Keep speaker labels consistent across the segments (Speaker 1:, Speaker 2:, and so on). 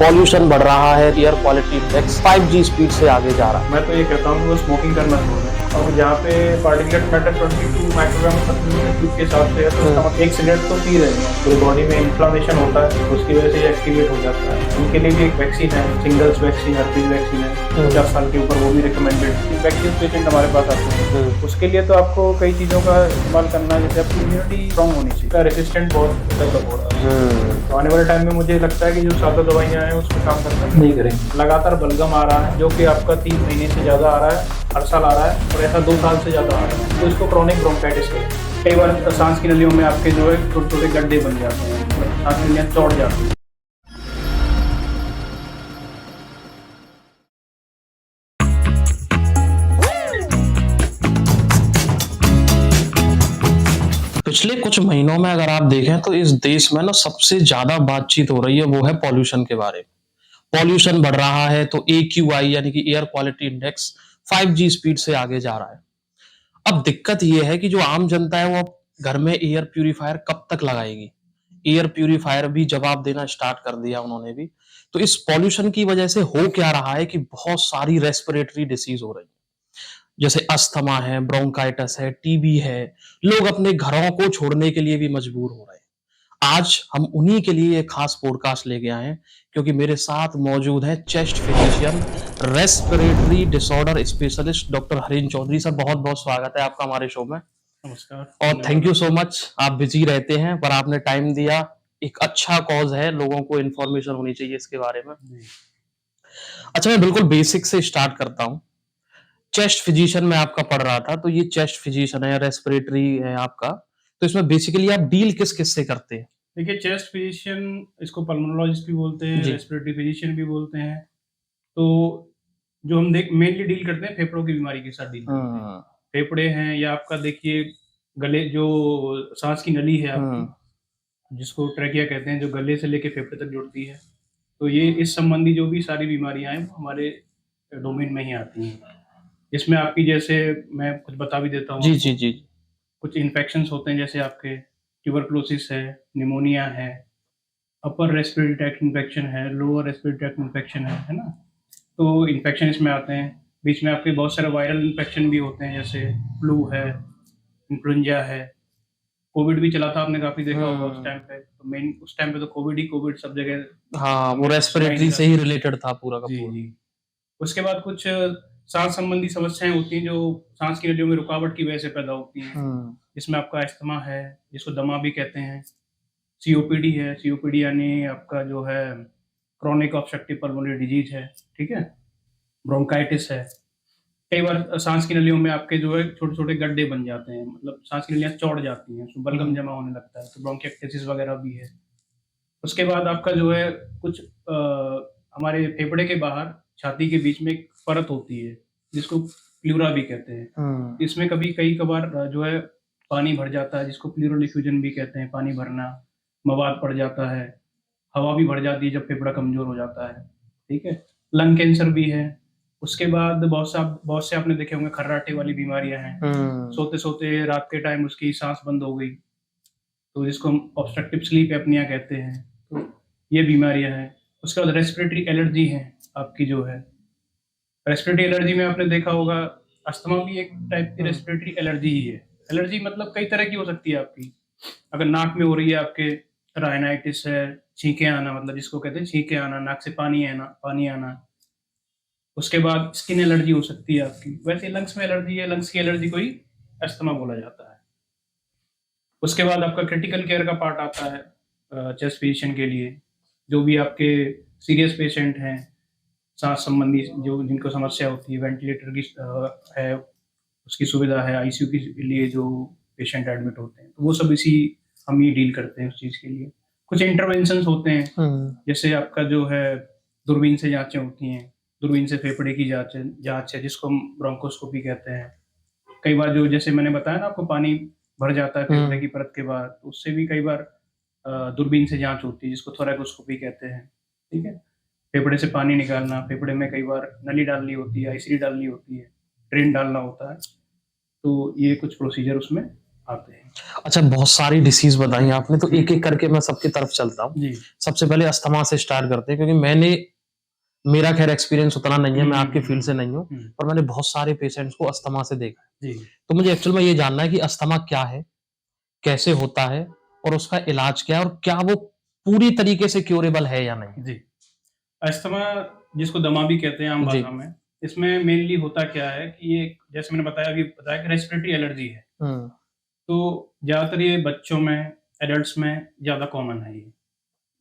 Speaker 1: Pollution बढ़ रहा है, air quality index 5G speed से आगे जा रहा है।
Speaker 2: मैं तो ये कहता हूँ कि वो स्मोकिंग करना छोड़ दें। और जहाँ पे पार्टिकुलेट मैटर 22 माइक्रोग्राम के हिसाब से है, तो इसका मतलब एक सिगरेट तो पी रहे हैं, पूरी बॉडी में इन्फ्लामेशन होता है, उसकी वजह से ये एक्टिवेट हो जाता है। उनके लिए भी एक वैक्सीन है, सिंगल्स वैक्सीन, हर्पीज वैक्सीन है 50 साल के ऊपर, वो भी रिकमेंडेड वैक्सीन पेशेंट हमारे पास आते हैं। उसके लिए तो आपको कई चीज़ों का इस्तेमाल करना है, जैसे आपकी इम्यूनिटी स्ट्रॉन्ग होनी चाहिए, रेसिस्टेंट बहुत डेवलप हो रहा है। तो आने वाले टाइम में मुझे लगता है कि जो सादा दवाइयाँ हैं उसमें काम करना नहीं करेंगे। लगातार बलगम आ रहा है जो कि आपका 3 महीने से ज़्यादा आ रहा है, हर साल आ रहा है, और ऐसा 2 साल से ज़्यादा आ रहा है, तो इसको क्रोनिक ब्रोंकाइटिस कहते हैं। कई बार सांस की नलियों में आपके जो है छोटे छोटे गड्ढे बन जाते हैं, सांस की नलियाँ चौड़ जाती हैं।
Speaker 1: पिछले कुछ महीनों में अगर आप देखें तो इस देश में ना सबसे ज्यादा बातचीत हो रही है वो है पॉल्यूशन के बारे में। पॉल्यूशन बढ़ रहा है तो AQI यानी कि air quality index 5G speed से आगे जा रहा है। अब दिक्कत ये है कि जो आम जनता है वो अब घर में एयर प्यूरिफायर कब तक लगाएगी। एयर प्यूरिफायर भी जवाब देना स्टार्ट कर दिया उन्होंने भी। तो इस पॉल्यूशन की वजह से हो क्या रहा है कि बहुत सारी रेस्पिरेटरी डिसीज हो रही है, जैसे अस्थमा है, ब्रोंकाइटिस है, टीबी है। लोग अपने घरों को छोड़ने के लिए भी मजबूर हो रहे हैं। आज हम उन्हीं के लिए एक खास पॉडकास्ट लेके आए हैं, क्योंकि मेरे साथ मौजूद है chest physician, respiratory disorder specialist doctor Harin Chaudhary. Sir, बहुत बहुत स्वागत है आपका हमारे शो में।
Speaker 2: नमस्कार,
Speaker 1: और थैंक यू
Speaker 2: धन्यवाद।
Speaker 1: सो मच, आप बिजी रहते हैं पर आपने टाइम दिया। एक अच्छा कॉज है, लोगों को इन्फॉर्मेशन होनी चाहिए इसके बारे में। अच्छा, मैं बिल्कुल बेसिक से स्टार्ट करता हूँ। चेस्ट फिजिशियन में आपका पढ़ रहा था, तो ये चेस्ट फिजिशियन है, रेस्पिरेटरी है आपका, तो इसमें बेसिकली आप डील किस किस से करते हैं?
Speaker 2: देखिए, चेस्ट फिजिशियन इसको पल्मोनोलॉजिस्ट भी बोलते हैं,
Speaker 1: जी।
Speaker 2: रेस्पिरेटरी फिजिशियन भी बोलते हैं। तो जो हम देख मेनली डील करते हैं, फेफड़ों की बीमारी के साथ डील करते हैं।
Speaker 1: हम्म।
Speaker 2: फेफड़े हैं, या आपका देखिए गले जो सांस की नली है आपकी,
Speaker 1: हम्म।
Speaker 2: जिसको ट्रैकिया कहते हैं, जो गले से लेके फेफड़े तक जुड़ती है, तो ये इस संबंधी जो भी सारी बीमारियां हैं वो हमारे डोमेन में ही आती हैं। इसमें आपकी, जैसे मैं कुछ बता भी देता हूँ
Speaker 1: जी जी
Speaker 2: आपको,
Speaker 1: जी।
Speaker 2: कुछ इन्फेक्शंस होते हैं, जैसे आपके ट्यूबरकुलोसिस है, निमोनिया है, अपर रेस्पिरेटरी ट्रैक्ट इन्फेक्शन है, लोअर रेस्पिरेटरी ट्रैक्ट इन्फेक्शन है ना। तो इन्फेक्शन इसमें आते हैं। बीच में आपके बहुत सारे वायरल इन्फेक्शन भी होते हैं, जैसे फ्लू है, इन्फ्लुएंजा है, कोविड भी चला था, आपने काफी देखा होगा उस टाइम पे। तो मेन उस टाइम पे तो कोविड ही कोविड सब जगह,
Speaker 1: हाँ, वो
Speaker 2: हमें तो सुना ही नहीं
Speaker 1: रेस्पिरेटरी
Speaker 2: था।
Speaker 1: से ही रिलेटेड था पूरा का
Speaker 2: जी
Speaker 1: पूरा।
Speaker 2: जी। उसके बाद कुछ सांस संबंधी समस्याएं होती हैं, जो सांस की नलियों में रुकावट की वजह से पैदा होती हैं।
Speaker 1: हम्म।
Speaker 2: इसमें आपका अस्थमा है, जिसको दमा भी कहते हैं, सीओपीडी है, सीओपीडी यानी आपका जो है क्रोनिक ऑब्स्ट्रक्टिव पल्मोनरी डिजीज है, ठीक है, ब्रोंकाइटिस है। कई बार सांस की नलियों में आपके जो है छोटे छोटे गड्ढे बन जाते हैं, मतलब सांस की नलियां चौड़ जाती हैं, उसमें बलगम जमा होने लगता है, तो ब्रोंकिएक्टेसिस वगैरह भी है। उसके बाद आपका जो है कुछ हमारे फेफड़े के बाहर छाती के बीच में एक परत होती है, जिसको प्लूरा भी कहते हैं।
Speaker 1: हम्म।
Speaker 2: इसमें कभी कई कबार जो है पानी भर जाता है, जिसको प्लूरल डिफ्यूजन भी कहते हैं, पानी भरना, मवाद पड़ जाता है, हवा भी भर जाती है जब फेफड़ा कमजोर हो जाता है, ठीक है। लंग कैंसर भी है। उसके बाद बहुत से आपने देखे होंगे खर्राटे वाली बीमारियां हैं,
Speaker 1: हम्म।
Speaker 2: सोते सोते रात के टाइम उसकी सांस बंद हो गई, तो जिसको हम ऑब्स्ट्रक्टिव स्लीप एपनिया कहते हैं। तो ये बीमारियां हैं। उसके बाद रेस्पिरेटरी एलर्जी है आपकी, जो है रेस्पिरेटरी एलर्जी में आपने देखा होगा, अस्थमा भी एक टाइप की
Speaker 1: हम्म।
Speaker 2: रेस्पिरेटरी एलर्जी ही है। एलर्जी मतलब कई तरह की हो सकती है आपकी। अगर नाक में हो रही है आपके, राइनाइटिस है, छींके आना, मतलब जिसको कहते हैं छींके आना, नाक से पानी आना। उसके बाद स्किन एलर्जी हो सकती है आपकी। वैसे लंग्स में एलर्जी है, लंग्स की एलर्जी को ही अस्थमा बोला जाता है। उसके बाद आपका क्रिटिकल केयर का पार्ट आता है चेस्ट फिजिशियन के लिए, जो भी आपके सीरियस पेशेंट हैं, सांस संबंधी जो जिनको समस्या होती है, वेंटिलेटर की है, उसकी सुविधा है, आईसीयू के लिए जो पेशेंट एडमिट होते हैं, तो वो सब इसी हम ही डील करते हैं उस चीज़ के लिए। कुछ इंटरवेंशंस होते हैं,
Speaker 1: हम्म।
Speaker 2: जैसे आपका जो है दूरबीन से जांचें होती हैं, दूरबीन से फेफड़े की जांच है, जिसको हम ब्रोंकोस्कोपी कहते हैं। कई बार जो, जैसे मैंने बताया ना आपको, पानी भर जाता है फेफड़े की परत के बाद, तो उससे भी कई बार दूरबीन से जांच होती है, जिसको थोरैकोस्कोपी कहते हैं, ठीक है। फेफड़े से पानी निकालना, फेफड़े में कई बार नली डालनी होती है, आईसीडी डालनी होती है, ड्रेन डालना होता है, तो ये कुछ प्रोसीजर उसमें आते हैं।
Speaker 1: अच्छा, बहुत सारी डिसीज बताई आपने, तो एक एक करके मैं सबकी तरफ चलता हूँ।
Speaker 2: जी।
Speaker 1: सबसे पहले अस्थमा से स्टार्ट करते हैं, क्योंकि मेरा खैर एक्सपीरियंस उतना नहीं है, मैं आपके फील्ड से नहीं हूँ,
Speaker 2: हुँ,
Speaker 1: पर मैंने बहुत सारे पेशेंट्स को अस्थमा से देखा है।
Speaker 2: जी।
Speaker 1: तो मुझे एक्चुअल में ये जानना है कि अस्थमा क्या है, कैसे होता है और उसका इलाज क्या है, और क्या वो पूरी तरीके से क्यूरेबल है या नहीं?
Speaker 2: जी। अस्थमा जिसको दमा भी कहते हैं आम
Speaker 1: जी।
Speaker 2: भाषा में, इसमें मेनली होता क्या है कि ये जैसे मैंने बताया कि रेस्पिरेटरी एलर्जी है।
Speaker 1: हुँ,
Speaker 2: तो ज़्यादातर ये बच्चों में, एडल्ट्स में ज़्यादा कॉमन है ये।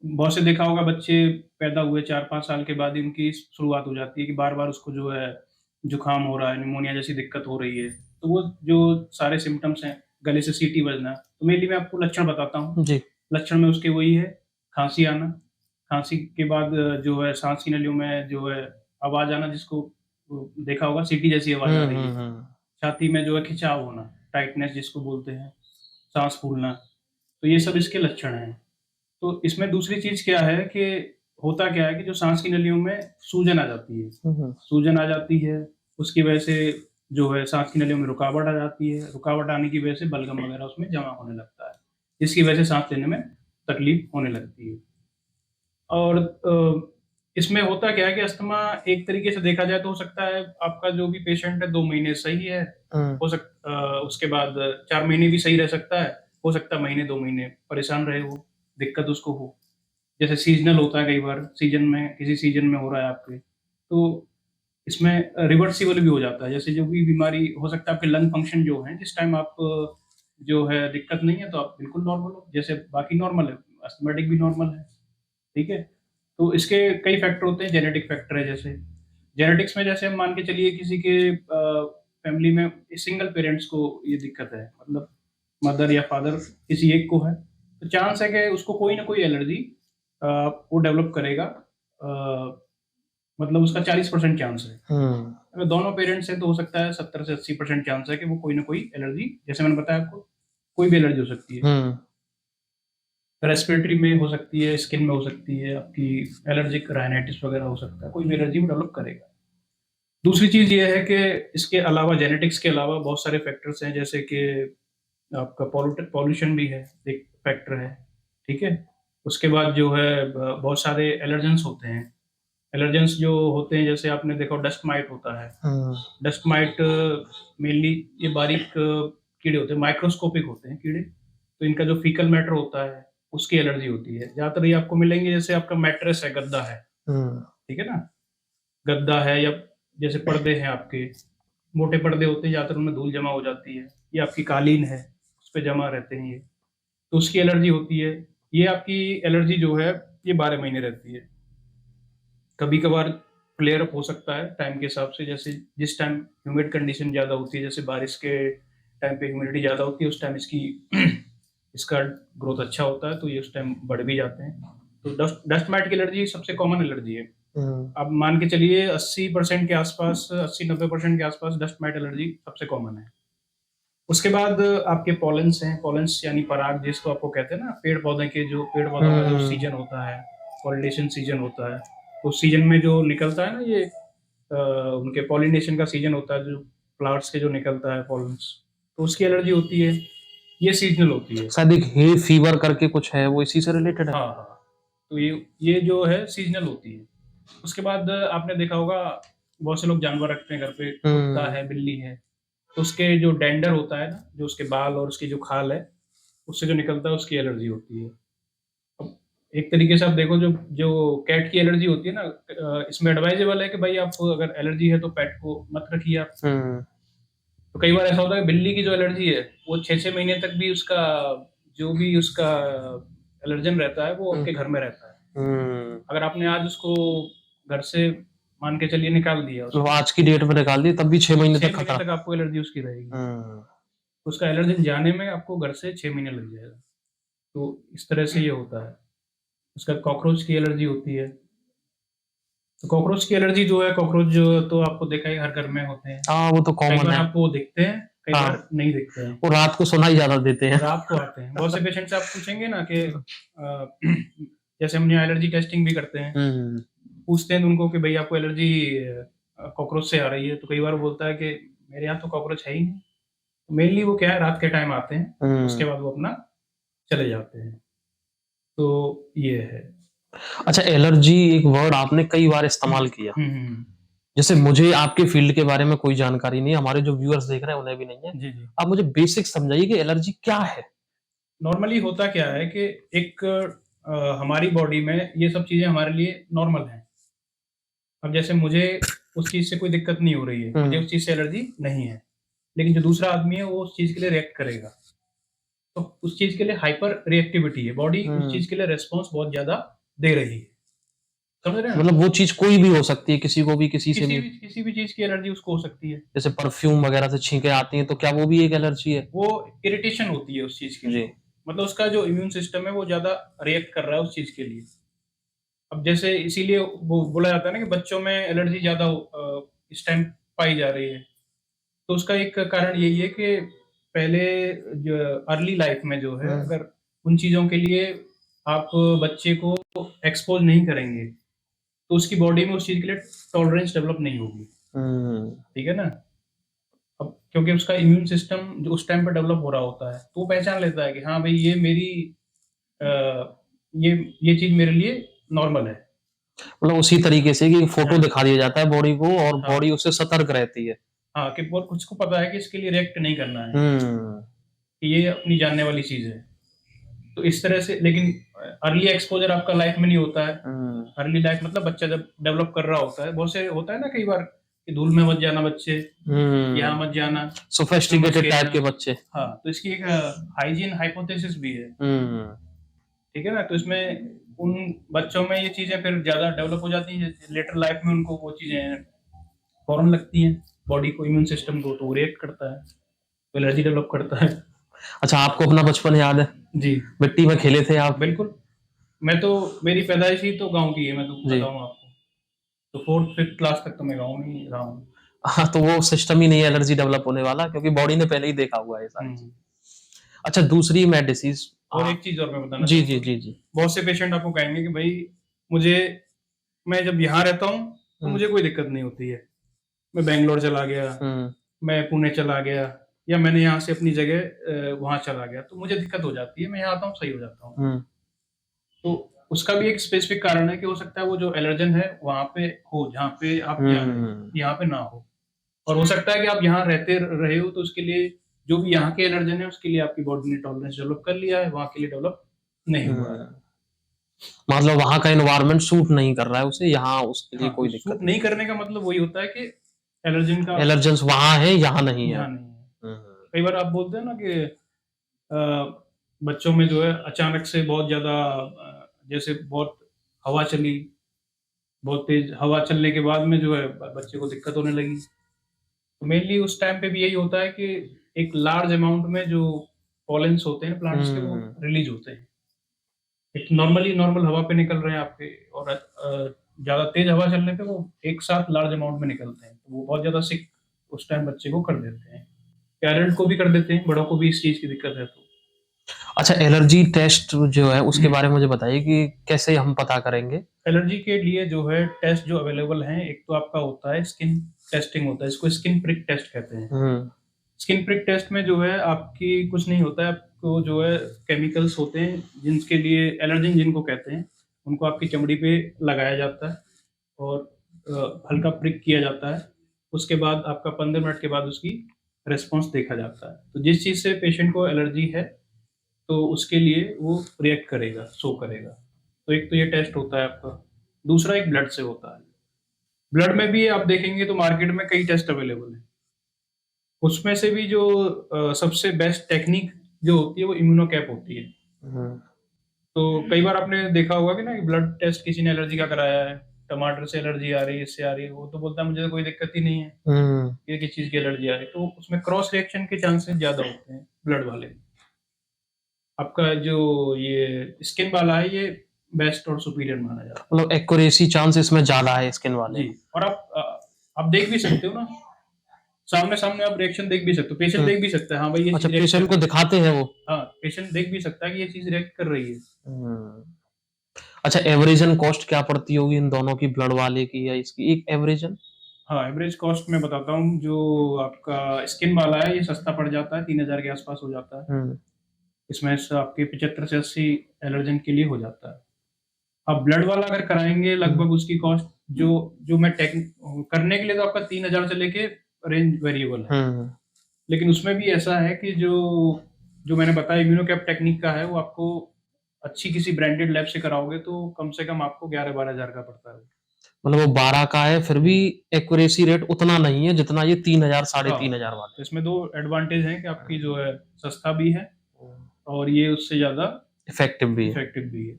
Speaker 2: बहुत से देखा होगा बच्चे पैदा हुए 4-5 साल के बाद ही उनकी शुरुआत हो जाती है कि बार-बार उसको जो है जुकाम हो रहा है, निमोनिया जैसी दिक्कत हो रही है। तो वो जो सारे सिम्पटम्स हैं, गले से सीटी बजना, तो मेनली मैं आपको लक्षण बताता हूँ।
Speaker 1: जी।
Speaker 2: लक्षण में उसके वही है, खाँसी आना, खाँसी के बाद जो है साँस की नलियों में जो है आवाज़ आना जिसको देखा होगा सीटी जैसी आवाज़ आ
Speaker 1: हुँ,
Speaker 2: रही
Speaker 1: हुँ,
Speaker 2: है।
Speaker 1: हुँ।
Speaker 2: छाती में जो है खिंचाव होना, टाइटनेस जिसको बोलते हैं, साँस फूलना, तो ये सब इसके लक्षण हैं। तो इसमें दूसरी चीज़ क्या है कि होता क्या है कि जो साँस की नलियों में सूजन आ जाती है।
Speaker 1: हुँ, हुँ।
Speaker 2: सूजन आ जाती है, उसकी वजह से जो है साँस की नलियों में रुकावट आ जाती है, रुकावट आने की वजह से बलगम वगैरह उसमें जमा होने लगता है, जिसकी वजह से साँस लेने में तकलीफ होने लगती है। और इसमें होता क्या है कि अस्थमा एक तरीके से देखा जाए तो हो सकता है आपका जो भी पेशेंट है 2 महीने सही है,
Speaker 1: हुँ,
Speaker 2: उसके बाद 4 महीने भी सही रह सकता है, हो सकता है महीने 2 महीने परेशान रहे वो, दिक्कत उसको हो। जैसे सीज़नल होता है कई बार, सीज़न में किसी सीज़न में हो रहा है आपके, तो इसमें रिवर्सिबल भी हो जाता है। जैसे जो भी बीमारी हो सकता है आपके लंग फंक्शन जो हैं, जिस टाइम आप जो है दिक्कत नहीं है तो आप बिल्कुल नॉर्मल हो, जैसे बाकी नॉर्मल है, अस्थमैटिक भी नॉर्मल है, ठीक है? तो इसके कई फैक्टर होते हैं, जेनेटिक फैक्टर है जैसे। जेनेटिक्स में जैसे हम मान के चलिए किसी के फैमिली में सिंगल पेरेंट्स को ये दिक्कत है, मतलब मदर या फादर किसी एक को है, तो चांस है कि उसको कोई ना कोई एलर्जी वो डेवलप करेगा। मतलब उसका 40% चांस है।
Speaker 1: हुँ,
Speaker 2: अगर दोनों पेरेंट्स हैं तो हो सकता है 70 से 80% चांस है कि वो कोई ना कोई एलर्जी, जैसे मैंने बताया आपको, कोई भी एलर्जी हो सकती है।
Speaker 1: हुँ,
Speaker 2: रेस्पिरेटरी में हो सकती है, स्किन में हो सकती है, आपकी एलर्जिक राइनाइटिस वगैरह हो सकता है, कोई भी एलर्जी वो डेवलप करेगा। दूसरी चीज़ ये है कि इसके अलावा जेनेटिक्स के अलावा बहुत सारे फैक्टर्स हैं, जैसे कि आपका पॉल्यूशन भी है, एक फैक्टर है, ठीक है? उसके बाद जो है बहुत सारे एलर्जेंस होते हैं। एलर्जेंस जो होते हैं जैसे आपने देखा हो डस्ट माइट होता है।
Speaker 1: हुँ,
Speaker 2: डस्ट माइट मेनली ये बारीक कीड़े होते हैं, माइक्रोस्कोपिक होते हैं कीड़े, तो इनका जो फीकल मैटर होता है, उसकी एलर्जी होती है। ज़्यादातर ये आपको मिलेंगे जैसे आपका मैट्रेस है, गद्दा है,
Speaker 1: हुँ,
Speaker 2: ठीक है ना? गद्दा है या जैसे पर्दे हैं आपके, मोटे पर्दे होते हैं, ज़्यादातर उनमें धूल जमा हो जाती है, या आपकी कालीन है, उसपे जमा रहते हैं ये, तो उसकी एलर्जी होती है। ये आपकी एलर्जी जो है, ये 12 महीने रहती है। कभी-कभार फ्लेयर अप हो सकता है टाइम के हिसाब से, जैसे जिस टाइम ह्यूमिड कंडीशन ज़्यादा होती है, जैसे बारिश के टाइम पे ह्यूमिडिटी ज़्यादा होती है, उस टाइम इसकी इसका ग्रोथ अच्छा होता है, तो ये उस टाइम बढ़ भी जाते हैं। तो डस्ट डस्ट माइट की एलर्जी सबसे कॉमन एलर्जी है।
Speaker 1: हुँ,
Speaker 2: आप मान के चलिए 80% के आसपास, 80-90% के आसपास डस्ट माइट एलर्जी सबसे कॉमन है। उसके बाद आपके पॉलेन्स हैं, पॉलेन्स यानी पराग जिसको आपको कहते हैं ना, पेड़-पौधे के जो पेड़-पौधों का जो
Speaker 1: हुँ,
Speaker 2: सीज़न होता है, पॉलिनेशन सीज़न होता है, उस सीज़न में जो निकलता है ना ये उनके पॉलिनेशन का सीज़न होता है, जो फ्लावर्स के जो निकलता है पॉलेन्स, तो उसकी एलर्जी होती है, ये सीज़नल होती है।
Speaker 1: शायद एक हे फीवर करके कुछ है, वो इसी से रिलेटेड है?
Speaker 2: हाँ, हाँ। तो ये जो है सीज़नल होती है। उसके बाद आपने देखा होगा बहुत से लोग जानवर रखते हैं घर पे, कुत्ता
Speaker 1: हुँ,
Speaker 2: है, बिल्ली है, तो उसके जो डेंडर होता है ना, जो उसके बाल और उसकी जो खाल है, उससे जो निकलता है उसकी एलर्जी होती है। अब एक तरीके से आप देखो जो जो कैट की एलर्जी होती है ना, इसमें एडवाइजेबल है कि भाई आपको अगर एलर्जी है तो पेट को मत रखिए आप।
Speaker 1: हुँ,
Speaker 2: तो कई बार ऐसा होता है कि बिल्ली की जो एलर्जी है, वो 6-6 महीने तक भी उसका जो भी उसका एलर्जन रहता है, वो
Speaker 1: हुँ,
Speaker 2: आपके घर में रहता है।
Speaker 1: हुँ।
Speaker 2: अगर आपने आज उसको घर से मान के चलिए निकाल दिया
Speaker 1: तो
Speaker 2: उसको,
Speaker 1: आज की डेट में निकाल दिए तब भी 6 महीने
Speaker 2: 6
Speaker 1: तक
Speaker 2: महीने
Speaker 1: खतरा।
Speaker 2: तक आपको एलर्जी उसकी रहेगी।
Speaker 1: हुँ,
Speaker 2: उसका एलर्जन जाने में आपको घर से 6 महीने लग जाएगा। तो इस तरह से ये होता है। उसका कॉकरोच की एलर्जी होती है। तो कॉकरोच की एलर्जी जो है, कॉकरोच जो तो आपको देखा ही हर घर में होते हैं।
Speaker 1: हाँ, वो तो
Speaker 2: कई
Speaker 1: कॉमन
Speaker 2: बार
Speaker 1: है।
Speaker 2: आपको वो दिखते हैं, कई
Speaker 1: हाँ,
Speaker 2: बार नहीं दिखते हैं।
Speaker 1: वो रात को सुनाई ज़्यादा देते हैं।
Speaker 2: रात को आते हैं। बहुत से पेशेंट से आप पूछेंगे ना कि जैसे हम यहाँ एलर्जी टेस्टिंग भी करते हैं।
Speaker 1: हुँ,
Speaker 2: पूछते हैं उनको कि भई आपको एलर्जी कॉकरोच से आ रही है, तो कई बार वो बोलता है कि मेरे यहाँ तो कॉकरोच है ही नहीं। मेनली वो क्या है, रात के टाइम आते हैं, उसके
Speaker 1: हम्म।
Speaker 2: बाद वो अपना चले जाते हैं। तो ये है।
Speaker 1: अच्छा, एलर्जी एक वर्ड आपने कई बार इस्तेमाल किया।
Speaker 2: हम्म।
Speaker 1: जैसे मुझे आपके फील्ड के बारे में कोई जानकारी नहीं है, हमारे जो व्यूअर्स देख रहे हैं उन्हें भी नहीं है।
Speaker 2: जी जी।
Speaker 1: आप मुझे बेसिक समझाइए कि एलर्जी क्या है?
Speaker 2: नॉर्मली होता क्या है कि एक हमारी बॉडी में ये सब चीजें हमारे लिए नॉर्मल हैं। अब जैसे मुझे उस चीज से कोई दिक्कत नहीं हो रही है, मुझे
Speaker 1: हम्म।
Speaker 2: उस चीज से एलर्जी नहीं है, लेकिन जो दूसरा आदमी है वो उस चीज के लिए रिएक्ट करेगा। तो उस चीज के लिए हाइपर रिएक्टिविटी है, बॉडी उस
Speaker 1: हम्म।
Speaker 2: चीज के लिए रेस्पॉन्स बहुत ज्यादा दे रही है। समझ रहे हैं ना?
Speaker 1: मतलब वो चीज कोई भी हो सकती है, किसी को भी, किसी से भी।
Speaker 2: किसी भी चीज की एलर्जी उसको हो सकती है।
Speaker 1: जैसे परफ्यूम वगैरह से छींके आती हैं, तो क्या वो भी एक एलर्जी है?
Speaker 2: वो इरिटेशन होती है उस चीज के
Speaker 1: जी।
Speaker 2: लिए, मतलब उसका जो इम्यून सिस्टम है वो ज्यादा रिएक्ट कर रहा है उस चीज के लिए। अब जैसे इसीलिए वो बोला जाता है ना कि बच्चों में एलर्जी ज्यादा इस टाइम पाई जा रही है। तो उसका एक कारण यही है कि पहले जो अर्ली लाइफ में जो है,
Speaker 1: हम्म।
Speaker 2: अगर उन चीजों के लिए आप बच्चे को एक्सपोज नहीं करेंगे तो उसकी बॉडी में उस चीज के लिए टॉलरेंस डेवलप नहीं होगी।
Speaker 1: हम्म।
Speaker 2: ठीक है ना? अब क्योंकि उसका इम्यून सिस्टम जो उस टाइम पे डेवलप हो रहा होता है, तो वो पहचान लेता है कि हाँ भाई ये मेरी अ, ये चीज मेरे लिए नॉर्मल है।
Speaker 1: मतलब उसी तरीके से कि फोटो
Speaker 2: हाँ
Speaker 1: दिखा दिया जाता है बॉडी को, और
Speaker 2: हाँ
Speaker 1: बॉडी उससे सतर्क रहती है।
Speaker 2: हाँ, कि बहुत कुछ को पता है कि इसके लिए रिएक्ट नहीं करना है,
Speaker 1: हम्म।
Speaker 2: कि ये अपनी जानने वाली चीज है। तो इस तरह से, लेकिन अर्ली एक्सपोजर आपका लाइफ में नहीं होता है।
Speaker 1: हम्म।
Speaker 2: अर्ली लाइफ मतलब बच्चा जब डेवलप कर रहा होता है, बहुत से होता है ना कई बार कि धूल में मत जाना बच्चे, यहाँ
Speaker 1: हम्म।
Speaker 2: मत जाना, इसमें मत
Speaker 1: सोफेस्टिकेटेड टाइप
Speaker 2: खेलना।
Speaker 1: के बच्चे।
Speaker 2: हाँ, तो इसकी एक हाइजीन हाइपोथेसिस भी है।
Speaker 1: हम्म।
Speaker 2: ठीक है ना? तो इसमें उन बच्चों में ये चीजें फिर ज्यादा डेवलप हो जाती हैं, लेटर लाइफ में उनको वो चीजें फौरन लगती हैं, बॉडी को, इम्यून सिस्टम को, तो वो रिएक्ट करता है, तो एलर्जी डेवलप करता है।
Speaker 1: अच्छा, आपको अपना बचपन याद है?
Speaker 2: जी
Speaker 1: मिट्टी में खेले थे आप?
Speaker 2: बिल्कुल। मैं तो, मेरी पैदाइश ही तो गांव की है, मैं तो
Speaker 1: जी।
Speaker 2: बताऊं आपको। तो फोर्थ फिफ्थ क्लास तक तो मैं गाँव में ही रहा हूँ।
Speaker 1: हाँ, तो वो सिस्टम ही नहीं है एलर्जी डेवलप होने वाला, क्योंकि बॉडी ने पहले ही देखा हुआ है ये सारी चीज।
Speaker 2: हम्म।
Speaker 1: अच्छा, दूसरी मैं डिसीज।
Speaker 2: और एक चीज और मैं बताना
Speaker 1: जी जी
Speaker 2: चाहूंगा,
Speaker 1: जी जी।
Speaker 2: बहुत से पेशेंट आपको कहेंगे कि भाई मुझे, मैं जब यहाँ रहता हूँ तो
Speaker 1: हम्म।
Speaker 2: मुझे कोई दिक्कत नहीं होती है, मैं बेंगलोर चला गया,
Speaker 1: हम्म।
Speaker 2: मैं पुणे चला गया, या मैंने यहाँ से अपनी जगह वहां चला गया तो मुझे दिक्कत हो जाती है, मैं यहाँ आता हूँ सही हो जाता हूँ।
Speaker 1: हम्म।
Speaker 2: तो उसका भी एक स्पेसिफिक कारण है कि हो सकता है वो जो एलर्जन है वहां पे हो, जहाँ पे आप जा रहे हो
Speaker 1: हम्म।
Speaker 2: यहाँ पे ना हो। और हो सकता है कि आप यहाँ रहते रहे हो तो उसके लिए जो भी यहाँ के एलर्जन है उसके लिए आपकी बॉडी ने टॉलरेंस डेवलप कर लिया है, वहाँ के लिए डेवलप नहीं हुआ है।
Speaker 1: हम्म। मतलब वहां का एनवायरनमेंट सूट नहीं कर रहा है उसे, यहाँ उसके लिए
Speaker 2: हाँ, तो
Speaker 1: कोई दिक्कत
Speaker 2: सूट
Speaker 1: नहीं।
Speaker 2: नहीं करने का मतलब वही होता है कि एलर्जन का
Speaker 1: एलर्जेंस वहां है, यहाँ नहीं है।
Speaker 2: यहाँ नहीं है।
Speaker 1: हम्म।
Speaker 2: कई बार आप बोलते हैं ना कि बच्चों में जो है अचानक से बहुत ज्यादा जैसे बहुत हवा चली, बहुत तेज हवा चलने के बाद में जो है बच्चे को दिक्कत होने लगी। तो मेनली उस टाइम पे भी यही होता है कि एक लार्ज अमाउंट में जो पॉलेंस होते हैं प्लांट्स के, वो
Speaker 1: हम्म।
Speaker 2: रिलीज होते हैं। एक नॉर्मली नॉर्मल हवा पे निकल रहे हैं आपके, और ज्यादा तेज हवा चलने पे वो एक साथ लार्ज अमाउंट में निकलते हैं, तो वो बहुत ज्यादा सिक उस टाइम बच्चे को कर देते हैं। पेरेंट को भी कर देते हैं, बड़ों को भी इस चीज की दिक्कत है। तो
Speaker 1: अच्छा, एलर्जी टेस्ट जो है उसके
Speaker 2: हम्म।
Speaker 1: बारे में मुझे बताइए कि कैसे हम पता करेंगे?
Speaker 2: एलर्जी के लिए जो है टेस्ट जो अवेलेबल हैं, एक तो आपका होता है स्किन टेस्टिंग होता है, इसको स्किन प्रिक टेस्ट कहते हैं।
Speaker 1: हम्म।
Speaker 2: स्किन प्रिक टेस्ट में जो है आपकी कुछ नहीं होता है, आपको जो है केमिकल्स होते हैं जिनके लिए एलर्जिन जिनको कहते हैं, उनको आपकी चमड़ी पे लगाया जाता है और हल्का प्रिक किया जाता है। उसके बाद आपका 15 मिनट के बाद उसकी रिस्पॉन्स देखा जाता है। तो जिस चीज़ से पेशेंट को एलर्जी है तो उसके लिए वो रिएक्ट करेगा, शो करेगा। तो एक तो ये टेस्ट होता है आपका। दूसरा एक ब्लड से होता है। ब्लड में भी आप देखेंगे तो मार्केट में कई टेस्ट अवेलेबल हैं। उसमें से भी जो सबसे बेस्ट टेक्निक जो होती है वो इम्यूनोकैप होती है।
Speaker 1: हम्म।
Speaker 2: तो कई बार आपने देखा होगा कि ना कि ब्लड टेस्ट किसी ने एलर्जी का कराया है, टमाटर से एलर्जी आ रही है, इससे आ रही है, वो तो बोलता है मुझे तो कोई दिक्कत ही नहीं है,
Speaker 1: हम्म।
Speaker 2: ये किस चीज़ की एलर्जी आ रही है। तो उसमें क्रॉस रिएक्शन के चांसेस ज़्यादा होते हैं ब्लड वाले। आपका जो ये स्किन वाला है, ये बेस्ट और सुपीरियर माना जाता है।
Speaker 1: मतलब एक्यूरेसी चांस इसमें ज्यादा है स्किन वाले
Speaker 2: जी,
Speaker 1: में।
Speaker 2: और आप देख भी सकते हो ना, सामने सामने आप रिएक्शन देख भी सकते हो, पेशेंट देख भी सकता है हाँ भाई ये
Speaker 1: अच्छा,
Speaker 2: चीज रिएक्ट कर
Speaker 1: पेशेंट को
Speaker 2: रही
Speaker 1: दिखाते हैं वो?
Speaker 2: है। हाँ, पेशेंट देख भी सकता है कि ये चीज रिएक्ट कर रही है।
Speaker 1: हम्म। अच्छा, एवरेजन कॉस्ट क्या पड़ती होगी इन दोनों की, ब्लड वाले की या इसकी, एक एवरेजन?
Speaker 2: हाँ, एवरेज कॉस्ट मैं बताता हूँ। जो आपका स्किन वाला है ये सस्ता पड़ जाता है, 3000 के आसपास हो जाता है। इसमें से आपके 75 से 80 एलर्जन के लिए हो जाता है। अब ब्लड वाला अगर कराएंगे लगभग उसकी कॉस्ट जो जो मैं टेक करने के लिए तो आपका 3000 से लेके रेंज वेरिएबल है। लेकिन उसमें भी ऐसा है कि जो जो मैंने बताया इम्यूनोकैप टेक्निक का है वो आपको अच्छी किसी ब्रांडेड लैब से कराओगे तो कम से कम आपको 11-12 हजार का पड़ता है।
Speaker 1: मतलब वो 12 का है फिर भी एक्यूरेसी रेट उतना नहीं है जितना ये 3000 साढ़े
Speaker 2: हाँ,
Speaker 1: 3000 वाला
Speaker 2: तो इसमें दो एडवांटेज हैं कि आपकी जो है सस्ता भी है और ये उससे ज्यादा
Speaker 1: इफेक्टिव भी है।
Speaker 2: इफेक्टिव भी है।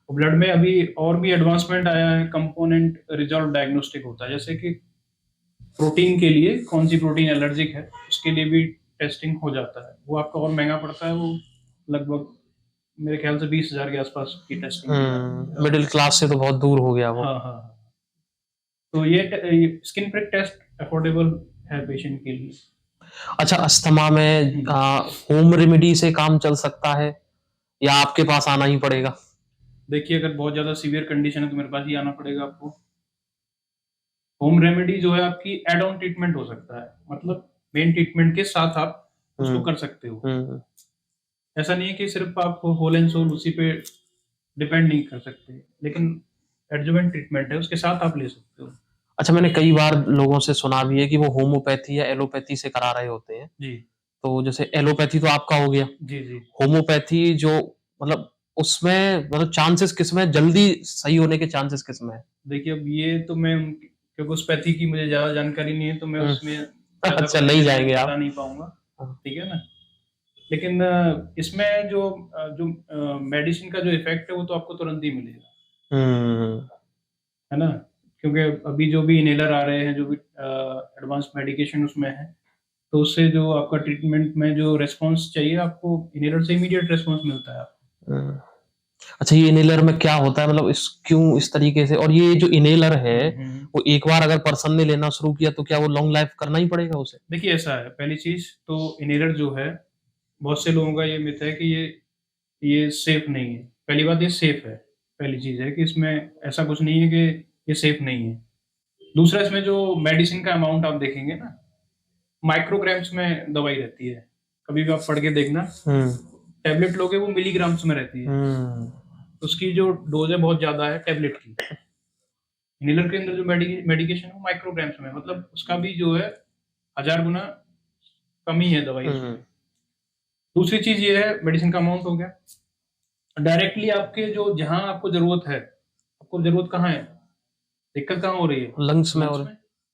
Speaker 2: ब्लड में अभी और भी एडवांसमेंट आया है, कंपोनेंट रिजॉल्व डायग्नोस्टिक होता है। जैसे कि प्रोटीन के लिए कौन सी प्रोटीन एलर्जिक है उसके लिए भी टेस्टिंग हो जाता है। वो आपका और महंगा पड़ता है, वो लगभग मेरे ख्याल से 20,000 के आसपास की टेस्टिंग।
Speaker 1: मिडिल क्लास से तो बहुत दूर हो गया वो।
Speaker 2: हाँ हाँ हाँ। तो ये स्किन प्रिक टेस्ट अफोर्डेबल है पेशेंट के लिए।
Speaker 1: अच्छा, अस्थमा में होम रेमेडी से काम चल सकता है या आपके पास आना ही पड़ेगा?
Speaker 2: देखिए अगर बहुत ज्यादा सीवियर कंडीशन है तो मेरे पास ही आना पड़ेगा आपको। होम रेमेडी जो है आपकी एड ऑन ट्रीटमेंट हो सकता है, मतलब मेन ट्रीटमेंट के साथ आप उसको कर सकते हो। ऐसा नहीं है कि सिर्फ आप होल एंड सोल उसी पे डिपेंड नहीं कर सकते, लेकिन एडजुवेंट ट्रीटमेंट है उसके साथ आप ले सकते हो।
Speaker 1: अच्छा, मैंने कई बार लोगों से सुना भी है कि वो होम्योपैथी या एलोपैथी से करा रहे होते हैं।
Speaker 2: जी
Speaker 1: तो जैसे एलोपैथी तो आपका हो गया,
Speaker 2: जी जी।
Speaker 1: होम्योपैथी जो मतलब उसमें मतलब चांसेस किसमें जल्दी सही होने के चांसेस किसमें है?
Speaker 2: देखिए अब ये तो मैं क्योंकि उस पैथी की मुझे ज्यादा जानकारी नहीं है तो मैं उसमें
Speaker 1: अच्छा, नहीं जाएंगे आप?
Speaker 2: बता नहीं पाऊंगा,
Speaker 1: हाँ।
Speaker 2: ठीक है ना। लेकिन इसमें जो मेडिसिन का जो इफेक्ट है वो तो आपको तुरंत ही मिलेगा, है ना। क्योंकि अभी जो भी इनहेलर आ रहे हैं, जो भी एडवांस मेडिकेशन उसमें है, तो उससे जो आपका ट्रीटमेंट में जो रेस्पॉन्स चाहिए आपको इनहेलर से इमीडिएट रेस्पॉन्स मिलता है आपको।
Speaker 1: अच्छा, ये इनहेलर में क्या होता है, मतलब इस क्यों इस तरीके से? और ये जो इनहेलर है वो एक बार अगर पर्सन ने लेना शुरू किया तो क्या वो लॉन्ग लाइफ करना ही पड़ेगा उसे?
Speaker 2: देखिए ऐसा है, पहली चीज तो इनहेलर जो है बहुत से लोगों का ये मिथ है कि ये सेफ नहीं है। पहली बात ये सेफ है, पहली चीज है कि इसमें ऐसा कुछ नहीं है कि ये सेफ नहीं है। दूसरा इसमें जो मेडिसिन का अमाउंट आप देखेंगे ना, माइक्रोग्राम्स में दवाई रहती है। कभी भी आप पढ़ के देखना, टैबलेट लोगे वो मिलीग्राम्स में रहती है। उसकी जो डोज है बहुत ज्यादा है टैबलेट की। इनहेलर के अंदर जो मेडिकेशन है वो माइक्रोग्राम्स में, मतलब उसका भी जो है 1000 गुना कम ही है दवाई उसमें। दूसरी चीज ये है, मेडिसिन का अमाउंट हो गया। डायरेक्टली आपके जो जहां आपको जरूरत है, आपको जरूरत कहाँ है, दिक्कत कहाँ हो रही है,
Speaker 1: लंग्स में। और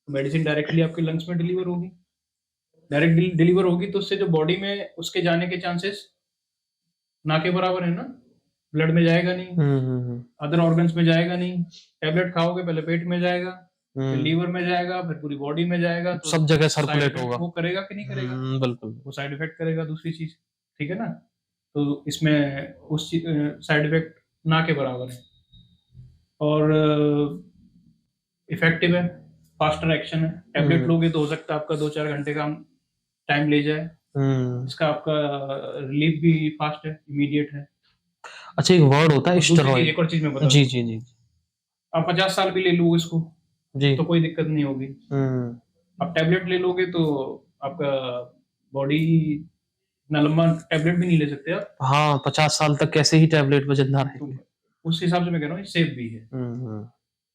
Speaker 2: मेडिसिन डायरेक्टली आपके लंग्स में डिलीवर होगी। डायरेक्ट डिलीवर होगी तो उससे जो बॉडी में उसके जाने के चांसेस ना के बराबर है ना। ब्लड में जाएगा नहीं, अदर ऑर्गन्स में जाएगा नहीं। टैबलेट खाओगे पहले पेट में जाएगा, फिर लीवर में जाएगा, फिर पूरी बॉडी में जाएगा, तो
Speaker 1: सब जगह सर्कुलेट होगा।
Speaker 2: वो करेगा कि नहीं करेगा?
Speaker 1: बिल्कुल,
Speaker 2: वो साइड इफेक्ट करेगा, दूसरी चीज, ठीक है ना। तो इसमें उस साइड इफेक्ट ना के बराबर है और इफेक्टिव है, फास्टर एक्शन है। टैबलेट लोगे तो हो सकता है आपका 2-4 घंटे का टाइम ले जाए। इसका आपका रिलीफ भी फास्ट है, इमीडिएट है।
Speaker 1: अच्छा, एक वर्ड होता है स्टेरॉइड।
Speaker 2: एक और चीज मैं बता
Speaker 1: जी जी जी
Speaker 2: आप 50 साल भी ले लो इसको
Speaker 1: जी,
Speaker 2: तो कोई दिक्कत नहीं होगी। आप टैबलेट ले लोगे तो आपका बॉडी इतना लंबा टैबलेट भी नहीं ले सकते आप।
Speaker 1: हाँ, 50 साल तक कैसे ही टैबलेट पे जिंदा रहेंगे।
Speaker 2: उस हिसाब से मैं कह रहा हूँ सेफ भी है।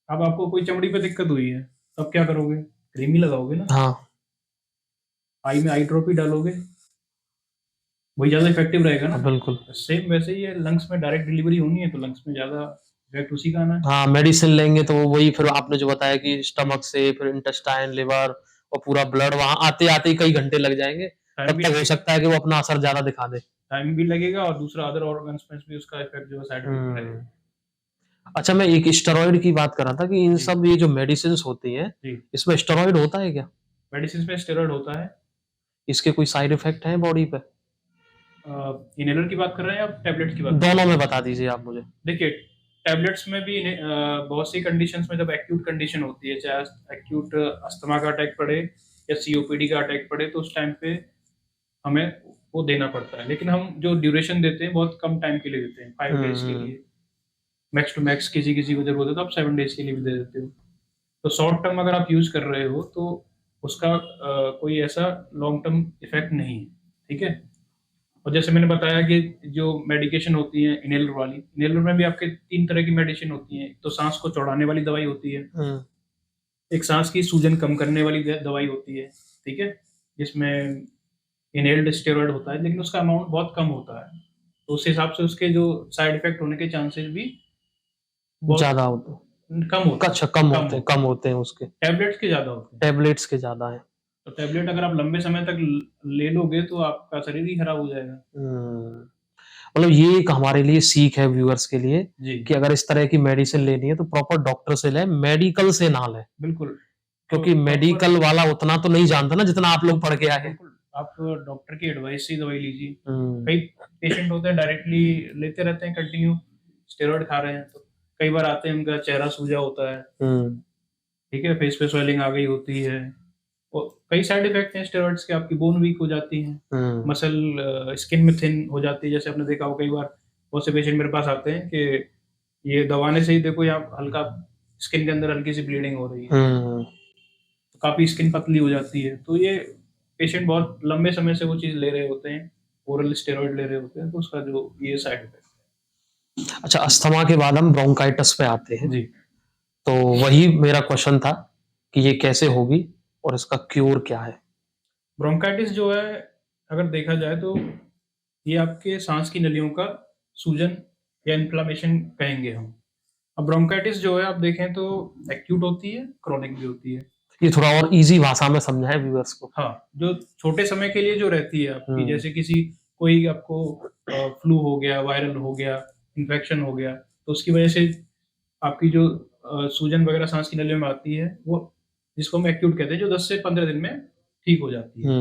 Speaker 2: अब आपको कोई चमड़ी पे दिक्कत हुई है तो अब क्या करोगे, क्रीम ही लगाओगे ना।
Speaker 1: हाँ,
Speaker 2: आई में आई ड्रॉप ही डालोगे, वही ज्यादा इफेक्टिव रहेगा ना।
Speaker 1: बिल्कुल।
Speaker 2: सेम वैसे ही है, लंग्स में डायरेक्ट डिलीवरी होनी है तो लंग्स में ज्यादा इफेक्ट उसी का आना है।
Speaker 1: हाँ, मेडिसिन लेंगे तो वही फिर आपने जो बताया कि स्टमक से फिर इंटेस्टाइन, लिवर और पूरा ब्लड वहां आते आते ही कई घंटे लग जाएंगे। तब तक हो सकता है कि वो अपना असर ज्यादा दिखा दे।
Speaker 2: टाइम भी लगेगा और दूसरा अदर ऑर्गन्स में भी उसका इफेक्ट जो है साइड इफेक्ट रहेगा।
Speaker 1: अच्छा, मैं एक स्टेरॉइड की बात कर रहा था कि इन सब ये जो मेडिसिन होती हैं इसमें स्टेरॉइड होता है क्या?
Speaker 2: मेडिसिन में स्टेरॉइड होता है।
Speaker 1: इसके कोई साइड इफेक्ट है बॉडी पे?
Speaker 2: इनहेलर की बात कर रहे हैं आप टैबलेट्स की बात?
Speaker 1: दोनों में बता दीजिए आप मुझे।
Speaker 2: देखिए टैबलेट्स में भी बहुत सी कंडीशंस में जब एक्यूट कंडीशन होती है, चाहे एक्यूट अस्थमा का अटैक पड़े या सीओपीडी का अटैक पड़े, तो उस टाइम पे हमें वो देना पड़ता है। लेकिन हम जो ड्यूरेशन देते हैं बहुत कम टाइम के लिए देते हैं, 5 डेज के लिए मैक्स टू मैक्स। किसी किसी को जरूरत है तो आप 7 डेज के लिए भी दे देते हो। तो शॉर्ट टर्म अगर आप यूज कर रहे हो तो उसका कोई ऐसा लॉन्ग टर्म इफेक्ट नहीं है, ठीक है। और जैसे मैंने बताया कि जो मेडिकेशन होती है इनहेलर वाली, इनहेलर में भी आपके 3 तरह की मेडिसिन होती है। एक तो सांस को चौड़ाने वाली दवाई होती है, एक सांस की सूजन कम करने वाली दवाई होती है, ठीक है, जिसमें इनहेल्ड स्टेरॉइड होता है, लेकिन उसका अमाउंट बहुत कम होता है, तो उस हिसाब से उसके जो साइड इफेक्ट होने के चांसेस भी बहुत
Speaker 1: ज्यादा होते
Speaker 2: कम होते
Speaker 1: अच्छा,
Speaker 2: हैं,
Speaker 1: कम होते हैं उसके,
Speaker 2: टैबलेट्स के ज्यादा होते हैं।
Speaker 1: टैबलेट्स के ज्यादा है।
Speaker 2: तो टैबलेट अगर आप लंबे समय तक ले लोगे तो आपका शरीर ही खराब हो जाएगा।
Speaker 1: मतलब ये एक हमारे लिए सीख है व्यूअर्स के लिए
Speaker 2: जी
Speaker 1: कि अगर इस तरह की मेडिसिन लेनी है तो प्रॉपर डॉक्टर से लें, मेडिकल से ना लें,
Speaker 2: बिल्कुल।
Speaker 1: क्योंकि
Speaker 2: तो
Speaker 1: मेडिकल वाला उतना तो नहीं जानता ना जितना आप लोग पढ़ के आए हैं।
Speaker 2: बिल्कुल आप डॉक्टर की एडवाइस से दवाई लीजिए।
Speaker 1: हम्म,
Speaker 2: कई पेशेंट होते हैं डायरेक्टली लेते रहते हैं, कंटिन्यू स्टेरॉइड खा रहे हैं, तो कई बार आते हैं उनका चेहरा सूजा होता है,
Speaker 1: हम्म,
Speaker 2: ठीक है, फेस पे स्वेलिंग आ गई होती है, और कई साइड इफेक्ट हैं स्टेरॉइड्स के, आपकी बोन वीक हो जाती है, मसल स्किन में थिन हो जाती है। जैसे आपने देखा हो कई बार बहुत से पेशेंट मेरे पास आते हैं कि ये दबाने से ही देखो यहाँ हल्का स्किन के अंदर हल्की सी ब्लीडिंग हो रही है, तो काफी स्किन पतली हो जाती है। तो ये पेशेंट बहुत लंबे समय से वो चीज ले रहे होते हैं, ओरल स्टेरॉइड ले रहे होते हैं, तो उसका जो ये साइड इफेक्ट।
Speaker 1: अच्छा, अस्थमा के बाद हम ब्रोंकाइटिस पे आते हैं।
Speaker 2: जी,
Speaker 1: तो वही मेरा क्वेश्चन था कि ये कैसे होगी और इसका क्योर क्या है।
Speaker 2: ब्रोंकाइटिस जो है अगर देखा जाए तो ये आपके सांस की नलियों का सूजन या इन्फ्लामेशन कहेंगे हम। अब ब्रोंकाइटिस जो है आप देखें तो एक्यूट होती है, क्रॉनिक भी होती है।
Speaker 1: ये थोड़ा और इजी भाषा में समझाएं व्यूअर्स को।
Speaker 2: हाँ, जो छोटे समय के लिए जो रहती है आपकी,
Speaker 1: हम्म,
Speaker 2: जैसे किसी कोई आपको फ्लू हो गया, वायरल हो गया, इन्फेक्शन हो गया, तो उसकी वजह से आपकी जो सूजन वगैरह सांस की नलियों में आती है, वो जिसको हम एक्यूट कहते हैं, जो 10 से 15 दिन में ठीक हो जाती है।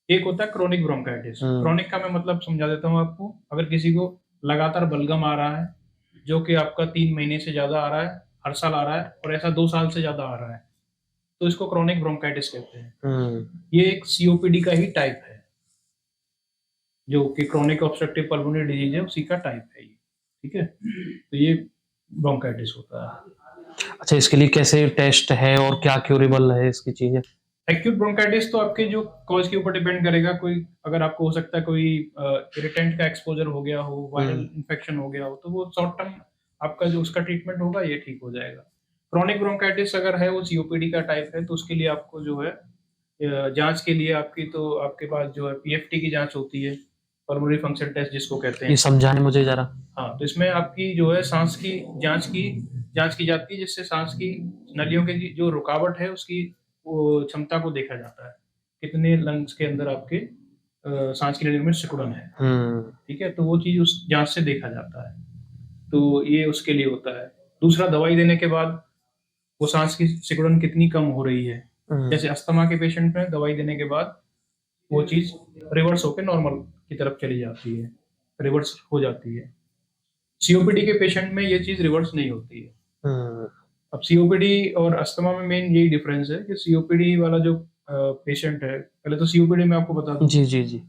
Speaker 2: एक होता है क्रोनिक ब्रोंकाइटिस। क्रोनिक का मैं मतलब समझा देता हूँ आपको। अगर किसी को लगातार बलगम आ रहा है, जो कि आपका 3 महीने से ज्यादा आ रहा है, हर साल आ रहा है, और ऐसा 2 साल से ज्यादा आ रहा है, तो इसको क्रोनिक ब्रोंकाइटिस कहते हैं। ये एक सीओपीडी का ही टाइप है, जो कि क्रोनिक ऑब्स्ट्रक्टिव पल्मोनरी डिजीज है, उसी का टाइप है ये, ठीक है। तो ये ब्रोंकाइटिस होता है।
Speaker 1: अच्छा, इसके लिए कैसे टेस्ट है और क्या क्यूरेबल है इसकी चीजें?
Speaker 2: एक्यूट ब्रोंकाइटिस तो आपके जो कॉज के ऊपर डिपेंड करेगा। कोई अगर आपको हो सकता है कोई इरिटेंट का एक्सपोजर हो गया हो, वायरल इन्फेक्शन हो गया हो, तो वो शॉर्ट टर्म आपका जो उसका ट्रीटमेंट होगा ये ठीक हो जाएगा। क्रोनिक ब्रोंकाइटिस अगर है, वो सीओपीडी का टाइप है, तो उसके लिए आपको जो है जांच के लिए आपके पास जो है पीएफटी की जांच होती है, पल्मोनरी फंक्शन टेस्ट जिसको कहते
Speaker 1: ये
Speaker 2: हैं।
Speaker 1: समझाएं मुझे जरा।
Speaker 2: हाँ, तो इसमें आपकी जो है सांस की जांच की जाती है, जिससे सांस की नलियों के जो रुकावट है उसकी वो क्षमता को देखा जाता है, कितने लंग्स के अंदर आपके सांस की नलियों में सिकुड़न है, ठीक है। तो वो चीज उस जांच से देखा जाता है, तो ये उसके लिए होता है। दूसरा, दवाई देने के बाद वो सांस की सिकुड़न कितनी कम हो रही है। जैसे अस्थमा के पेशेंट में दवाई देने के बाद वो चीज रिवर्स होकर नॉर्मल की तरफ चली जाती है, रिवर्स हो जाती है। सीओपीडी के पेशेंट में ये चीज रिवर्स नहीं होती है। अब सीओपीडी और अस्थमा में मेन यही डिफरेंस है कि सीओपीडी वाला जो पेशेंट है, पहले तो सीओपीडी में आपको बता दूं,
Speaker 1: जी जी जी,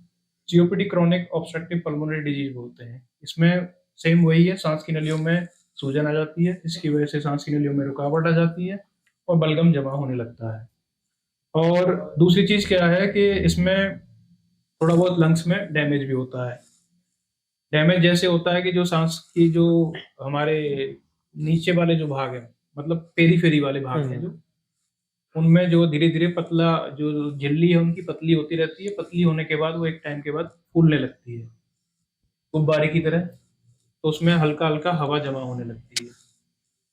Speaker 2: COPD chronic obstructive pulmonary disease बोलते हैं। इसमें सेम वही है, सांस की नलियों में सूजन आ जाती है, इसकी वजह से सांस की नलियों में रुकावट आ जाती है और बलगम जमा होने लगता है। और दूसरी चीज क्या है कि इसमें थोड़ा बहुत लंग्स में डैमेज भी होता है। डैमेज जैसे होता है कि जो सांस की जो हमारे नीचे वाले जो भाग है, मतलब पेरीफेरी वाले भाग हैं, जो उनमें जो धीरे धीरे पतला जो झिल्ली है उनकी पतली होती रहती है। पतली होने के बाद वो एक टाइम के बाद फूलने लगती है, गुब्बारे की तरह, तो उसमें हल्का हल्का हवा जमा होने लगती है,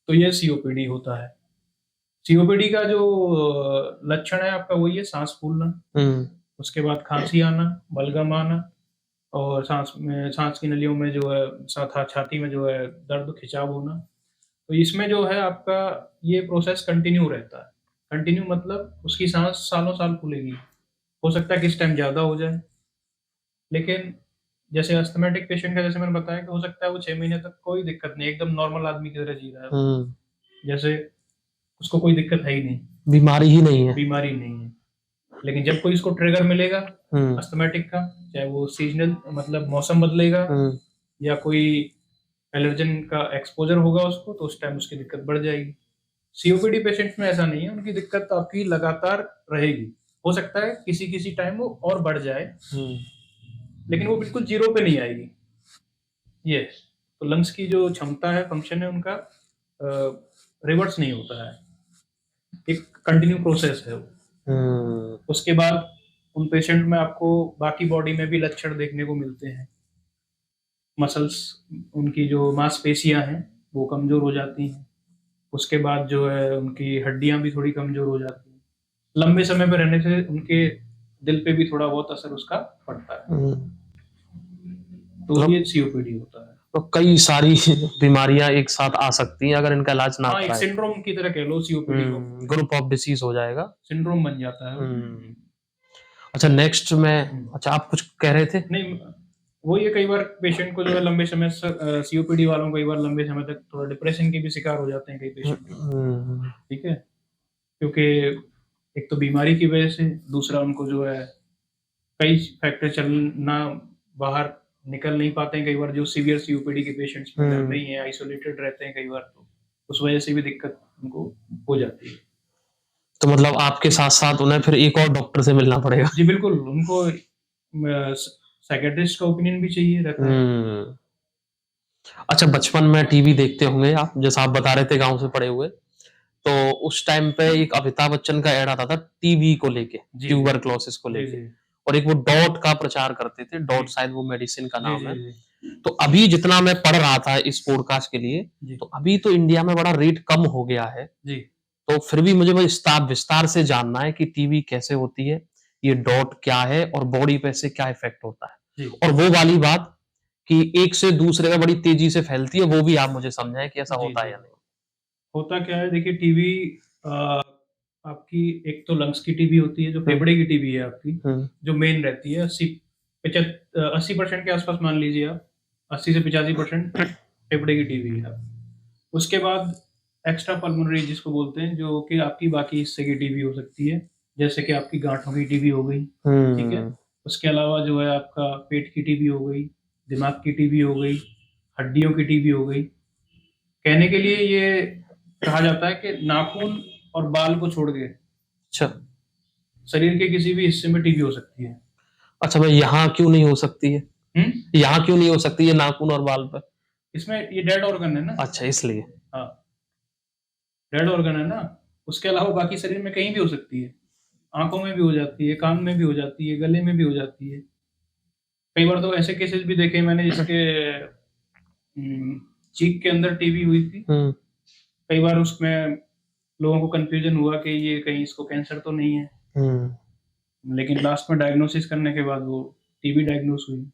Speaker 2: तो ये सीओपीडी होता है। सीओपीडी का जो लक्षण है आपका वही है, सांस फूलना, उसके बाद खांसी आना, बलगम आना, और सांस की नलियों में जो है छाती में जो है दर्द, खिंचाव होना। तो इसमें जो है आपका ये प्रोसेस कंटिन्यू रहता है। कंटिन्यू मतलब उसकी सांस सालों साल फूलेगी। हो सकता है कि इस टाइम ज्यादा हो जाए, लेकिन जैसे अस्थमेटिक पेशेंट का जैसे मैंने बताया कि हो सकता है वो 6 महीने तक कोई दिक्कत नहीं, एकदम नॉर्मल आदमी की तरह जी रहा है, जैसे उसको कोई दिक्कत है ही नहीं,
Speaker 1: बीमारी ही नहीं है,
Speaker 2: बीमारी नहीं है। लेकिन जब कोई इसको ट्रिगर मिलेगा अस्थमेटिक का, चाहे वो सीजनल मतलब मौसम बदलेगा या कोई एलर्जन का एक्सपोजर होगा उसको, तो उस टाइम उसकी दिक्कत बढ़ जाएगी। सीओपीडी पेशेंट्स में ऐसा नहीं है, उनकी दिक्कत आपकी लगातार रहेगी। हो सकता है किसी किसी टाइम वो और बढ़ जाए, लेकिन वो बिल्कुल जीरो पे नहीं आएगी। ये तो लंग्स की जो क्षमता है, फंक्शन है उनका, रिवर्स नहीं होता है, एक कंटिन्यू प्रोसेस है वो। उसके बाद उन पेशेंट में आपको बाकी बॉडी में भी लक्षण देखने को मिलते हैं। मसल्स, उनकी जो मांसपेशियां हैं वो कमजोर हो जाती हैं। उसके बाद जो है उनकी हड्डियां भी थोड़ी कमजोर हो जाती हैं। लंबे समय पर रहने से उनके दिल पे भी थोड़ा बहुत असर उसका पड़ता है। तो ये सीओपीडी होता है।
Speaker 1: तो कई सारी बीमारियां एक साथ आ सकती हैं अगर इनका इलाज ना
Speaker 2: हाँ, एक
Speaker 1: कराए।
Speaker 2: सिंड्रोम की तरह कह लो सीओपीडी को,
Speaker 1: ग्रुप ऑफ डिसीज हो जाएगा,
Speaker 2: सिंड्रोम बन जाता है।
Speaker 1: अच्छा नेक्स्ट में, अच्छा आप कुछ कह रहे थे?
Speaker 2: नहीं, वो ये कई बार पेशेंट को जो है लंबे समय सीओपीडी वालों को कई बार लंबे समय तक थोड़ा डिप्रेशन के भी शिकार हो जाते हैं कई पेशेंट। ठीक है, क्योंकि एक तो बीमारी की वजह से, दूसरा उनको जो है कई फैक्टर चलना, बाहर निकल नहीं पाते हैं कई बार, जो सीवियर सीओपीडी के पेशेंट्स घर में ही है, आइसोलेटेड रहते हैं कई बार, तो उस वजह से भी दिक्कत उनको हो जाती है।
Speaker 1: तो मतलब आपके साथ साथ उन्हें फिर एक और डॉक्टर से मिलना पड़ेगा।
Speaker 2: जी बिल्कुल, उनको साइकियाट्रिस्ट का ओपिनियन भी चाहिए रहता है।
Speaker 1: अच्छा बचपन में टीवी देखते होंगे आप, जैसा आप बता रहे थे गांव से पढ़े हुए, तो उस टाइम पे एक अमिताभ बच्चन का ऐड आता था टीबी को लेके, ट्यूबरक्लोसिस को लेके, और एक वो डॉट का प्रचार करते थे, डॉट शायद वो मेडिसिन का नाम है। तो अभी जितना मैं पढ़ रहा था इस पॉडकास्ट के लिए, तो अभी तो इंडिया में बड़ा रेट कम हो गया है जी। तो फिर भी मुझे विस्तार से जानना है कि टीबी कैसे होती है, ये डॉट क्या है और बॉडी पे से क्या इफेक्ट होता है, और वो वाली बात कि एक से दूसरे में बड़ी तेजी से फैलती है, वो भी आप मुझे समझाएं कि ऐसा होता है या नहीं।
Speaker 2: होता क्या है, देखिए टीबी आपकी एक तो लंग्स की टीबी होती है, जो फेफड़े की टीबी है आपकी, जो मेन रहती है। 80% के आसपास मान लीजिए आप, 80 से 85% फेफड़े की टीबी है। उसके बाद एक्स्ट्रा पल्मोनरी जिसको बोलते हैं, जो कि आपकी बाकी हिस्से की टीबी हो सकती है, जैसे कि आपकी गांठों की टीबी हो गई, ठीक है। उसके अलावा जो है आपका पेट की टीबी हो गई, दिमाग की टीबी हो गई, हड्डियों की टीबी हो गई। कहने के लिए ये कहा जाता है कि नाखून और बाल को छोड़ के
Speaker 1: अच्छा
Speaker 2: शरीर के किसी भी हिस्से में टीबी हो सकती है।
Speaker 1: अच्छा भाई, यहाँ क्यों नहीं हो सकती है? यहाँ क्यों नहीं हो सकती है नाखून और बाल पर?
Speaker 2: इसमें ये डेड ऑर्गन है ना।
Speaker 1: अच्छा इसलिए,
Speaker 2: हाँ डेड ऑर्गन है ना। उसके अलावा बाकी शरीर में कहीं भी हो सकती है, आंखों में भी हो जाती है, कान में भी हो जाती है, गले में भी हो जाती है। कई बार तो ऐसे केसेस भी देखे मैंने जिसके चीक के अंदर टीबी हुई थी। कई बार उसमें लोगों को कंफ्यूजन हुआ कि ये कहीं इसको कैंसर तो नहीं है, लेकिन लास्ट में डायग्नोसिस करने के बाद वो टीबी डायग्नोस हुई।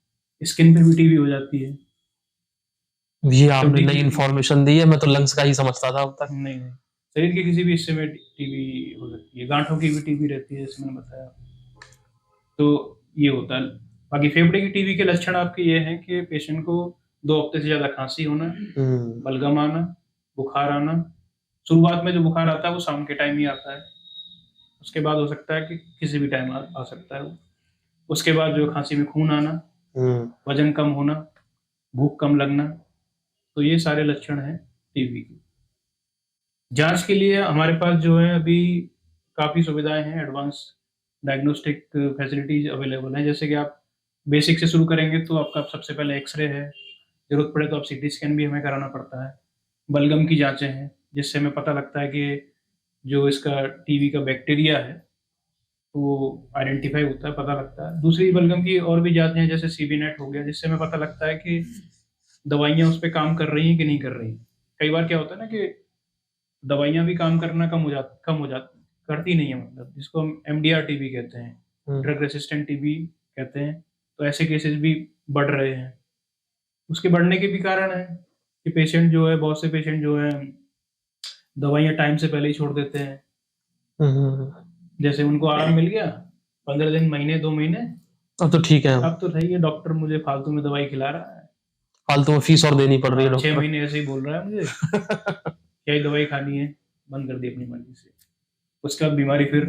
Speaker 2: स्किन पे भी टीबी हो जाती है।
Speaker 1: ये आपने नई इन्फॉर्मेशन दी है, मैं तो लंग्स का ही समझता था अब तक।
Speaker 2: नहीं, शरीर के किसी भी हिस्से में टीबी हो सकती है, गांठों की भी टीबी रहती है, जैसे मैंने बताया। तो ये होता है। बाकी फेफड़े की टीबी के लक्षण आपके ये हैं कि पेशेंट को 2 हफ्ते से ज्यादा खांसी होना, बलगम आना, बुखार आना। शुरुआत में जो बुखार आता है वो शाम के टाइम ही आता है, उसके बाद हो सकता है कि किसी भी टाइम आ सकता है वो। उसके बाद जो खांसी में खून आना, वजन कम होना, भूख कम लगना, तो ये सारे लक्षण हैं टीबी के। जांच के लिए हमारे पास जो है अभी काफ़ी सुविधाएं हैं, एडवांस डायग्नोस्टिक फैसिलिटीज अवेलेबल हैं। जैसे कि आप बेसिक से शुरू करेंगे तो आपका सबसे पहले एक्सरे है, जरूरत पड़े तो आप सीटी स्कैन भी हमें कराना पड़ता है। बलगम की जांचें हैं, जिससे हमें पता लगता है कि जो इसका टीबी का बैक्टीरिया है वो आइडेंटिफाई होता है, पता लगता है। दूसरी बलगम की और भी जांचें हैं, जैसे सीबी नेट हो गया, जिससे हमें पता लगता है कि दवाइयाँ उस पर काम कर रही हैं कि नहीं कर रही। कई बार क्या होता है ना कि दवाइयाँ भी काम करना कम हो जाती करती नहीं है, मतलब जिसको हम MDR टीबी कहते हैं, ड्रग रेसिस्टेंट टीबी कहते हैं। तो ऐसे केसेस भी बढ़ रहे हैं। उसके बढ़ने के भी कारण है कि पेशेंट जो है, बहुत से पेशेंट जो है दवाइयाँ टाइम से पहले ही छोड़ देते हैं। जैसे उनको आराम मिल गया 15 दिन, महीने, 2 महीने,
Speaker 1: अब तो ठीक है,
Speaker 2: अब तो सही है, डॉक्टर मुझे फालतू में दवाई खिला रहा है,
Speaker 1: फालतू में फीस और देनी पड़ रही है,
Speaker 2: 6 महीने ऐसे ही बोल रहा है मुझे क्या ही दवाई खानी है, बंद कर दी अपनी मर्जी से। उसके बाद बीमारी फिर,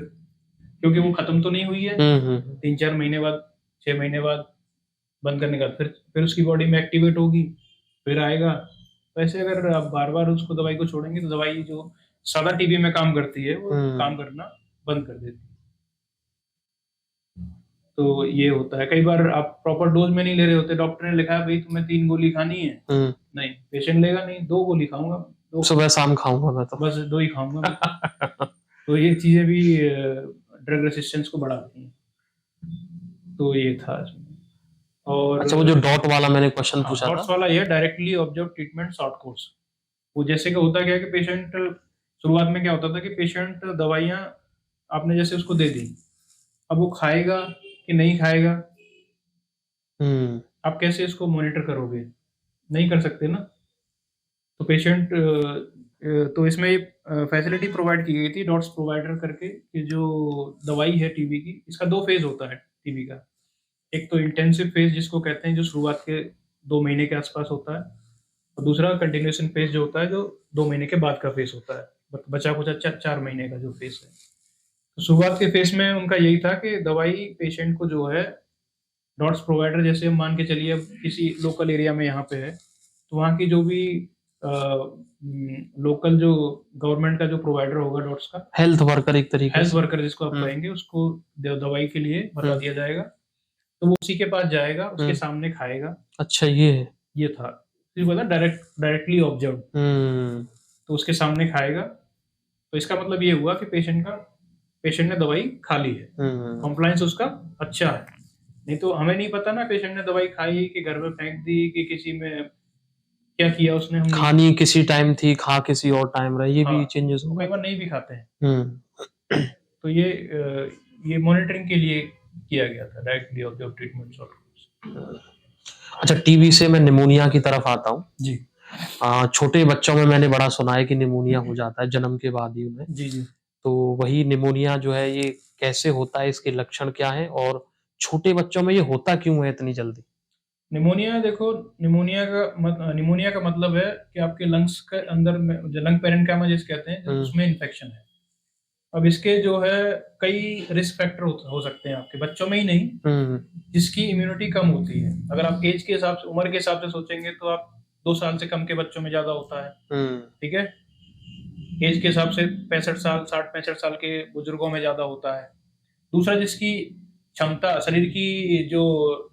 Speaker 2: क्योंकि वो खत्म तो नहीं हुई है, 3-4 महीने बाद, 6 महीने बाद बंद करने का फिर उसकी बॉडी में एक्टिवेट होगी, फिर आएगा। वैसे अगर आप बार बार उसको दवाई को छोड़ेंगे तो दवाई जो सादा टीबी में काम करती है, वो
Speaker 1: हम्म।
Speaker 2: काम करना बंद कर देती है। तो ये होता है, कई बार आप प्रॉपर डोज में नहीं ले रहे होते, डॉक्टर ने लिखा है भाई तुम्हें 3 गोली खानी है, नहीं पेशेंट लेगा नहीं, 2 गोली खाऊंगा, 2
Speaker 1: सुबह शाम खाऊंगा मैं तो।
Speaker 2: बस 2 ही खाऊंगा मैं। तो ये चीजें भी ड्रग रेसिस्टेंस को बढ़ाती हैं। तो ये था इसमें। और
Speaker 1: अच्छा, वो जो डॉट वाला मैंने क्वेश्चन पूछा
Speaker 2: डॉट्स
Speaker 1: था,
Speaker 2: वाला ये directly observe treatment short course. वो जैसे कि होता क्या है कि पेशेंट, शुरुआत में क्या होता था कि पेशेंट दवाइयाँ आपने जैसे उसको दे दी, अब वो खाएगा कि नहीं खाएगा, आप कैसे इसको मॉनिटर करोगे? नहीं कर सकते ना। तो पेशेंट तो इसमें ये फैसिलिटी प्रोवाइड की गई थी डॉट्स प्रोवाइडर करके, कि जो दवाई है टीबी की, इसका 2 फेज होता है टीबी का। एक तो इंटेंसिव फेज जिसको कहते हैं, जो शुरुआत के 2 महीने के आसपास होता है, और दूसरा कंटिन्यूएशन फेज जो होता है, जो 2 महीने के बाद का फेज होता है, बचा कुछ 4 महीने का जो फेज है। तो शुरुआत के फेज में उनका यही था कि दवाई पेशेंट को जो है, डॉट्स प्रोवाइडर जैसे हम मान के चलिए अब किसी लोकल एरिया में यहाँ पे है, तो वहाँ की जो भी लोकल जो गवर्नमेंट का जो प्रोवाइडर होगा डॉट्स का,
Speaker 1: हेल्थ वर्कर एक तरीके
Speaker 2: हेल्थ
Speaker 1: से।
Speaker 2: वर्कर जिसको आप कहेंगे, उसको दवाई के लिए बता दिया जाएगा, तो वो उसी के पास जाएगा, उसके सामने खाएगा।
Speaker 1: अच्छा, ये है।
Speaker 2: ये था, तो बोला डायरेक्टली ऑब्जर्व, तो उसके सामने खाएगा। तो इसका मतलब ये हुआ कि पेशेंट ने दवाई खा ली है, कॉम्प्लायंस उसका अच्छा है। नहीं तो हमें नहीं पता ना पेशेंट ने दवाई खाई कि घर में फेंक दी कि किसी में क्या किया उसने, हम नहीं,
Speaker 1: खानी किसी टाइम थी, खा किसी और टाइम रहा, ये भी
Speaker 2: हाँ,
Speaker 1: चेंजेस
Speaker 2: वो
Speaker 1: होगा।
Speaker 2: कई बार नहीं भी खाते हैं। तो ये मॉनिटरिंग के लिए किया गया था, डायरेक्टली ऑब्जर्व ट्रीटमेंट शॉर्ट।
Speaker 1: अच्छा, टीबी से मैं निमोनिया की तरफ आता हूँ।
Speaker 2: जी
Speaker 1: छोटे बच्चों में मैंने बड़ा सुना है कि निमोनिया हो जाता है जन्म के बाद ही उन्हें।
Speaker 2: जी जी।
Speaker 1: तो वही निमोनिया जो है, ये कैसे होता है, इसके लक्षण क्या हैं, और छोटे बच्चों में ये होता क्यों है इतनी जल्दी?
Speaker 2: निमोनिया देखो, निमोनिया का मतलब है कि आपके लंग्स के अंदर में जो लंग पैरेन्काइमा जिसे कहते हैं, उसमें इन्फेक्शन है। अब इसके जो है कई रिस्क फैक्टर हो सकते हैं, आपके बच्चों में ही नहीं, जिसकी इम्यूनिटी कम होती है। अगर आप एज के हिसाब से, उम्र के हिसाब से सोचेंगे तो आप 2 साल से कम के बच्चों में ज्यादा होता है, ठीक है। एज के हिसाब से 65 साल 60-65 साल के बुजुर्गों में ज्यादा होता है। दूसरा, जिसकी क्षमता, शरीर की जो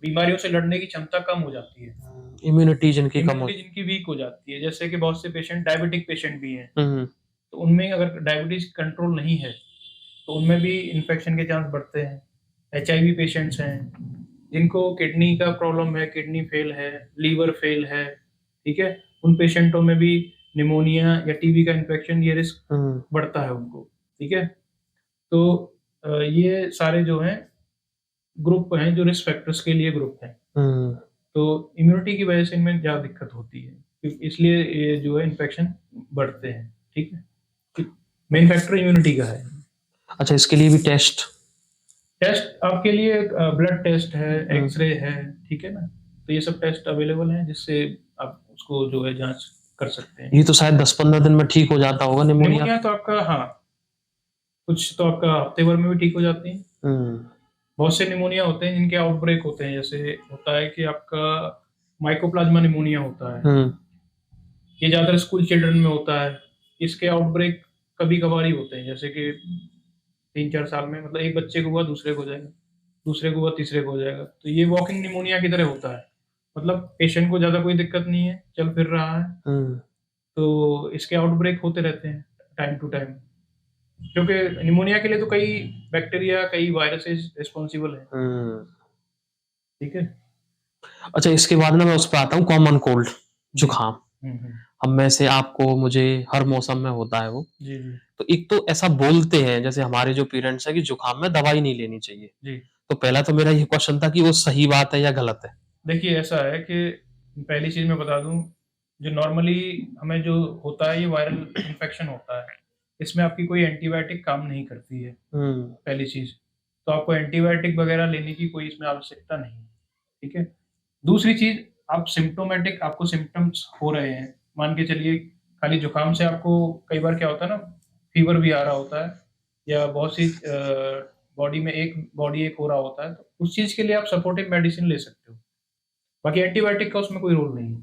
Speaker 2: बीमारियों से लड़ने की क्षमता कम हो जाती है,
Speaker 1: इम्यूनिटी जिनकी कम होती
Speaker 2: जिनकी वीक हो जाती है, जैसे कि बहुत से पेशेंट डायबिटिक पेशेंट भी हैं,
Speaker 1: है।
Speaker 2: तो उनमें अगर डायबिटीज कंट्रोल नहीं है तो उनमें भी इन्फेक्शन के चांस बढ़ते हैं। HIV पेशेंट्स हैं, जिनको किडनी का प्रॉब्लम है, किडनी फेल है, लीवर फेल है, ठीक है, उन पेशेंटों में भी निमोनिया या टीबी का इन्फेक्शन, ये रिस्क बढ़ता है उनको, ठीक है। तो ये सारे जो हैं ग्रुप हैं, जो रिस्क फैक्टर्स के लिए ग्रुप हैं। तो इम्यूनिटी की वजह से इनमें ज़्यादा दिक्कत होती है, इसलिए ये जो है इन्फेक्शन बढ़ते हैं, ठीक है। मेन फैक्टर इम्यूनिटी का है।
Speaker 1: अच्छा, इसके लिए भी टेस्ट
Speaker 2: आपके लिए ब्लड टेस्ट है, एक्सरे है, ठीक है ना। तो ये सब टेस्ट अवेलेबल हैं, जिससे आप उसको जो है जांच कर सकते हैं।
Speaker 1: ये तो शायद 10-15 दिन में ठीक हो जाता होगा निमोनिया।
Speaker 2: तो आपका, हाँ, कुछ तो आपका हफ्ते भर में भी ठीक हो जाती है। बहुत से निमोनिया होते हैं जिनके आउटब्रेक होते हैं, जैसे होता है कि आपका माइकोप्लाज्मा निमोनिया होता है, ये ज्यादातर स्कूल चिल्ड्रन में होता है। इसके आउटब्रेक कभी कभार ही होते हैं, जैसे कि 3-4 साल में, मतलब एक बच्चे को हुआ दूसरे को हो जाएगा, दूसरे को हुआ तीसरे को हो जाएगा। तो ये वॉकिंग निमोनिया की तरह होता है, मतलब पेशेंट को ज्यादा कोई दिक्कत नहीं है, चल फिर रहा है, तो इसके आउटब्रेक होते रहते हैं टाइम टू टाइम, क्योंकि निमोनिया के लिए तो कई बैक्टीरिया, कई वायरसेस रिस्पॉन्सिबल हैं, ठीक है।
Speaker 1: अच्छा, इसके बाद ना मैं उस पर आता हूँ, कॉमन कोल्ड, जुकाम। हम में से आपको, मुझे हर मौसम में होता है वो।
Speaker 2: जी जी।
Speaker 1: तो एक तो ऐसा बोलते हैं, जैसे हमारे जो पेरेंट्स है, कि जुकाम में दवाई नहीं लेनी चाहिए
Speaker 2: जी।
Speaker 1: तो पहला तो मेरा ये क्वेश्चन था कि वो सही बात है या गलत है?
Speaker 2: देखिए, ऐसा है कि पहली चीज मैं बता दूं, जो नॉर्मली हमें जो होता है, ये वायरल इन्फेक्शन होता है, इसमें आपकी कोई एंटीबायोटिक काम नहीं करती है, पहली चीज। तो आपको एंटीबायोटिक वगैरह लेने की कोई इसमें आवश्यकता नहीं है, ठीक है। दूसरी चीज, आप सिम्टोमेटिक, आपको सिम्टम्स हो रहे हैं, मान के चलिए खाली जुकाम से आपको कई बार क्या होता है ना, फीवर भी आ रहा होता है, या बहुत सी बॉडी एक हो रहा होता है, तो उस चीज के लिए आप सपोर्टिव मेडिसिन ले सकते हो, बाकी एंटीबायोटिक का उसमें कोई रोल नहीं है।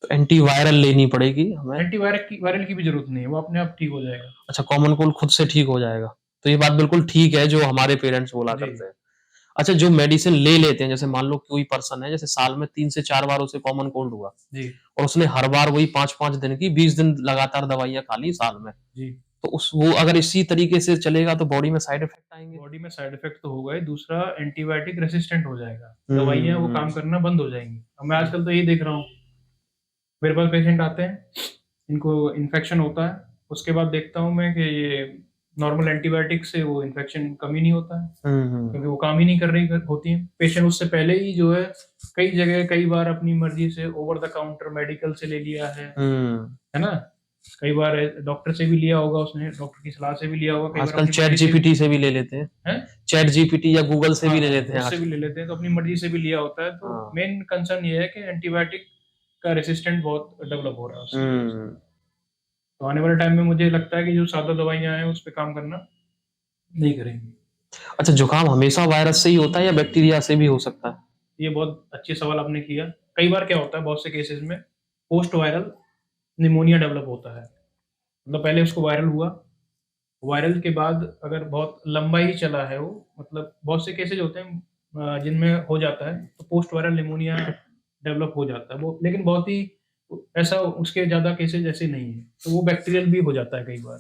Speaker 1: तो एंटीवायरल लेनी पड़ेगी हमें।
Speaker 2: वायरल की भी जरूरत नहीं है, वो अपने आप ठीक हो जाएगा।
Speaker 1: अच्छा, कॉमन कोल्ड खुद से ठीक हो जाएगा। तो ये बात बिल्कुल ठीक है जो हमारे पेरेंट्स बोला
Speaker 2: जी
Speaker 1: करते हैं। अच्छा, जो मेडिसिन ले लेते हैं, जैसे मान लो कोई पर्सन है, जैसे साल में 3 से 4 बार उसे कॉमन कोल्ड हुआ
Speaker 2: जी
Speaker 1: और उसने हर बार वही 5-5 दिन की 20 दिन लगातार दवाइयाँ खा ली साल में।
Speaker 2: जी।
Speaker 1: तो वो अगर इसी तरीके से चलेगा तो बॉडी में साइड इफेक्ट आएँगे।
Speaker 2: बॉडी में साइड इफेक्ट तो होगा ही, दूसरा एंटीबायोटिक रेसिस्टेंट हो जाएगा,
Speaker 1: हुँ,
Speaker 2: दवाइयाँ वो
Speaker 1: हुँ,
Speaker 2: काम करना बंद हो जाएंगी। अब मैं आजकल तो यही देख रहा हूँ, मेरे पास पेशेंट आते हैं, इनको इन्फेक्शन होता है, उसके बाद देखता हूँ मैं कि ये नॉर्मल एंटीबायोटिक से वो इन्फेक्शन कम ही नहीं होता है,
Speaker 1: हुँ,
Speaker 2: क्योंकि वो काम ही नहीं कर रही होती हैं। पेशेंट उससे पहले ही जो है कई जगह कई बार अपनी मर्जी से ओवर द काउंटर मेडिकल से ले लिया
Speaker 1: हुँ।
Speaker 2: है ना? कई बार डॉक्टर से भी लिया होगा उसने, डॉक्टर की सलाह से भी लिया होगा, कई बार
Speaker 1: आजकल
Speaker 2: अपनी
Speaker 1: चैट
Speaker 2: मर्जी से भी
Speaker 1: जीपीटी से भी ले लेते हैं।
Speaker 2: हैं?
Speaker 1: चैट जीपीटी या गूगल से भी
Speaker 2: हाँ,
Speaker 1: ले
Speaker 2: हाँ,
Speaker 1: लेते हैं
Speaker 2: उससे भी
Speaker 1: आजकल।
Speaker 2: ले लेते हैं, तो अपनी मर्जी से भी लिया होता है। तो
Speaker 1: हाँ।
Speaker 2: मेन कंसर्न ये है कि एंटीबायोटिक का रेसिस्टेंट बहुत डेवलप हो रहा है उसकी वजह से।
Speaker 1: हुँ।
Speaker 2: तो आने वाले टाइम में मुझे लगता है कि जो सादा दवाइयाँ हैं उस पे काम करना नहीं करेंगी।
Speaker 1: अच्छा, जुकाम हमेशा वायरस से ही होता है या बैक्टीरिया से भी हो सकता है?
Speaker 2: ये बहुत अच्छी सवाल आपने किया। कई बार क्या होता है, बहुत से केसेस में पोस्ट वायरल निमोनिया डेवलप होता है। मतलब पहले उसको वायरल हुआ, वायरल के बाद अगर बहुत लंबा ही चला है वो, मतलब बहुत से केसेज होते हैं जिनमें हो जाता है, तो पोस्ट वायरल निमोनिया डेवलप हो जाता है वो, लेकिन बहुत ही ऐसा उसके ज़्यादा केसेज ऐसे नहीं है। तो वो बैक्टीरियल भी हो जाता है कई बार,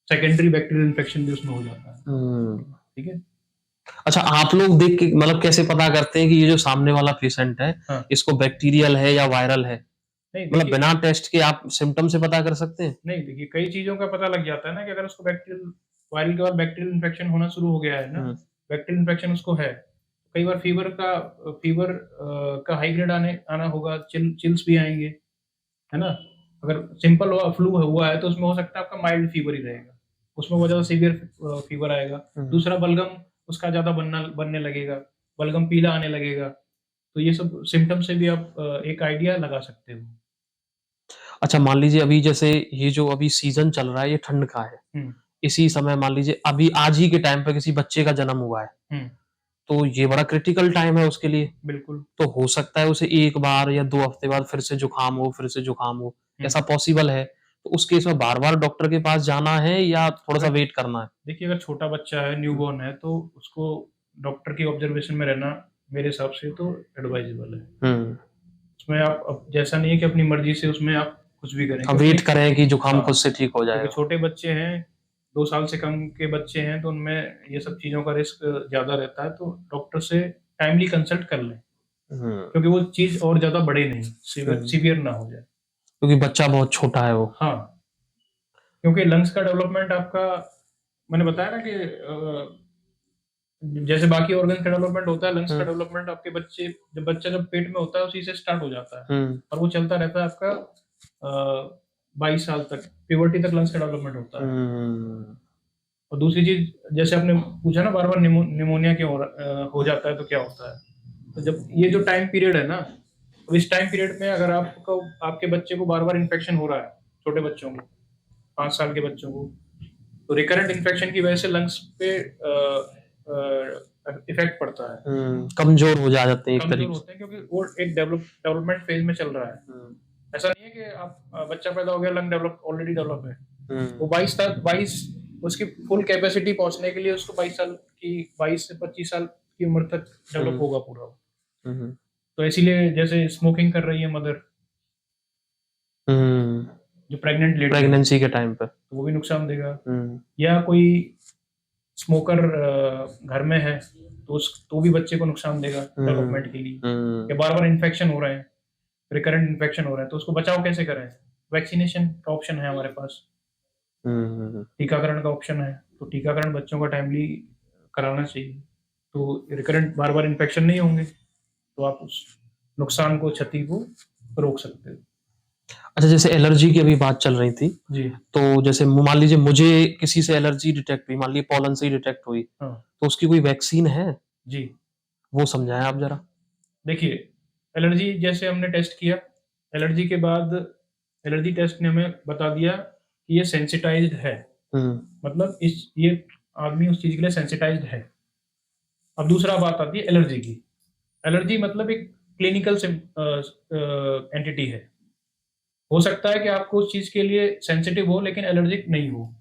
Speaker 2: सेकेंडरी बैक्टीरियल इन्फेक्शन भी उसमें हो जाता है।
Speaker 1: हुँ।
Speaker 2: ठीक है?
Speaker 1: अच्छा, आप लोग देख के मतलब कैसे पता करते हैं कि ये जो सामने वाला पेशेंट है,
Speaker 2: हाँ,
Speaker 1: इसको बैक्टीरियल है या वायरल है?
Speaker 2: नहीं
Speaker 1: मतलब
Speaker 2: देखिए,
Speaker 1: बिना टेस्ट के आप सिम्पटम से पता कर सकते हैं?
Speaker 2: नहीं देखिए, कई चीज़ों का पता लग जाता है ना कि अगर उसको बैक्टीरियल वायरल के बाद बैक्टीरियल इन्फेक्शन होना शुरू हो गया है ना,
Speaker 1: हुँ,
Speaker 2: बैक्टीरियल इन्फेक्शन उसको है। कई बार फीवर का हाई ग्रेड आना होगा, चिल्स भी आएँगे, है ना? अगर सिंपल फ्लू हुआ है तो उसमें हो सकता है आपका माइल्ड फीवर ही रहेगा, उसमें बहुत ज़्यादा सीवियर फीवर आएगा।
Speaker 1: हुँ।
Speaker 2: दूसरा बलगम उसका ज़्यादा बनने लगेगा, बलगम पीला आने लगेगा। तो ये सब सिम्पटम से भी आप एक आइडिया लगा सकते हो।
Speaker 1: अच्छा, मान लीजिए अभी जैसे ये जो अभी सीज़न चल रहा है ये ठंड का है।
Speaker 2: हुँ,
Speaker 1: इसी समय मान लीजिए अभी आज ही के टाइम पे किसी बच्चे का जन्म हुआ है,
Speaker 2: हुँ,
Speaker 1: तो ये बड़ा क्रिटिकल टाइम है उसके लिए।
Speaker 2: बिल्कुल।
Speaker 1: तो हो सकता है उसे 1 बार या 2 हफ्ते बाद फिर से जुकाम हो, फिर से जुकाम हो,
Speaker 2: हुँ।
Speaker 1: ऐसा पॉसिबल है? तो उस केस में बार-बार डॉक्टर के पास जाना है या थोड़ा-सा
Speaker 2: अगर
Speaker 1: वेट करना है?
Speaker 2: देखिए, अगर छोटा बच्चा है,
Speaker 1: हुँ,
Speaker 2: न्यूबॉर्न है, तो उसको डॉक्टर की ऑब्जर्वेशन में रहना मेरे हिसाब से तो एडवाइजेबल है।
Speaker 1: हुँ।
Speaker 2: उसमें आप अब जैसा नहीं है कि अपनी मर्ज़ी से उसमें आप कुछ भी करें,
Speaker 1: अब
Speaker 2: क्योंकि
Speaker 1: वेट करें कि जुकाम
Speaker 2: हाँ,
Speaker 1: खुद से ठीक हो
Speaker 2: क्योंकि
Speaker 1: जाएगा।
Speaker 2: छोटे बच्चे हैं, 2 साल से कम के बच्चे हैं, तो उनमें ये सब चीज़ों का रिस्क ज़्यादा रहता है, तो डॉक्टर से टाइमली कंसल्ट कर लें,
Speaker 1: हुँ,
Speaker 2: क्योंकि वो चीज़ और ज़्यादा बढ़े नहीं,
Speaker 1: हुँ।
Speaker 2: सीवियर ना हो जाए।
Speaker 1: क्योंकि बच्चा बहुत छोटा है वो।
Speaker 2: हाँ, क्योंकि लंग्स का डेवलपमेंट आपका, मैंने बताया ना कि जैसे बाकी ऑर्गन का डेवलपमेंट होता है, लंग्स का
Speaker 1: हुँ,
Speaker 2: डेवलपमेंट आपके जब पेट में होता है उसी से स्टार्ट हो जाता है,
Speaker 1: हुँ,
Speaker 2: और वो चलता रहता है आपका 22 साल तक, प्यूबर्टी तक लंग्स का डेवलपमेंट होता है।
Speaker 1: हुँ,
Speaker 2: और दूसरी चीज़, जैसे आपने पूछा ना बार-बार निमोनिया क्यों हो जाता है, तो क्या होता है? तो जब ये जो टाइम पीरियड है ना, तो इस टाइम पीरियड में अगर आपके बच्चे को बार-बार इन्फेक्शन हो रहा है, छोटे बच्चों को, 5 साल के बच्चों को, तो रिकरेंट इन्फेक्शन की वजह से लंग्स पे इफ़ेक्ट पड़ता है।
Speaker 1: कमज़ोर हो जाते हैं एक
Speaker 2: कमज़ोर
Speaker 1: तरीके से।
Speaker 2: होते हैं क्योंकि वो एक डेवलपमेंट फेज़ में चल रहा है।
Speaker 1: हुँ,
Speaker 2: ऐसा नहीं है कि आप बच्चा पैदा हो गया, लंग ऑलरेडी डेवलप है। वो
Speaker 1: हुँ,
Speaker 2: 22 उसकी फुल कैपेसिटी पहुँचने के लिए उसको 22 से 25 साल की उम्र तक डेवलप
Speaker 1: हुँ,
Speaker 2: होगा पूरा वो।
Speaker 1: हुँ, हुँ,
Speaker 2: तो इसीलिए जैसे स्मोकिंग कर रही है मदर,
Speaker 1: हुँ,
Speaker 2: जो प्रेग्नेंट लेडी है,
Speaker 1: प्रेगनेंसी के टाइम पे।
Speaker 2: तो वो भी नुकसान देगा।
Speaker 1: हुँ,
Speaker 2: या कोई स्मोकर घर में है, तो भी बच्चे को नुकसान देगा
Speaker 1: हुँ,
Speaker 2: डेवलपमेंट के लिए।
Speaker 1: हुँ,
Speaker 2: या बार-बार इन्फेक्शन हो रहे हैं, रिकरेंट इन्फेक्शन हो रहा है, तो उसको बचाव कैसे करें? वैक्सीनेशन का ऑप्शन है हमारे पास,
Speaker 1: हुँ, हुँ।
Speaker 2: टीकाकरण का ऑप्शन है, तो टीकाकरण बच्चों का टाइमली कराना चाहिए। तो रिकरेंट बार-बार इन्फेक्शन नहीं होंगे, तो आप उस नुकसान को, क्षति को रोक सकते हो।
Speaker 1: अच्छा, जैसे एलर्जी की अभी बात चल रही थी,
Speaker 2: जी,
Speaker 1: तो जैसे मान लीजिए मुझे किसी से एलर्जी डिटेक्ट हुई, मान लीजिए पॉलन से ही डिटेक्ट हुई,
Speaker 2: हाँ,
Speaker 1: तो उसकी कोई वैक्सीन है?
Speaker 2: जी।
Speaker 1: वो समझाएँ आप ज़रा।
Speaker 2: देखिए, एलर्जी जैसे हमने टेस्ट किया, एलर्जी के बाद एलर्जी टेस्ट ने हमें बता दिया कि ये सेंसिटाइज़्ड है।
Speaker 1: हुँ,
Speaker 2: मतलब ये आदमी उस चीज़ के लिए सेंसिटाइज़्ड है। अब दूसरा बात आती है एलर्जी की। एलर्जी मतलब एक क्लिनिकल एंटिटी है। हो सकता है कि आपको उस चीज के लिए सेंसिटिव हो लेकिन एलर्जिक नहीं हो।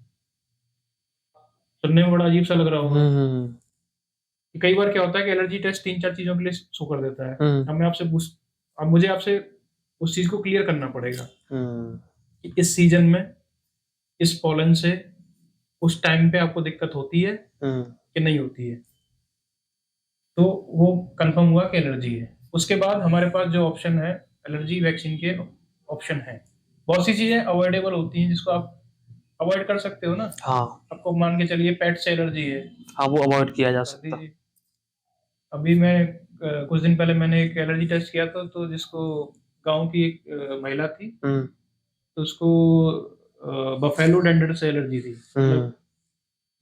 Speaker 2: सुनने में बड़ा अजीब सा लग रहा होगा
Speaker 1: हम्म
Speaker 2: कि कई बार क्या होता है कि एलर्जी टेस्ट 3-4 चीजों के लिए शो कर देता है।
Speaker 1: हम्म
Speaker 2: अब मैं आपसे पूछ अब मुझे आपसे उस चीज को क्लियर करना पड़ेगा
Speaker 1: हम्म
Speaker 2: कि इस सीजन में इस पॉलन से उस टाइम पे आपको दिक्कत होती है
Speaker 1: हम्म
Speaker 2: कि नहीं होती है। तो वो कंफर्म हुआ कि एलर्जी है। उसके बाद हमारे पास जो ऑप्शन है, एलर्जी वैक्सीन के ऑप्शन है। बहुत सी चीजें अवॉइडेबल होती हैं जिसको आप अवॉइड कर सकते हो ना।
Speaker 1: हाँ
Speaker 2: आपको मान के चलिए पेट से एलर्जी है,
Speaker 1: हाँ, वो अवॉइड किया जा
Speaker 2: कर
Speaker 1: सकता।
Speaker 2: दीजिए। अभी मैं कुछ दिन पहले मैंने एक एलर्जी टेस्ट किया था, तो जिसको गांव की एक महिला थी,
Speaker 1: हम्म
Speaker 2: तो उसको बफेलो डेंडर से एलर्जी थी।
Speaker 1: हम्म
Speaker 2: मतलब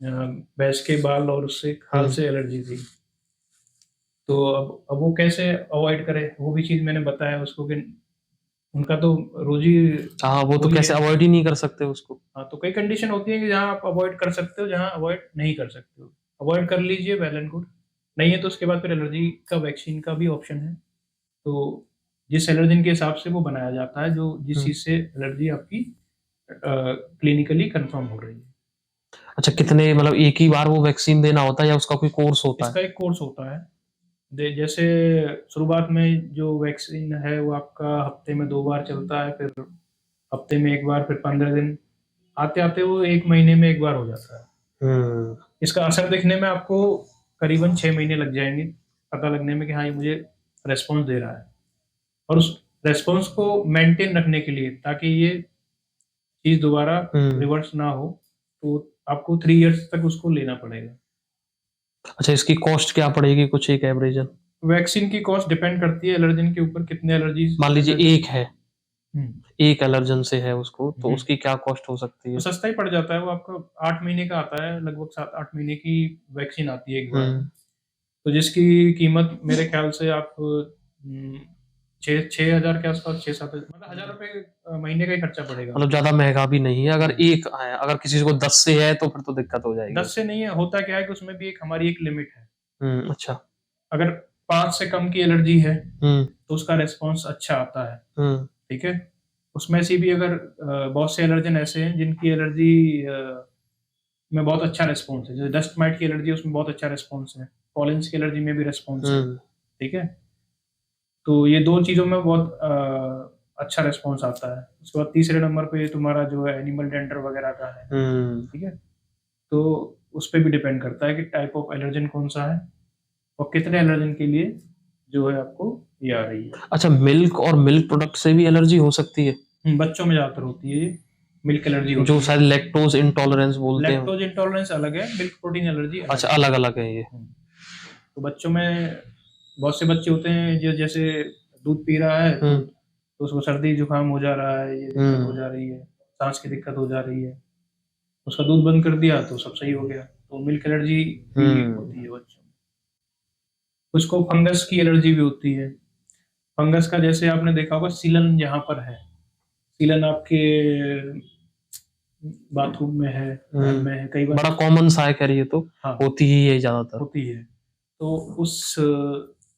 Speaker 2: अ, भैंस के बाल और उससे खाल
Speaker 1: हम्म
Speaker 2: से एलर्जी थी। तो अब वो कैसे अवॉइड करे, वो भी चीज मैंने बताया उसको कि उनका तो रोजी
Speaker 1: हाँ, वो तो
Speaker 2: वही
Speaker 1: कैसे
Speaker 2: है।
Speaker 1: अवॉइड ही नहीं कर सकते उसको।
Speaker 2: हाँ, तो कई कंडीशन होती है कि जहाँ आप अवॉइड कर सकते हो, जहाँ अवॉइड नहीं कर सकते हो। अवॉइड कर लीजिए, वेल एंड गुड। नहीं है तो उसके बाद फिर एलर्जी का वैक्सीन का भी ऑप्शन है। तो जिस एलर्जन के हिसाब से वो बनाया जाता है, जो जिस
Speaker 1: हम्म
Speaker 2: चीज से एलर्जी आपकी क्लिनिकली कंफर्म हो रही है।
Speaker 1: अच्छा, कितने मतलब एक ही बार वो वैक्सीन देना होता है या उसका कोई कोर्स होता है?
Speaker 2: इसका एक कोर्स होता है। जैसे शुरुआत में जो वैक्सीन है वो आपका हफ्ते में 2 बार चलता है, फिर हफ्ते में एक बार, फिर 15 दिन, आते आते वो 1 महीने में एक बार हो जाता है।
Speaker 1: हम्म
Speaker 2: इसका असर देखने में आपको करीबन 6 महीने लग जाएंगे, पता लगने में कि हाँ ये मुझे रेस्पॉन्स दे रहा है। और उस रेस्पॉन्स को मेंटेन रखने के लिए, ताकि ये चीज दोबारा
Speaker 1: हम्म
Speaker 2: रिवर्स ना हो, तो आपको 3 इयर्स तक उसको लेना पड़ेगा।
Speaker 1: अच्छा, इसकी कॉस्ट क्या पड़ेगी कुछ एक एवरेजन?
Speaker 2: वैक्सीन की कॉस्ट डिपेंड करती है एलर्जन के ऊपर, कितने एलर्जीज
Speaker 1: मान लीजिए
Speaker 2: एलर्जी।
Speaker 1: एक है,
Speaker 2: हम्म
Speaker 1: एक एलर्जन से है उसको, तो
Speaker 2: हम्म।
Speaker 1: उसकी क्या कॉस्ट हो सकती
Speaker 2: तो
Speaker 1: है?
Speaker 2: सस्ता ही पड़ जाता है वो आपको। 8 महीने का आता है, लगभग 7-8 महीने की वैक्सीन आती है एक बार में।
Speaker 1: हम्म
Speaker 2: तो जिसकी कीमत मेरे ख्याल से आप 6,000 के आसपास, 6-7 मतलब 1,000 रुपए महीने का ही खर्चा पड़ेगा
Speaker 1: मतलब
Speaker 2: आपको।
Speaker 1: ज्यादा महंगा भी नहीं है। अगर
Speaker 2: हम्म।
Speaker 1: एक है, अगर किसी को 10 से है तो फिर तो दिक्कत हो जाएगी
Speaker 2: 10 से
Speaker 1: उसको।
Speaker 2: नहीं है, होता क्या है कि उसमें भी एक हमारी एक लिमिट है।
Speaker 1: अच्छा।
Speaker 2: अगर 5 से कम की एलर्जी है
Speaker 1: हम्म
Speaker 2: तो उसका रेस्पॉन्स अच्छा आता है।
Speaker 1: हम्म
Speaker 2: ठीक है। उसमें से भी अगर बहुत से एलर्जन ऐसे हैं जिनकी एलर्जी में बहुत अच्छा रेस्पॉन्स है, जैसे डस्ट माइट की एलर्जी, उसमें बहुत अच्छा रेस्पॉन्स है। पॉलेंस की एलर्जी में भी रेस्पॉन्स है।
Speaker 1: हम्म
Speaker 2: ठीक है। तो ये दो चीज़ों में बहुत अच्छा रेस्पॉन्स आता है। उसके बाद तीसरे नंबर पे तुम्हारा जो है एनिमल डेंडर वगैरह का है।
Speaker 1: हम्म
Speaker 2: ठीक है। तो उस पर भी डिपेंड करता है कि टाइप ऑफ एलर्जन कौन सा है और कितने एलर्जन के लिए जो है आपको ये आ रही है।
Speaker 1: अच्छा, मिल्क और मिल्क प्रोडक्ट से भी एलर्जी हो सकती है?
Speaker 2: बच्चों में ज़्यादातर होती है ये, मिल्क एलर्जी
Speaker 1: जो
Speaker 2: होती है।
Speaker 1: शायद लैक्टोज इंटॉलरेंस बोलते हैं।
Speaker 2: लैक्टोज इंटॉलरेंस अलग है, मिल्क प्रोटीन एलर्जी अलग
Speaker 1: अच्छा,
Speaker 2: है।
Speaker 1: अलग अलग है ये।
Speaker 2: हम्म। तो बच्चों में बहुत से बच्चे होते हैं जो जैसे दूध पी रहा है
Speaker 1: हम्म
Speaker 2: तो उसको सर्दी जुकाम हो जा रहा है, ये दिक्कत हो
Speaker 1: हम्म
Speaker 2: जा रही है, सांस की दिक्कत हो जा रही है। उसका दूध बंद कर दिया तो सब सही हो गया। तो मिल्क एलर्जी भी
Speaker 1: हम्म
Speaker 2: होती है बच्चों में। उसको फंगस की एलर्जी भी होती है। फंगस का जैसे आपने देखा होगा, सीलन जहाँ पर है, सीलन आपके बाथरूम में है, नल में है, कई बार
Speaker 1: बड़ा कॉमन सा है, कह रही है तो
Speaker 2: हाँ
Speaker 1: होती ही है ज्यादातर।
Speaker 2: होती है। तो उस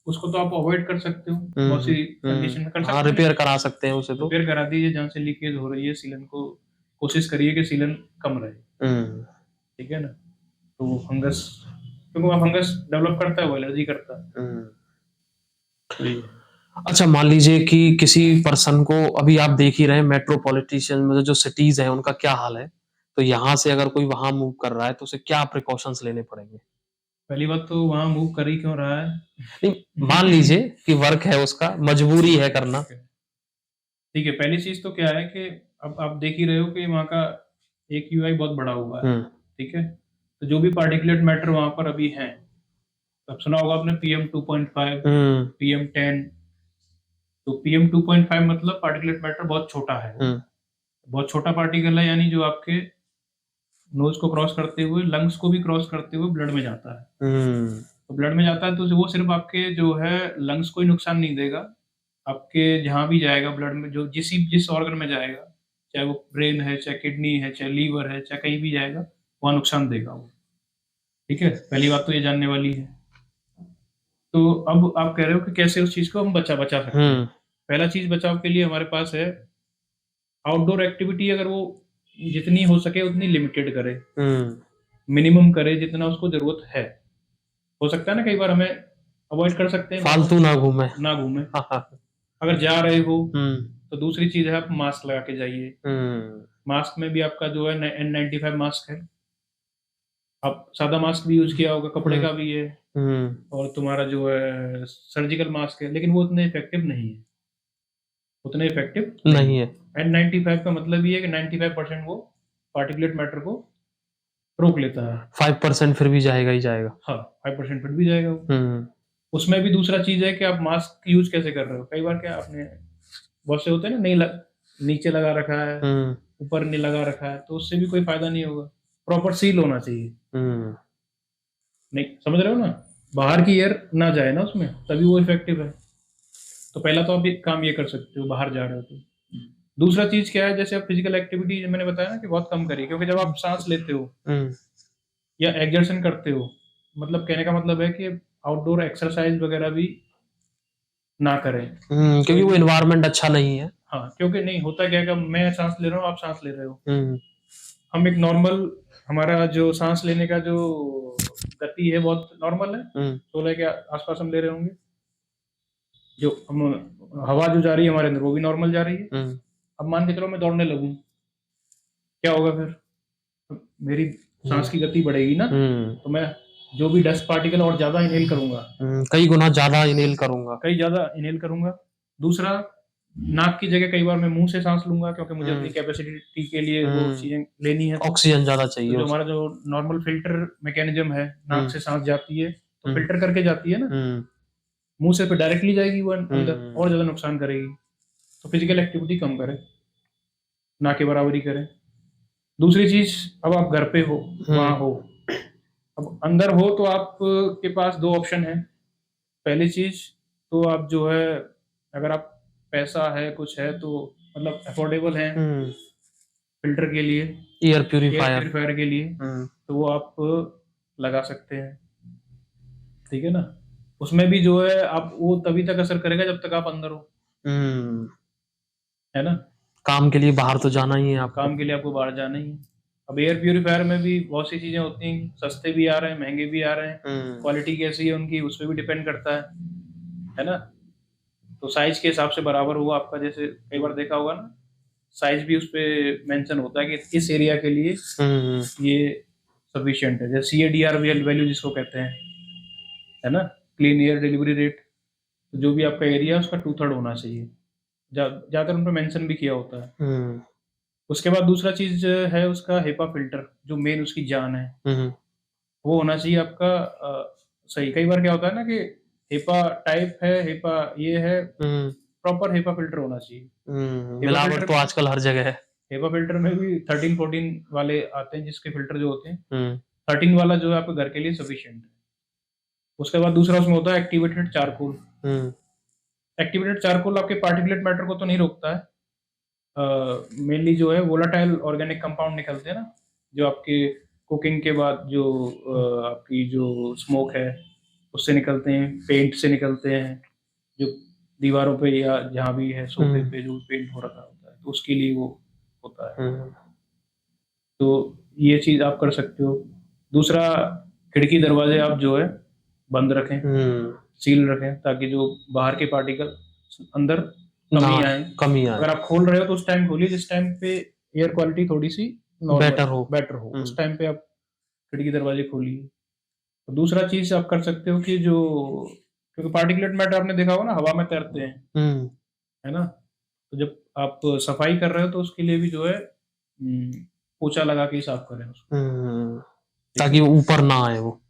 Speaker 2: उसको तो आप अवॉइड कर सकते हो, बहुत सी कंडीशन में कर
Speaker 1: हाँ,
Speaker 2: सकते हो नहीं,
Speaker 1: रिपेयर करा सकते हैं उसे तो।
Speaker 2: रिपेयर करा दीजिए जहाँ से लीकेज हो रही है सीलन को। कोशिश करिए कि सीलन कम रहे।
Speaker 1: हम्म
Speaker 2: ठीक है ना। तो वो फंगस, क्योंकि वहाँ फंगस डेवलप करता है, वो एलर्जी करता है।
Speaker 1: हम्म
Speaker 2: तो ये
Speaker 1: अच्छा, मान लीजिए कि किसी पर्सन को, अभी आप देख ही रहे हैं मेट्रोपॉलिटिशियन में जो सिटीज है उनका क्या हाल है, तो यहाँ से अगर कोई वहां मूव कर रहा है तो उसे क्या प्रिकॉशंस लेने पड़ेंगे?
Speaker 2: पहली बात तो वहाँ मूव कर ही क्यों रहा
Speaker 1: नहीं, मान
Speaker 2: है।
Speaker 1: लीजिए कि वर्क है उसका, मजबूरी है करना।
Speaker 2: ठीक है, पहली चीज तो क्या है कि अब आप देख ही रहे हो कि वहाँ का एक यूआई बहुत बड़ा हुआ है।
Speaker 1: हम्म
Speaker 2: ठीक है। तो जो भी पार्टिकुलेट मैटर वहाँ पर अभी हैं, अब सुना होगा आपने PM 2.5,
Speaker 1: हम्म
Speaker 2: PM 10। तो PM 2.5 मतलब पार्टिकुलेट मैटर बहुत छोटा है वो।
Speaker 1: हम्म
Speaker 2: बहुत छोटा पार्टिकल है, यानी जो आपके नोज को क्रॉस करते हुए, लंग्स को भी क्रॉस करते हुए ब्लड में जाता है।
Speaker 1: हम्म
Speaker 2: तो ब्लड में जाता है तो वो सिर्फ आपके जो है लंग्स को ही नुकसान नहीं देगा, आपके जहाँ भी जाएगा ब्लड में, जो जिस ऑर्गन में जाएगा, चाहे वो ब्रेन है, चाहे किडनी है, चाहे लीवर है, चाहे कहीं भी जाएगा, वहाँ नुकसान देगा वो। ठीक है, पहली बात तो ये जानने वाली है। तो अब आप कह रहे हो कि कैसे उस चीज को हम बचा बचा सकते हैं।
Speaker 1: हम्म
Speaker 2: पहला चीज बचाव के लिए हमारे पास है आउटडोर एक्टिविटी अगर वो जितनी हो सके उतनी लिमिटेड करे,
Speaker 1: हम्म,
Speaker 2: मिनिमम करे जितना उसको जरूरत है। हो सकता है ना कई बार हमें अवॉइड कर सकते हैं,
Speaker 1: फालतू ना घूमे।
Speaker 2: ना घूमे।
Speaker 1: हाँ,
Speaker 2: अगर जा रहे हो
Speaker 1: हम्म,
Speaker 2: तो दूसरी चीज है आप मास्क लगा के जाइए।
Speaker 1: हम्म,
Speaker 2: मास्क में भी आपका जो है N95 मास्क है, आप सादा मास्क भी यूज किया होगा, कपड़े का भी है,
Speaker 1: हम्म,
Speaker 2: और तुम्हारा जो है सर्जिकल मास्क है, लेकिन वो उतने इफेक्टिव नहीं है, उतने इफेक्टिव
Speaker 1: नहीं है।
Speaker 2: N95 का मतलब ये है कि 95% वो पार्टिकुलेट मैटर को रोक लेता है।
Speaker 1: 5% फिर भी जाएगा ही जाएगा।
Speaker 2: हाँ, 5% फिट भी जाएगा वो।
Speaker 1: हम्म,
Speaker 2: उसमें भी दूसरा चीज है कि आप मास्क यूज कैसे कर रहे हो। कई बार क्या आपने, बहुत से होते हैं ना, नहीं नीचे लगा रखा है,
Speaker 1: हम्म,
Speaker 2: ऊपर नहीं लगा रखा है, तो उससे भी कोई फायदा नहीं होगा। प्रॉपर सील होना चाहिए।
Speaker 1: हम्म,
Speaker 2: नहीं, समझ रहे हो ना, बाहर की एयर ना जाए ना उसमें, तभी वो इफेक्टिव है। तो पहला तो आप एक काम ये कर सकते हो, बाहर जा रहे हो तो। दूसरा चीज क्या है, जैसे आप फिजिकल एक्टिविटी मैंने बताया ना कि बहुत कम करिए, क्योंकि जब आप सांस लेते हो
Speaker 1: हम्म,
Speaker 2: या एक्सर्शन करते हो, मतलब कहने का मतलब है कि आउटडोर एक्सरसाइज वगैरह भी ना करें।
Speaker 1: क्योंकि वो एनवायरनमेंट अच्छा नहीं है।
Speaker 2: हाँ, क्योंकि नहीं होता क्या है कि मैं सांस ले रहा हूँ, आप सांस ले रहे हो,
Speaker 1: हम्म,
Speaker 2: हम एक नॉर्मल, हमारा जो सांस लेने का जो गति है बहुत नॉर्मल है,
Speaker 1: हम्म,
Speaker 2: 16 के आसपास हम ले रहे होंगे। जो हम हवा जो जा रही है हमारे अंदर वो भी नॉर्मल जा रही है।
Speaker 1: हम्म,
Speaker 2: अब मान के चलो मैं दौड़ने लगूं, क्या होगा फिर? तो मेरी सांस की गति बढ़ेगी ना,
Speaker 1: हम्म,
Speaker 2: तो मैं जो भी डस्ट पार्टिकल और ज्यादा इनहेल करूंगा,
Speaker 1: कई गुना ज्यादा इनहेल करूंगा।
Speaker 2: कई ज्यादा इनहेल करूंगा। दूसरा, नाक की जगह कई बार मैं मुंह से सांस लूंगा, क्योंकि मुझे अपनी कैपेसिटी के लिए वो ऑक्सीजन लेनी है।
Speaker 1: ऑक्सीजन ज्यादा
Speaker 2: तो
Speaker 1: चाहिए
Speaker 2: जो
Speaker 1: उसे।
Speaker 2: हमारा जो नॉर्मल फिल्टर मैकेनिज्म है, नाक से सांस जाती है तो
Speaker 1: हम्म,
Speaker 2: फिल्टर करके जाती है ना,
Speaker 1: हम्म,
Speaker 2: मुंह से फिर डायरेक्टली जाएगी वो अंदर, और
Speaker 1: हम्म,
Speaker 2: ज्यादा नुकसान करेगी। तो फिजिकल एक्टिविटी कम करें, ना के बराबर ही करें। दूसरी चीज, अब आप घर पे हो, वहां हो, अब अंदर हो तो आप के पास दो ऑप्शन है। पहली चीज तो आप जो है, अगर आप पैसा है कुछ है तो मतलब अफोर्डेबल है फिल्टर के लिए,
Speaker 1: एयर
Speaker 2: एयर
Speaker 1: प्यूरिफायर।
Speaker 2: प्योरीफायर के लिए, तो वो आप लगा सकते हैं। ठीक है ना, उसमें भी जो है आप वो तभी तक असर करेगा जब तक आप अंदर हो, है ना।
Speaker 1: काम के लिए बाहर तो जाना ही है आपको।
Speaker 2: काम के लिए आपको बाहर जाना ही है। अब एयर प्योरीफायर में भी बहुत सी चीजें होती हैं, सस्ते भी आ रहे हैं, महंगे भी आ रहे हैं, क्वालिटी कैसी है उनकी उस पर भी डिपेंड करता है ना। तो साइज के हिसाब से बराबर हुआ आपका, जैसे कई बार देखा होगा ना, साइज भी उस पर मेंशन होता है कि इस एरिया के लिए ये सफिशिएंट है, जैसे CADR वैल्यू जिसको कहते हैं, है ना, क्लीन एयर डिलीवरी रेट। तो जो भी आपका एरिया है उसका 2/3 होना चाहिए, ज्यादातर उन पर मेंशन भी किया होता है। उसके बाद दूसरा चीज है उसका हेपा फिल्टर, जो मेन उसकी जान है, वो होना चाहिए आपका सही। कई बार क्या होता है ना कि हेपा टाइप है, हेपा ये है, प्रॉपर हेपा फिल्टर होना चाहिए।
Speaker 1: मिलावट तो आजकल हर जगह है।
Speaker 2: हेपा फिल्टर में भी 13-14 वाले आते हैं, जिसके फिल्टर जो होते हैं 13 वाला जो है आपके घर के लिए सफिशिएंट है। उसके बाद दूसरा उसमें होता है एक्टिवेटेड चारकोल। एक्टिवेटेड चारकोल आपके पार्टिकुलेट मैटर को तो नहीं रोकता है, मेनली जो है वोलाटाइल ऑर्गेनिक कंपाउंड निकलते हैं ना, जो आपके कुकिंग के बाद जो आपकी जो स्मोक है उससे निकलते हैं, पेंट से निकलते हैं, जो दीवारों पे या जहाँ भी है सोफे पे जो पेंट हो रखा होता है, तो उसके लिए वो होता है। तो ये चीज आप कर सकते हो। दूसरा, खिड़की दरवाजे आप जो है बंद रखें, सील रखें, ताकि जो बाहर के पार्टिकल अंदर कमी आए। अगर आप खोल रहे हो तो उस टाइम खोलिए जिस टाइम पे एयर क्वालिटी थोड़ी सी बेटर हो, उस टाइम पे आप खिड़की दरवाजे खोलिए। तो दूसरा चीज आप कर सकते हो कि जो, क्योंकि पार्टिकुलेट मैटर आपने देखा होगा ना हवा में तैरते हैं, है ना, तो जब आप सफाई कर रहे हो तो उसके लिए भी जो है पोछा लगा के ही साफ करें उसको,
Speaker 1: ताकि वो ऊपर ना आए वो।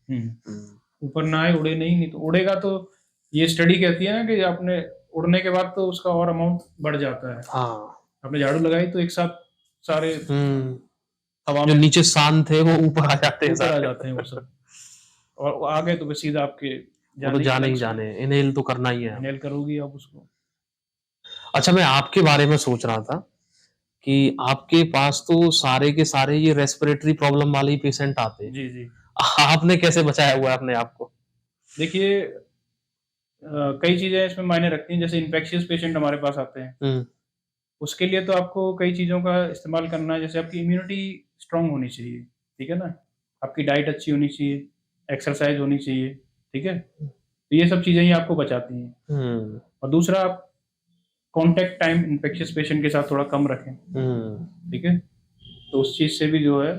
Speaker 2: ऊपर ना आए, उड़े नहीं तो उड़ेगा तो ये स्टडी कहती है ना कि आपने उड़ने के बाद तो उसका और अमाउंट बढ़ जाता है। आपने झाड़ू लगाई तो एक साथ सारे हवा
Speaker 1: जो
Speaker 2: में
Speaker 1: नीचे शांत थे वो ऊपर आ जाते
Speaker 2: हैं वो सब, और आ गए तो फिर सीधा आपके
Speaker 1: वो तो जाने ही जाने, इनहेल तो करना ही है।
Speaker 2: इनहेल करोगी आप उसको।
Speaker 1: अच्छा, मैं आपके बारे में सोच रहा था कि आपके पास तो सारे के सारे ये रेस्पिरेटरी प्रॉब्लम वाले ही पेशेंट आते हैं।
Speaker 2: जी जी,
Speaker 1: आपने कैसे बचाया हुआ है अपने आप को?
Speaker 2: देखिए कई चीजें इसमें मायने रखती हैं। जैसे इन्फेक्शियस पेशेंट हमारे पास आते हैं, उसके लिए तो आपको कई चीज़ों का इस्तेमाल करना है, जैसे आपकी इम्यूनिटी स्ट्रांग होनी चाहिए, ठीक है ना? आपकी डाइट अच्छी होनी चाहिए, एक्सरसाइज़ होनी चाहिए, ठीक है? तो ये सब चीज़ें ही आपको बचाती हैं।
Speaker 1: हुँ,
Speaker 2: और दूसरा, आप कॉन्टैक्ट टाइम इन्फेक्शियस पेशेंट के साथ थोड़ा कम रखें,
Speaker 1: हुँ।
Speaker 2: ठीक है? तो उस चीज़ से भी जो है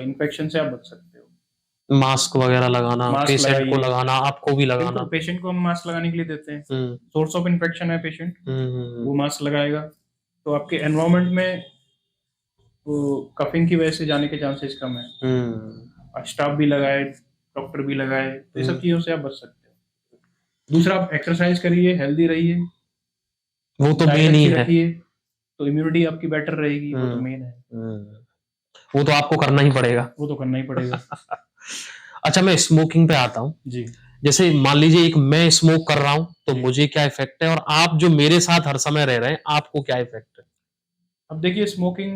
Speaker 2: इन्फेक्शन से आप बच सकते हो।
Speaker 1: मास्क वगैरह लगाना,
Speaker 2: मास्क
Speaker 1: पेशेंट को
Speaker 2: लगाइए,
Speaker 1: लगाना, आपको भी
Speaker 2: बिल्कुल
Speaker 1: लगाना।
Speaker 2: पेशेंट को हम मास्क लगाने के लिए देते हैं।
Speaker 1: हुँ,
Speaker 2: सोर्स ऑफ इन्फेक्शन है पेशेंट,
Speaker 1: हुँ, हुँ, हुँ।
Speaker 2: वो मास्क लगाएगा, तो आपके एनवायरनमेंट में वो कफिंग की वजह से जाने के चांसेस कम है।
Speaker 1: हुँ,
Speaker 2: और स्टाफ भी लगाए, डॉक्टर भी लगाए, तो ये सब
Speaker 1: हुँ।
Speaker 2: चीज़ों से आप बच सकते हो। दूसरा, आप एक्सरसाइज करिए, हेल्दी रहिए,
Speaker 1: वो तो
Speaker 2: डाइट
Speaker 1: मेन ही
Speaker 2: अच्छी
Speaker 1: है।
Speaker 2: रखिए, तो इम्यूनिटी आपकी बेटर रहेगी, वो तो
Speaker 1: हुँ,
Speaker 2: मेन है।
Speaker 1: हुँ। वो तो आपको करना ही पड़ेगा।
Speaker 2: वो तो करना ही पड़ेगा।
Speaker 1: अच्छा, मैं स्मोकिंग पे आता हूँ।
Speaker 2: जी,
Speaker 1: जैसे मान लीजिए एक मैं स्मोक कर रहा हूँ, तो
Speaker 2: जी।
Speaker 1: मुझे क्या इफ़ेक्ट है और आप जो मेरे साथ हर समय रह रहे हैं, आपको क्या इफ़ेक्ट है?
Speaker 2: अब देखिए स्मोकिंग,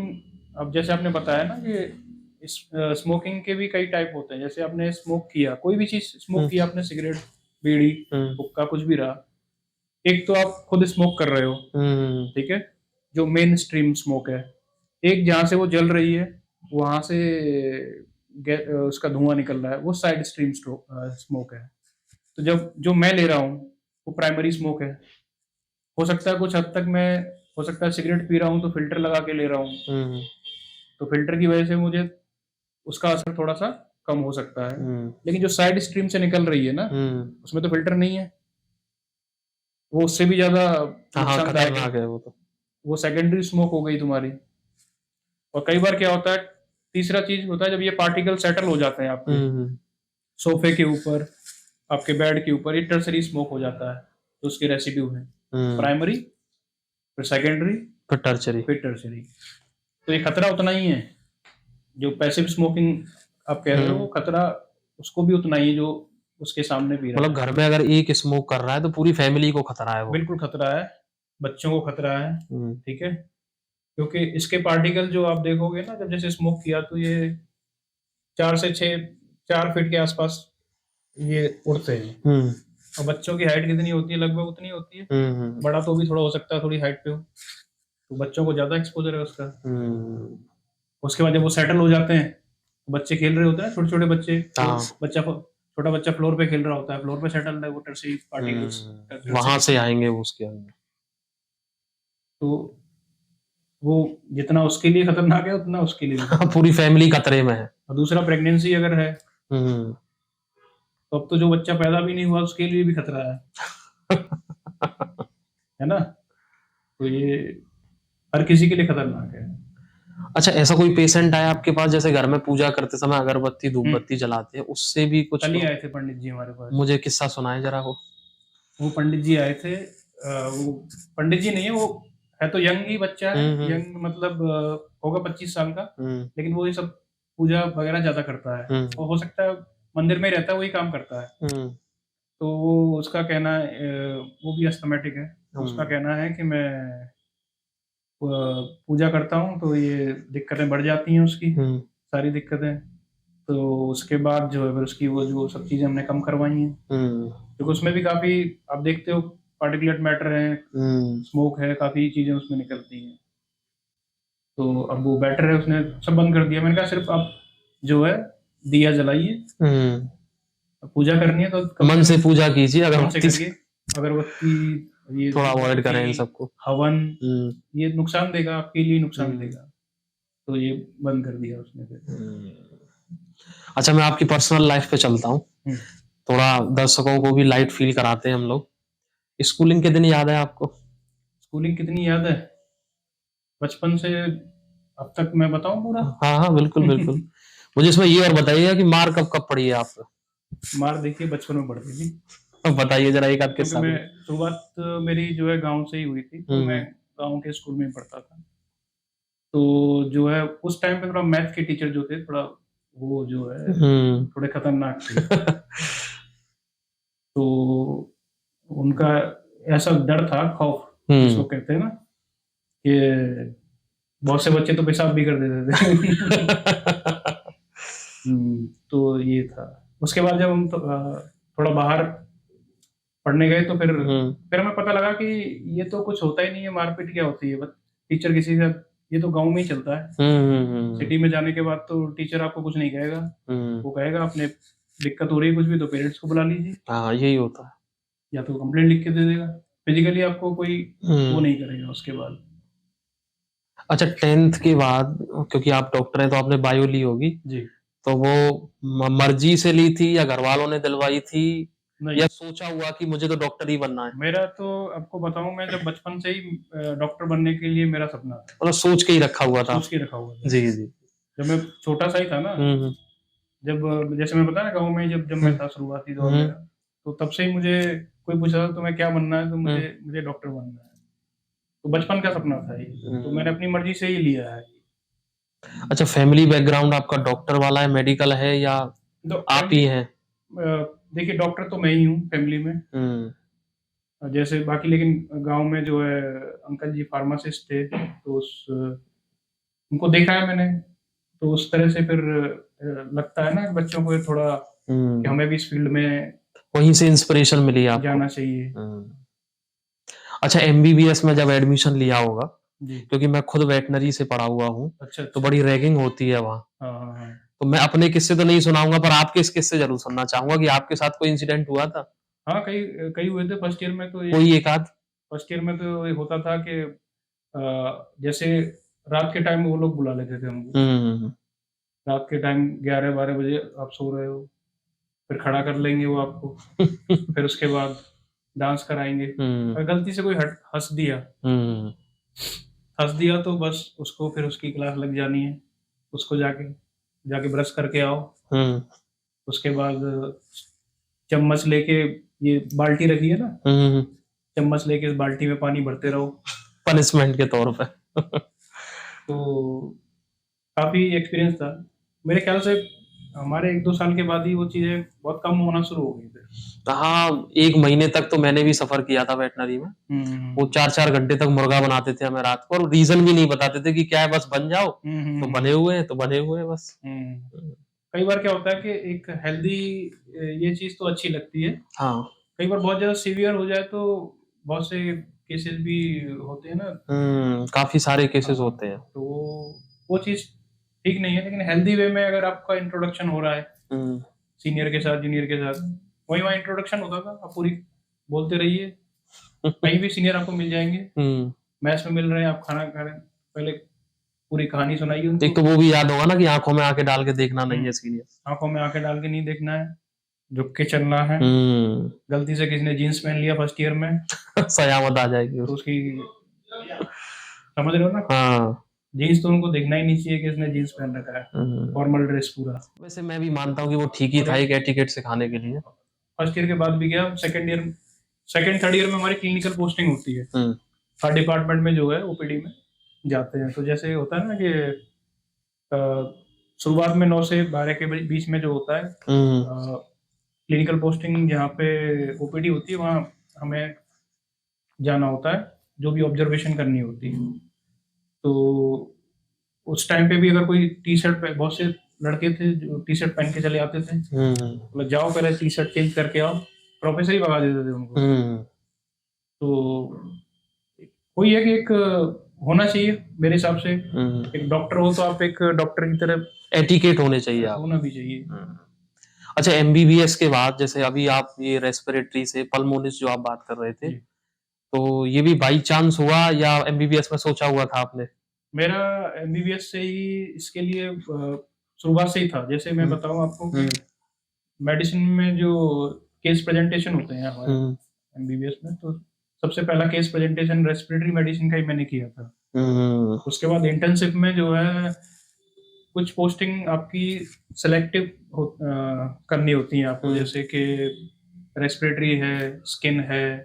Speaker 2: अब जैसे आपने बताया ना कि स्मोकिंग के भी कई टाइप होते हैं। जैसे आपने स्मोक किया, कोई भी चीज़ स्मोक
Speaker 1: हुँ,
Speaker 2: किया आपने, सिगरेट, बीड़ी,
Speaker 1: हुँ,
Speaker 2: हुक्का, कुछ भी रहा। एक तो आप खुद स्मोक कर रहे हो,
Speaker 1: हुँ,
Speaker 2: ठीक है? जो मेन स्ट्रीम स्मोक है। एक जहाँ से वो जल रही है, वहाँ से उसका धुआँ निकल रहा है, वो साइड स्ट्रीम स्मोक है। तो जब जो मैं ले रहा हूँ, वो प्राइमरी स्मोक है। हो सकता है कुछ हद तक मैं, हो सकता है सिगरेट पी रहा हूँ तो फ़िल्टर लगा के ले रहा हूँ,
Speaker 1: हुँ,
Speaker 2: तो फ़िल्टर की वजह से मुझे उसका असर थोड़ा-सा कम हो सकता है।
Speaker 1: हुँ,
Speaker 2: लेकिन जो साइड स्ट्रीम से निकल रही है ना,
Speaker 1: हुँ।
Speaker 2: उसमें तो फ़िल्टर नहीं है, वो उससे भी ज़्यादा
Speaker 1: हाँ, हाँ,
Speaker 2: नुकसानदायक है।
Speaker 1: खतरनाक है वो तो।
Speaker 2: वो सेकेंडरी स्मोक हो गई तुम्हारी। और कई बार क्या होता है, तीसरा चीज़ होता है, जब ये पार्टिकल सेटल हो जाते हैं आपके
Speaker 1: हुँ, हुँ,
Speaker 2: सोफ़े के ऊपर, आपके बेड के ऊपर, ये टर्शरी स्मोक हो जाता है, तो उसके रेसिड्यू हैं।
Speaker 1: हुँ।
Speaker 2: प्राइमरी, फिर सेकेंडरी,
Speaker 1: फिर टर्चरी।
Speaker 2: फिर टर्शरी। तो ये खतरा उतना ही है, जो पैसिव स्मोकिंग आप कह रहे हो, वो
Speaker 1: हुँ।
Speaker 2: खतरा उसको भी उतना ही है जो उसके सामने पी रहा
Speaker 1: मतलब
Speaker 2: है।
Speaker 1: घर में अगर एक स्मोक कर रहा है, तो पूरी फैमिली को खतरा है वो।
Speaker 2: बिल्कुल खतरा है, बच्चों को खतरा है,
Speaker 1: हुँ,
Speaker 2: ठीक है? क्योंकि इसके पार्टिकल जो आप देखोगे ना, जब जैसे स्मोक किया तो ये 4 से 6, 4 फीट के आसपास ये उड़ते हैं।
Speaker 1: हुँ,
Speaker 2: और बच्चों की हाइट कितनी होती है? लगभग उतनी होती है।
Speaker 1: हुँ, हुँ,
Speaker 2: बड़ा तो भी थोड़ा हो सकता है, थोड़ी हाइट पे हो, तो बच्चों को ज़्यादा एक्सपोज़र है उसका।
Speaker 1: हुँ।
Speaker 2: उसके बाद जब वो सेटल हो जाते हैं, तो बच्चे खेल रहे होते हैं, छोटे-छोटे बच्चे, तो
Speaker 1: हाँ।
Speaker 2: छोटा बच्चा फ्लोर पे खेल रहा होता है, फ्लोर पे सेटल्ड है वो टर्शी पार्टिकल्स,
Speaker 1: वहाँ
Speaker 2: टर्शरी
Speaker 1: से
Speaker 2: स्मोक।
Speaker 1: आएँगे वो उसके अंदर।
Speaker 2: तो वो जितना उसके लिए खतरनाक है, उतना उसके लिए भी खतरनाक
Speaker 1: पूरी
Speaker 2: है।
Speaker 1: फैमिली खतरे में है।
Speaker 2: और दूसरा, प्रेगनेंसी अगर है,
Speaker 1: हुँ।
Speaker 2: तो अब तो जो बच्चा पैदा भी नहीं हुआ उसके लिए भी खतरा है ना? तो ये हर किसी के लिए खतरनाक है।
Speaker 1: अच्छा, ऐसा कोई पेशेंट आया आपके पास जैसे घर में पूजा करते समय अगरबत्ती,
Speaker 2: हुँ,
Speaker 1: धूपबत्ती जलाते हैं, उससे भी कुछ
Speaker 2: कल ही आए थे पंडित जी हमारे पास।
Speaker 1: मुझे किस्सा सुनाएँ ज़रा वो?
Speaker 2: वो पंडित जी आए थे, वो पंडित जी नहीं है वो, है तो यंग ही बच्चा है,
Speaker 1: हुँ, हुँ,
Speaker 2: यंग मतलब होगा 25 साल का,
Speaker 1: हुँ,
Speaker 2: लेकिन वो ये सब पूजा वगैरह ज़्यादा करता है।
Speaker 1: हुँ,
Speaker 2: और हो सकता है मंदिर में ही रहता है, वही काम करता है।
Speaker 1: हुँ,
Speaker 2: तो वो उसका कहना है, वो भी अस्थमैटिक है, तो उसका
Speaker 1: हुँ,
Speaker 2: कहना है कि मैं पूजा करता हूँ तो ये दिक्कतें बढ़ जाती हैं उसकी,
Speaker 1: हुँ,
Speaker 2: सारी दिक्कतें। तो उसके बाद जो है फिर उसकी वो जो सब चीज़ें हमने कम करवाई हैं।
Speaker 1: हुँ,
Speaker 2: क्योंकि उसमें भी काफ़ी, आप देखते हो, पार्टिकुलेट मैटर है,
Speaker 1: हुँ,
Speaker 2: स्मोक है, काफ़ी चीज़ें उसमें निकलती हैं। तो अब वो बेटर है, उसने सब बंद कर दिया। मैंने कहा सिर्फ़ आप जो है दिया जलाइए,
Speaker 1: हुँ।
Speaker 2: पूजा करनी है तो कम से
Speaker 1: मन से
Speaker 2: कम
Speaker 1: पूजा कीजिए,
Speaker 2: मन से
Speaker 1: अगरबत्ती से
Speaker 2: करिए। अगरबत्ती, ये
Speaker 1: थोड़ा अवॉइड
Speaker 2: धूप-बत्ती,
Speaker 1: करें इन सबको।
Speaker 2: हवन,
Speaker 1: हुँ,
Speaker 2: ये नुकसान देगा, आपके लिए नुकसान
Speaker 1: हुँ,
Speaker 2: देगा। तो ये बंद कर दिया उसने फिर।
Speaker 1: हुँ। अच्छा, मैं आपकी पर्सनल लाइफ़ पे चलता हूँ।
Speaker 2: हुँ।
Speaker 1: थोड़ा दर्शकों को भी लाइट फ़ील कराते हैं हम लोग। स्कूलिंग के दिन याद है आपको?
Speaker 2: स्कूलिंग कितनी याद है? बचपन से अब तक मैं बताऊँ पूरा?
Speaker 1: हाँ, हाँ, बिल्कुल, बिल्कुल। मुझे इसमें ये और बताइएगा कि मार कब-कब पड़ी है आप पे?
Speaker 2: मार देखिए बचपन में पड़ती थी।
Speaker 1: बताइए ज़रा एक आध
Speaker 2: क्योंकि
Speaker 1: किस्सा
Speaker 2: मैं,
Speaker 1: कोई।
Speaker 2: शुरुआत मेरी जो है गाँव से ही हुई थी, तो
Speaker 1: हुँ,
Speaker 2: मैं
Speaker 1: हुँ।
Speaker 2: गाँव के स्कूल में ही पढ़ता था। तो जो है उस टाइम पे थोड़ा मैथ के टीचर जो थे, थोड़ा वो जो है
Speaker 1: हुँ।
Speaker 2: थोड़े खतरनाक थे। तो उनका ऐसा डर था, खौफ जिसको
Speaker 1: हुँ।
Speaker 2: कहते हैं ना, कि बहुत से बच्चे तो पेशाब भी कर देते थे। तो ये था। उसके बाद जब हम तो थोड़ा बाहर पढ़ने गए तो फिर
Speaker 1: हुँ,
Speaker 2: हमें पता लगा कि ये तो कुछ होता ही नहीं है, मारपीट क्या होती है? टीचर किसी से, ये तो गांव में ही चलता है, सिटी में जाने के बाद तो टीचर आपको कुछ नहीं कहेगा, वो कहेगा आपने दिक्कत हो रही है कुछ भी तो पेरेंट्स को बुला लीजिए,
Speaker 1: हाँ यही होता है।
Speaker 2: या तो कंप्लेंट लिख के दे देगा, फिजिकली आपको कोई वो नहीं करेगा उसके बाद।
Speaker 1: अच्छा 10th के बाद, क्योंकि आप डॉक्टर हैं तो आपने बायो ली होगी,
Speaker 2: जी
Speaker 1: तो वो मर्जी से ली थी या घर वालों ने दिलवाई थी,
Speaker 2: नहीं,
Speaker 1: या सोचा हुआ कि मुझे तो डॉक्टर ही बनना है?
Speaker 2: मेरा तो आपको बताऊं, मैं जब बचपन से ही डॉक्टर बनने के लिए मेरा सपना था,
Speaker 1: मतलब सोच के ही रखा हुआ था?
Speaker 2: सोच के रखा हुआ था।
Speaker 1: जी जी।
Speaker 2: जब मैं छोटा सा ही था ना, जब जैसे मैं बताया ना गाँव में जब मैं था शुरुआती दौर मेरा, तो तब से ही मुझे कोई पूछा था तुम्हें क्या बनना है, तो मुझे डॉक्टर बनना है, तो बचपन का सपना था ये, तो मैंने अपनी मर्जी से ही लिया है।
Speaker 1: अच्छा, फैमिली बैकग्राउंड आपका डॉक्टर वाला है, मेडिकल है, या
Speaker 2: तो
Speaker 1: आप ही हैं?
Speaker 2: देखिए डॉक्टर तो मैं ही हूँ फैमिली में, जैसे बाकी, लेकिन गांव में जो है अंकल जी फार्मासिस्ट थे, तो उनको देखा है मैंने, तो उस तरह से फिर लगता है ना बच्चों को थोड़ा कि हमें भी इस फील्ड में
Speaker 1: वहीं से इंस्पिरेशन मिली आपको?
Speaker 2: जाना चाहिए।
Speaker 1: अच्छा, एमबीबीएस में जब एडमिशन लिया होगा,
Speaker 2: जी
Speaker 1: क्योंकि मैं खुद वेटनरी से पढ़ा हुआ हूँ,
Speaker 2: अच्छा
Speaker 1: तो बड़ी रैगिंग होती है वहाँ।
Speaker 2: हाँ हाँ हाँ
Speaker 1: तो मैं अपने किस्से तो नहीं सुनाऊंगा, पर आपके इस किस्से जरूर सुनना चाहूंगा कि आपके साथ कोई इंसिडेंट हुआ था,
Speaker 2: हाँ, कई कई हुए थे फर्स्ट ईयर में, तो ये
Speaker 1: कोई एक आध?
Speaker 2: फर्स्ट ईयर में तो ये होता था कि जैसे रात के टाइम वो लोग बुला लेते थे हमको, रात के टाइम 11-12 बजे आप सो रहे हो, फिर खड़ा कर लेंगे वो आपको, फिर उसके बाद डांस कराएंगे, अगर गलती से कोई हंस दिया तो बस उसको फिर उसकी क्लास लग जानी है, उसको जाके जाके ब्रश करके आओ, उसके बाद चम्मच लेके, ये बाल्टी रखी है ना, चम्मच लेके इस बाल्टी में पानी भरते रहो
Speaker 1: पनिशमेंट के तौर पे।
Speaker 2: तो काफी एक्सपीरियंस था मेरे ख्याल से, हमारे 1-2 साल के बाद ही वो चीजें बहुत कम होना शुरू हो गई थी।
Speaker 1: हाँ, 1 महीने तक तो मैंने भी सफर किया था वेटनरी में। वो 4-4 घंटे तक मुर्गा बनाते थे हमें रात को, और रीजन भी नहीं बताते थे कि क्या है, बस बन जाओ, तो बने हुए हैं, तो बने हुए हैं बस।
Speaker 2: कई बार क्या होता है कि एक हेल्दी, ये चीज तो अच्छी लगती है,
Speaker 1: हाँ,
Speaker 2: कई बार बहुत ज्यादा सीवियर हो जाए तो बहुत से केसेस भी होते हैं ना,
Speaker 1: काफी सारे केसेस होते हैं।
Speaker 2: तो वो चीज ठीक नहीं है, लेकिन हेल्दी वे में अगर आपका इंट्रोडक्शन हो रहा है सीनियर के साथ, जूनियर के साथ, वही वहाँ इंट्रोडक्शन होता था, आप पूरी बोलते रहिए, कहीं भी सीनियर आपको मिल जाएंगे, मैच में मिल रहे हैं, आप खाना खा रहे हैं, पहले पूरी कहानी सुनाइए उनको।
Speaker 1: एक तो वो भी याद होगा ना कि आंखों में आंखें डाल के देखना नहीं है सीनियर,
Speaker 2: आंखों में आंखें डाल के नहीं देखना है, झुक के चलना है, गलती से किसी ने जीन्स पहन लिया फर्स्ट ईयर में
Speaker 1: सयामत आ जाएगी
Speaker 2: तो उसकी, समझ रहे हो ना,
Speaker 1: हाँ,
Speaker 2: जीन्स तो उनको देखना ही नहीं चाहिए कि इसने जीन्स पहन रखा है, फॉर्मल ड्रेस पूरा।
Speaker 1: वैसे मैं भी मानता हूँ कि वो ठीक ही था, एक एटिकेट सिखाने के लिए।
Speaker 2: फर्स्ट ईयर के बाद भी गया, सेकंड थर्ड ईयर में हमारी क्लिनिकल पोस्टिंग होती है, हर डिपार्टमेंट में जो है ओपीडी में जाते हैं, तो जैसे होता है ना कि शुरुआत में 9 से 12 के बीच में जो होता है क्लिनिकल पोस्टिंग, जहाँ पे ओपीडी होती है वहाँ हमें जाना होता है, जो भी ऑब्जर्वेशन करनी होती है, तो उस टाइम पे भी अगर कोई टी शर्ट, बहुत से लड़के थे जो टी शर्ट पहन के चले आते थे, मतलब जाओ पहले टी शर्ट चेंज करके आओ, प्रोफेसर ही भगा देते थे उनको। तो वही है कि एक होना चाहिए मेरे हिसाब से, एक डॉक्टर हो तो आप एक डॉक्टर की तरह
Speaker 1: एटिकेट होने चाहिए,
Speaker 2: होना भी चाहिए।
Speaker 1: अच्छा, एमबीबीएस के बाद जैसे अभी आप ये रेस्पिरेटरी से पल्मोनिस्ट जो आप बात कर रहे थे, तो ये भी बाई चांस हुआ या एमबीबीएस में सोचा हुआ था आपने?
Speaker 2: मेरा एमबीबीएस से ही इसके लिए शुरुआत से ही था, जैसे मैं बताऊं आपको कि मेडिसिन में जो केस प्रेजेंटेशन होते हैं हमारे एमबीबीएस में, तो सबसे पहला केस प्रेजेंटेशन रेस्पिरेटरी मेडिसिन का ही मैंने किया था। उसके बाद इंटर्नशिप में जो है कुछ पोस्टिंग आपकी सिलेक्टिव करनी होती है आपको, जैसे कि रेस्पिरेटरी है, स्किन है,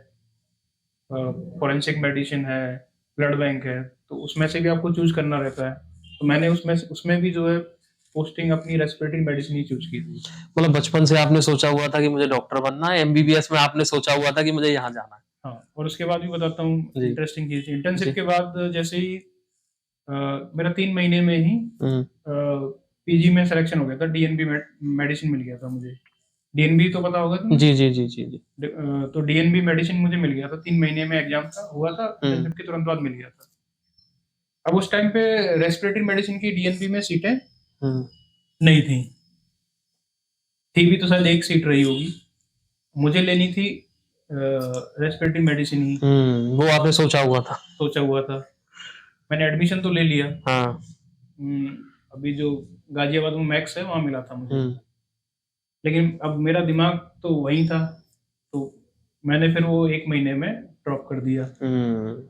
Speaker 2: फॉरेंसिक मेडिसिन है, ब्लड बैंक है, तो उसमें से भी आपको चूज करना रहता है, तो मैंने उसमें भी जो है पोस्टिंग अपनी रेस्पिरेटरी मेडिसिन ही चूज की थी।
Speaker 1: मतलब बचपन से आपने सोचा हुआ था कि मुझे डॉक्टर बनना है, एमबीबीएस में आपने सोचा हुआ था कि मुझे यहाँ जाना है?
Speaker 2: हाँ, और उसके बाद भी बताता हूँ इंटरेस्टिंग चीज, इंटर्नशिप के बाद जैसे ही मेरा 3 महीने में ही पीजी में सिलेक्शन हो गया था, डीएनबी मेडिसिन मिल गया था मुझे, डीएनबी तो पता होगा तुम्हें?
Speaker 1: जी जी जी जी जी।
Speaker 2: तो डीएनबी मेडिसिन मुझे मिल गया था, 3 महीने में एग्जाम था, हुआ था, इंटर्नशिप के तुरंत बाद मिल गया था। अब उस टाइम पे रेस्पिरेटरी मेडिसिन की डीएनबी में सीटें
Speaker 1: हम्म
Speaker 2: नहीं थी भी तो शायद एक सीट रही होगी। मुझे लेनी थी रेस्पिरेटरी मेडिसिन ही,
Speaker 1: वो आपने सोचा हुआ था।
Speaker 2: सोचा हुआ था। मैंने एडमिशन तो ले लिया।
Speaker 1: हाँ।
Speaker 2: अभी जो गाजियाबाद में मैक्स है वहाँ मिला था मुझे,
Speaker 1: हम्म
Speaker 2: लेकिन अब मेरा दिमाग तो वहीं था, तो मैंने फिर वो 1 महीने में ड्रॉप कर दिया।
Speaker 1: हम्म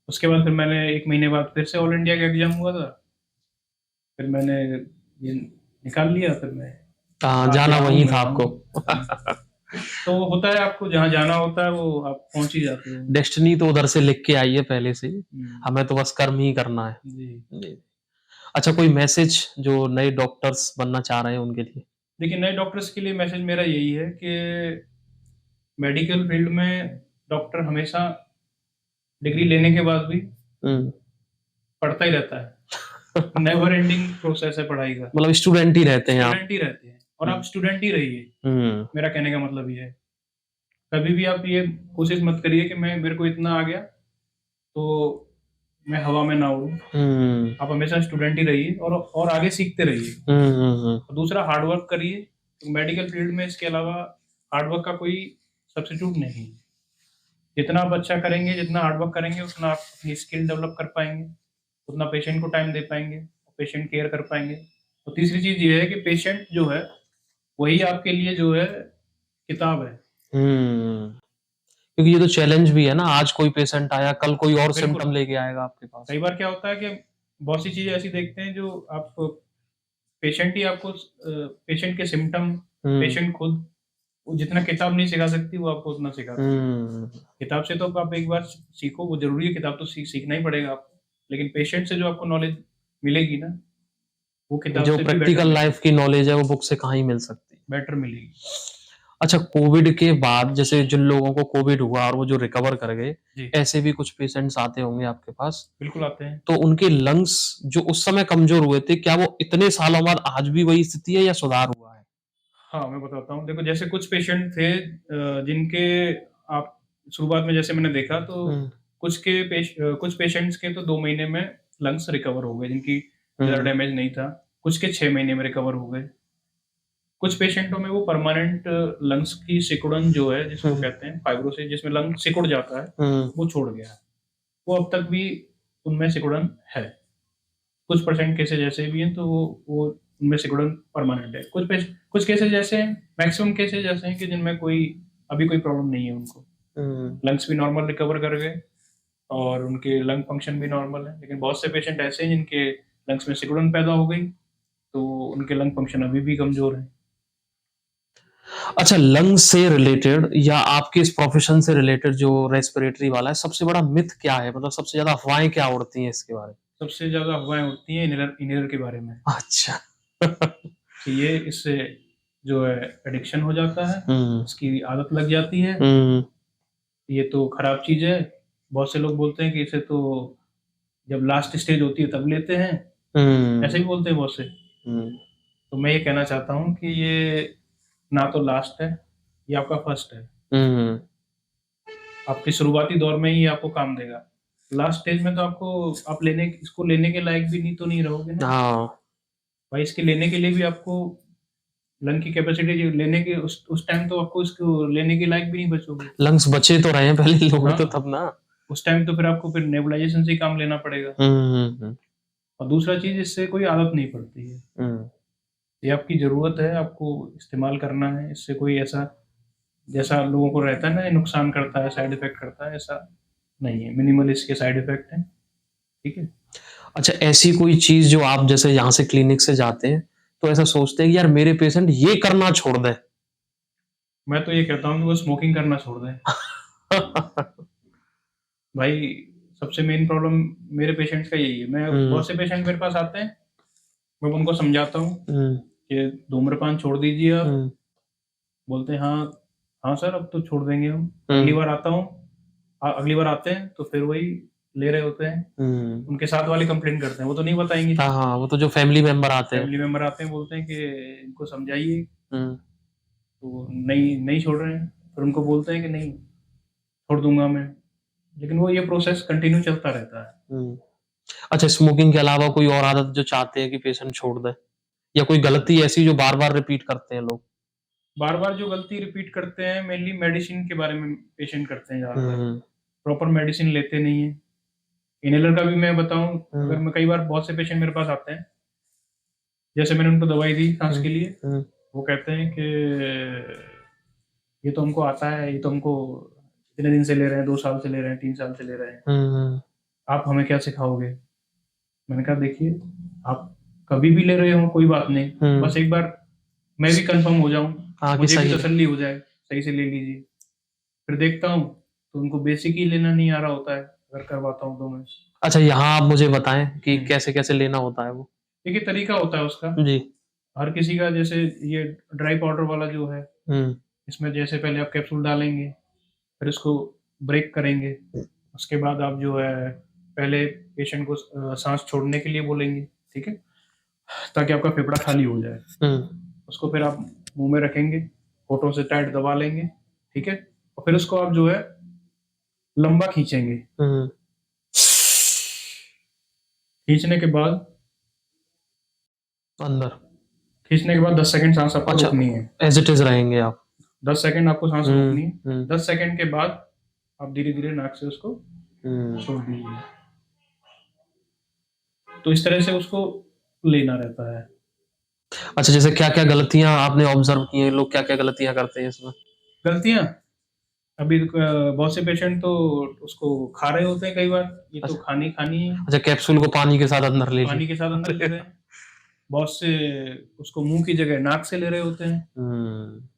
Speaker 2: उसके बाद फिर मैंने 1 महीने बाद फिर से ऑल इंडिया का एग्जाम हुआ था, फिर मैंने ये निकाल लिया, फिर मैं
Speaker 1: हाँ,
Speaker 2: आज
Speaker 1: जाना
Speaker 2: यहाँ हूँ,
Speaker 1: वहीं
Speaker 2: मैं
Speaker 1: था
Speaker 2: यहाँ
Speaker 1: आपको।
Speaker 2: हूँ। तो होता है, आपको जहाँ जाना होता है वो आप पहुंच ही जाते हो।
Speaker 1: डेस्टिनी तो उधर से लिख के आई है पहले से ही,
Speaker 2: हम्म,
Speaker 1: हमें तो बस कर्म ही करना है।
Speaker 2: जी।
Speaker 1: जी। अच्छा, कोई मैसेज जो नए डॉक्टर्स बनना चाह रहे हैं उनके लिए?
Speaker 2: देखिए, नए डॉक्टर्स के लिए मैसेज मेरा यही है कि मेडिकल फील्ड में डॉक्टर हमेशा डिग्री लेने के बाद भी
Speaker 1: हम्म
Speaker 2: पढ़ता ही रहता है। नेवर एंडिंग प्रोसेस है पढ़ाई का।
Speaker 1: मतलब स्टूडेंट ही रहते हैं आप?
Speaker 2: स्टूडेंट ही रहते हैं और आप
Speaker 1: हम्म
Speaker 2: स्टूडेंट ही रहिए।
Speaker 1: हम्म
Speaker 2: मेरा कहने का मतलब ये है, कभी भी आप ये कोशिश मत करिए कि मैं मेरे को इतना आ गया तो मैं हवा में ना उड़ूं।
Speaker 1: हम्म
Speaker 2: आप हमेशा स्टूडेंट ही रहिए और आगे सीखते रहिए।
Speaker 1: हम्म
Speaker 2: और दूसरा, हार्ड वर्क करिए। तो मेडिकल फील्ड में इसके अलावा हार्ड वर्क का कोई सब्स्टिट्यूट नहीं है। जितना आप अच्छा करेंगे, जितना हार्ड वर्क करेंगे, उतना आप अपनी स्किल डेवलप कर पाएंगे, उतना पेशेंट को टाइम दे पाएंगे, पेशेंट केयर कर पाएंगे। और तीसरी चीज ये है कि पेशेंट जो है वही आपके लिए जो है किताब है।
Speaker 1: हम्म क्योंकि ये तो चैलेंज भी है ना, आज कोई पेशेंट आया, कल कोई और
Speaker 2: बिल्कुल।
Speaker 1: सिम्टम लेके आएगा आपके पास।
Speaker 2: कई बार क्या होता है कि बहुत सी चीजें ऐसी देखते हैं जो आप पेशेंट ही आपको पेशेंट के सिम्टम,
Speaker 1: हम्म
Speaker 2: पेशेंट खुद वो जितना किताब नहीं सिखा सकती वो आपको उतना सिखाती है।
Speaker 1: हम्म
Speaker 2: किताब से तो आप एक बार सीखो, वो जरूरी है, किताब तो सीखना ही पड़ेगा आपको, लेकिन पेशेंट से जो आपको नॉलेज मिलेगी ना, वो किताब
Speaker 1: जो
Speaker 2: से भी
Speaker 1: प्रैक्टिकल
Speaker 2: बेटर
Speaker 1: लाइफ की नॉलेज है वो बुक से कहाँ ही मिल सकती है।
Speaker 2: बेटर मिलेगी।
Speaker 1: अच्छा, कोविड के बाद जैसे जिन लोगों को कोविड हुआ और वो जो रिकवर कर गए,
Speaker 2: जी,
Speaker 1: ऐसे भी कुछ पेशेंट्स आते होंगे आपके पास,
Speaker 2: बिल्कुल आते हैं।
Speaker 1: तो उनके लंग्स जो उस समय कमजोर हुए थे, क्या वो इतने सालों बाद आज भी वही स्थिति है या सुधार हुआ है?
Speaker 2: हाँ, मैं बताता हूँ। देखो, जैसे कुछ पेशेंट थे जिनके आप शुरुआत में जैसे मैंने देखा तो
Speaker 1: हम्म
Speaker 2: कुछ पेशेंट्स के तो 2 महीने में लंग्स रिकवर हो गए, जिनकी ज़्यादा
Speaker 1: हम्म
Speaker 2: डैमेज नहीं था। कुछ के 6 महीने में रिकवर हो गए। कुछ पेशेंटों में वो परमानेंट लंग्स की सिकुड़न जो है, जिसको
Speaker 1: हम्म
Speaker 2: कहते हैं फाइब्रोसिस, जिसमें लंग सिकुड़ जाता है,
Speaker 1: हम्म
Speaker 2: वो छोड़ गया है। वो अब तक भी उनमें सिकुड़न है। कुछ परसेंट केसेज ऐसे भी हैं तो वो उनमें सिकुड़न परमानेंट है। कुछ केसेज ऐसे हैं, मैक्सिमम केसेज ऐसे हैं कि जिनमें अभी कोई प्रॉब्लम नहीं है उनको। लंग्स भी नॉर्मल रिकवर कर गए और उनके लंग फंक्शन भी नॉर्मल है। लेकिन बहुत से पेशेंट ऐसे हैं जिनके लंग्स में सिकुड़न पैदा हो गई, तो उनके लंग फंक्शन अभी भी कमजोर है।
Speaker 1: अच्छा, लंग से रिलेटेड या आपके इस प्रोफेशन से रिलेटेड जो रेस्पिरेटरी वाला है, सबसे बड़ा मिथ क्या है? मतलब सबसे ज्यादा अफवाहें क्या उड़ती हैं इसके बारे में?
Speaker 2: सबसे ज्यादा अफवाहें उठती हैं इनहेलर के बारे में,
Speaker 1: अच्छा।
Speaker 2: कि ये इससे जो है एडिक्शन हो जाता है,
Speaker 1: हम्म
Speaker 2: इसकी आदत लग जाती है,
Speaker 1: हम्म
Speaker 2: ये तो खराब चीज है। बहुत से लोग बोलते हैं कि इसे तो जब लास्ट स्टेज होती है तब लेते हैं, ऐसे भी बोलते हैं बहुत से।
Speaker 1: हम्म
Speaker 2: तो मैं ये कहना चाहता हूँ कि ये ना तो लास्ट है, ये आपका फर्स्ट है।
Speaker 1: हम्म
Speaker 2: आपके शुरुआती दौर में ही आपको काम देगा। लास्ट स्टेज में तो आप इसको लेने के लायक भी नहीं तो नहीं रहोगे ना
Speaker 1: हाँ,
Speaker 2: भाई। इसके लेने के लिए भी आपको लंग की कैपेसिटी लेने के उस टाइम तो आपको इसको लेने के लायक भी नहीं बचोगे।
Speaker 1: लंग्स बचे तो रहे हैं पहले लोग
Speaker 2: हाँ,
Speaker 1: तो तब ना।
Speaker 2: उस टाइम तो फिर आपको फिर नेबुलाइजेशन से ही काम लेना पड़ेगा।
Speaker 1: हम्म
Speaker 2: और दूसरा चीज, इससे कोई आदत नहीं पड़ती है,
Speaker 1: हम्म
Speaker 2: ये आपकी जरूरत है, आपको इस्तेमाल करना है। इससे कोई ऐसा जैसा लोगों को रहता है ना, ये नुकसान करता है, साइड इफेक्ट करता है, ऐसा नहीं है। मिनिमल इसके साइड इफेक्ट हैं। ठीक है।
Speaker 1: अच्छा, ऐसी कोई चीज जो आप जैसे यहाँ से क्लिनिक से जाते हैं तो ऐसा सोचते हैं कि यार मेरे पेशेंट ये करना छोड़ दे?
Speaker 2: मैं तो ये कहता हूँ कि वो स्मोकिंग करना छोड़ दें। भाई, सबसे मेन प्रॉब्लम मेरे पेशेंट्स का यही है। मैं बहुत से पेशेंट मेरे पास आते हैं, मैं उनको समझाता हूँ
Speaker 1: हम्म
Speaker 2: कि धूम्रपान छोड़ दीजिए आप।
Speaker 1: हम्म
Speaker 2: बोलते हैं हाँ, हाँ सर अब तो छोड़ देंगे हम।
Speaker 1: हम्म
Speaker 2: अगली बार आते हैं तो फिर वही ले रहे होते हैं। उनके साथ वाले कंप्लेंट करते हैं, वो तो नहीं बताएंगे।
Speaker 1: हाँ हाँ, वो तो जो फैमिली मेंबर आते हैं।
Speaker 2: फैमिली मेंबर आते हैं, बोलते हैं कि इनको समझाइए,
Speaker 1: हम्म
Speaker 2: तो नहीं नहीं छोड़ रहे हैं। फिर उनको बोलते हैं कि नहीं, छोड़ दूंगा मैं। लेकिन वो ये प्रोसेस कंटिन्यू चलता रहता है।
Speaker 1: हम्म अच्छा, स्मोकिंग के अलावा कोई और आदत जो चाहते हैं कि पेशेंट छोड़ दे, या कोई गलती ऐसी जो बार बार रिपीट करते हैं लोग?
Speaker 2: बार बार जो गलती रिपीट करते हैं मेनली मेडिसिन के बारे में पेशेंट करते हैं ज़्यादातर।
Speaker 1: हम्म
Speaker 2: प्रॉपर मेडिसिन लेते नहीं है। इनहेलर का भी मैं बताऊं, अगर
Speaker 1: हम्म
Speaker 2: मैं कई बार बहुत से पेशेंट मेरे पास आते हैं, जैसे मैंने उनको दवाई दी सांस के लिए,
Speaker 1: हम्म
Speaker 2: वो कहते हैं कि ये तो हमको आता है, ये तो हमको इतने दिन से ले रहे हैं, 2 साल से ले रहे हैं, 3 साल से ले रहे हैं,
Speaker 1: हम्म
Speaker 2: आप हमें क्या सिखाओगे? मैंने कहा देखिए, आप कभी भी ले रहे हो कोई बात नहीं, बस एक बार मैं भी कंफर्म हो जाऊं,
Speaker 1: हाँ कि
Speaker 2: मुझे भी
Speaker 1: सही
Speaker 2: तसल्ली हो जाए, सही से ले लीजिए। फिर देखता हूँ तो उनको बेसिक ही लेना नहीं आ रहा होता है, अगर करवाता हूँ तो मैं।
Speaker 1: अच्छा, यहाँ आप मुझे बताएं कि कैसे कैसे लेना होता है वो।
Speaker 2: देखिए तरीका होता है उसका,
Speaker 1: जी।
Speaker 2: हर किसी का, जैसे ये ड्राई पाउडर वाला जो है,
Speaker 1: हम्म
Speaker 2: इसमें जैसे पहले आप कैप्सूल डालेंगे, फिर उसको ब्रेक करेंगे, उसके बाद आप जो है पहले पेशेंट को सांस छोड़ने के लिए बोलेंगे, ठीक है, ताकि आपका फेफड़ा खाली हो जाए। उसको फिर आप मुंह में रखेंगे, होठों से टाइट दबा लेंगे, ठीक है, और फिर उसको आप जो है लंबा खींचेंगे।
Speaker 1: हम्म
Speaker 2: खींचने के बाद
Speaker 1: अंदर।
Speaker 2: 10 सेकंड सांस आपको
Speaker 1: अच्छा,
Speaker 2: रोकनी है।
Speaker 1: एज इट इज रहेंगे आप।
Speaker 2: 10 सेकंड आपको सांस रोकनी है।
Speaker 1: 10
Speaker 2: 10 सेकंड के बाद आप धीरे धीरे नाक से उसको छोड़ दीजिए। तो इस तरह से उसको लेना रहता है।
Speaker 1: अच्छा, जैसे क्या क्या गलतियां आपने ऑब्जर्व की हैं, लोग क्या क्या गलतियां करते हैं इसमें?
Speaker 2: गलतियां, अभी बहुत से पेशेंट तो उसको खा रहे होते हैं कई बार, ये तो
Speaker 1: अच्छा।
Speaker 2: खानी खानी है,
Speaker 1: अच्छा, कैप्सूल को पानी के साथ अंदर ले
Speaker 2: पानी
Speaker 1: ली।
Speaker 2: के साथ अंदर ले रहे हैं। बहुत से उसको मुंह की जगह नाक से ले रहे होते हैं।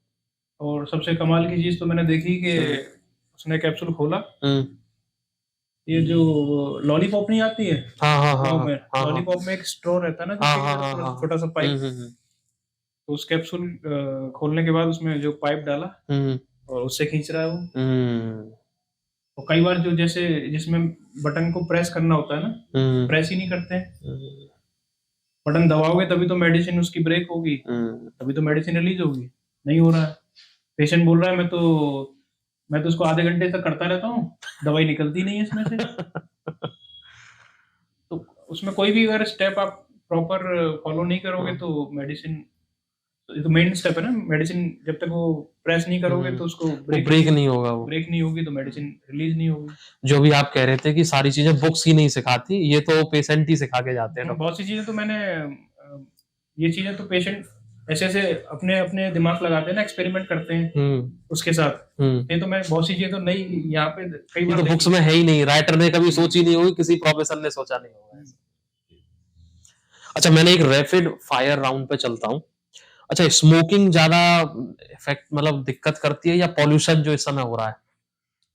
Speaker 2: और सबसे कमाल की चीज तो मैंने देखी कि उसने कैप्सूल खोला, ये जो लॉलीपॉप नहीं आती है
Speaker 1: हाँ हाँ हाँ
Speaker 2: गाँव में,
Speaker 1: हाँ
Speaker 2: लॉलीपॉप में एक स्ट्रॉ रहता है ना,
Speaker 1: हाँ
Speaker 2: जिसके
Speaker 1: हाँ
Speaker 2: अंदर
Speaker 1: हाँ
Speaker 2: छोटा सा पाइप,
Speaker 1: हाँ
Speaker 2: तो उस कैप्सूल खोलने के बाद उसमें जो पाइप डाला और उससे खींच रहा है वो। और कई बार जो जैसे जिसमें बटन को प्रेस करना होता है ना, प्रेस ही नहीं करते हैं। बटन दबाओगे तभी तो मेडिसिन उसकी ब्रेक होगी, तभी तो मेडिसिन रिलीज होगी, नहीं हो रहा है। पेशेंट बोल रहा है मैं तो उसको आधे घंटे तक करता रहता हूँ, दवाई निकलती नहीं है इसमें से। तो उसमें कोई भी अगर स्टेप आप प्रॉपर फॉलो नहीं करोगे तो मेडिसिन, ये तो मेन स्टेप है ना, मेडिसिन जब तक वो प्रेस नहीं करोगे तो उसको
Speaker 1: ब्रेक नहीं होगा, वो
Speaker 2: ब्रेक नहीं होगी तो मेडिसिन रिलीज नहीं होगी।
Speaker 1: जो भी आप कह रहे थे कि सारी चीजें बुक्स ही नहीं सिखाती, ये तो पेशेंट ही सिखा के जाते हैं।
Speaker 2: बहुत सी चीजें तो मैंने ये चीजें तो पेशेंट ऐसे ऐसे अपने अपने दिमाग लगाते हैं ना, एक्सपेरिमेंट करते हैं उसके साथ। ये तो मैं बहुत सी चीजें तो नहीं यहाँ पे कई
Speaker 1: ये
Speaker 2: बार
Speaker 1: तो बुक्स में है ही नहीं, राइटर ने कभी सोची नहीं होगी, किसी प्रोफेसर ने सोचा नहीं होगा। अच्छा, मैंने एक रैपिड फायर राउंड पे चलता हूँ। अच्छा, स्मोकिंग ज्यादा इफेक्ट मतलब दिक्कत करती है या पॉल्यूशन जो इस समय हो रहा है?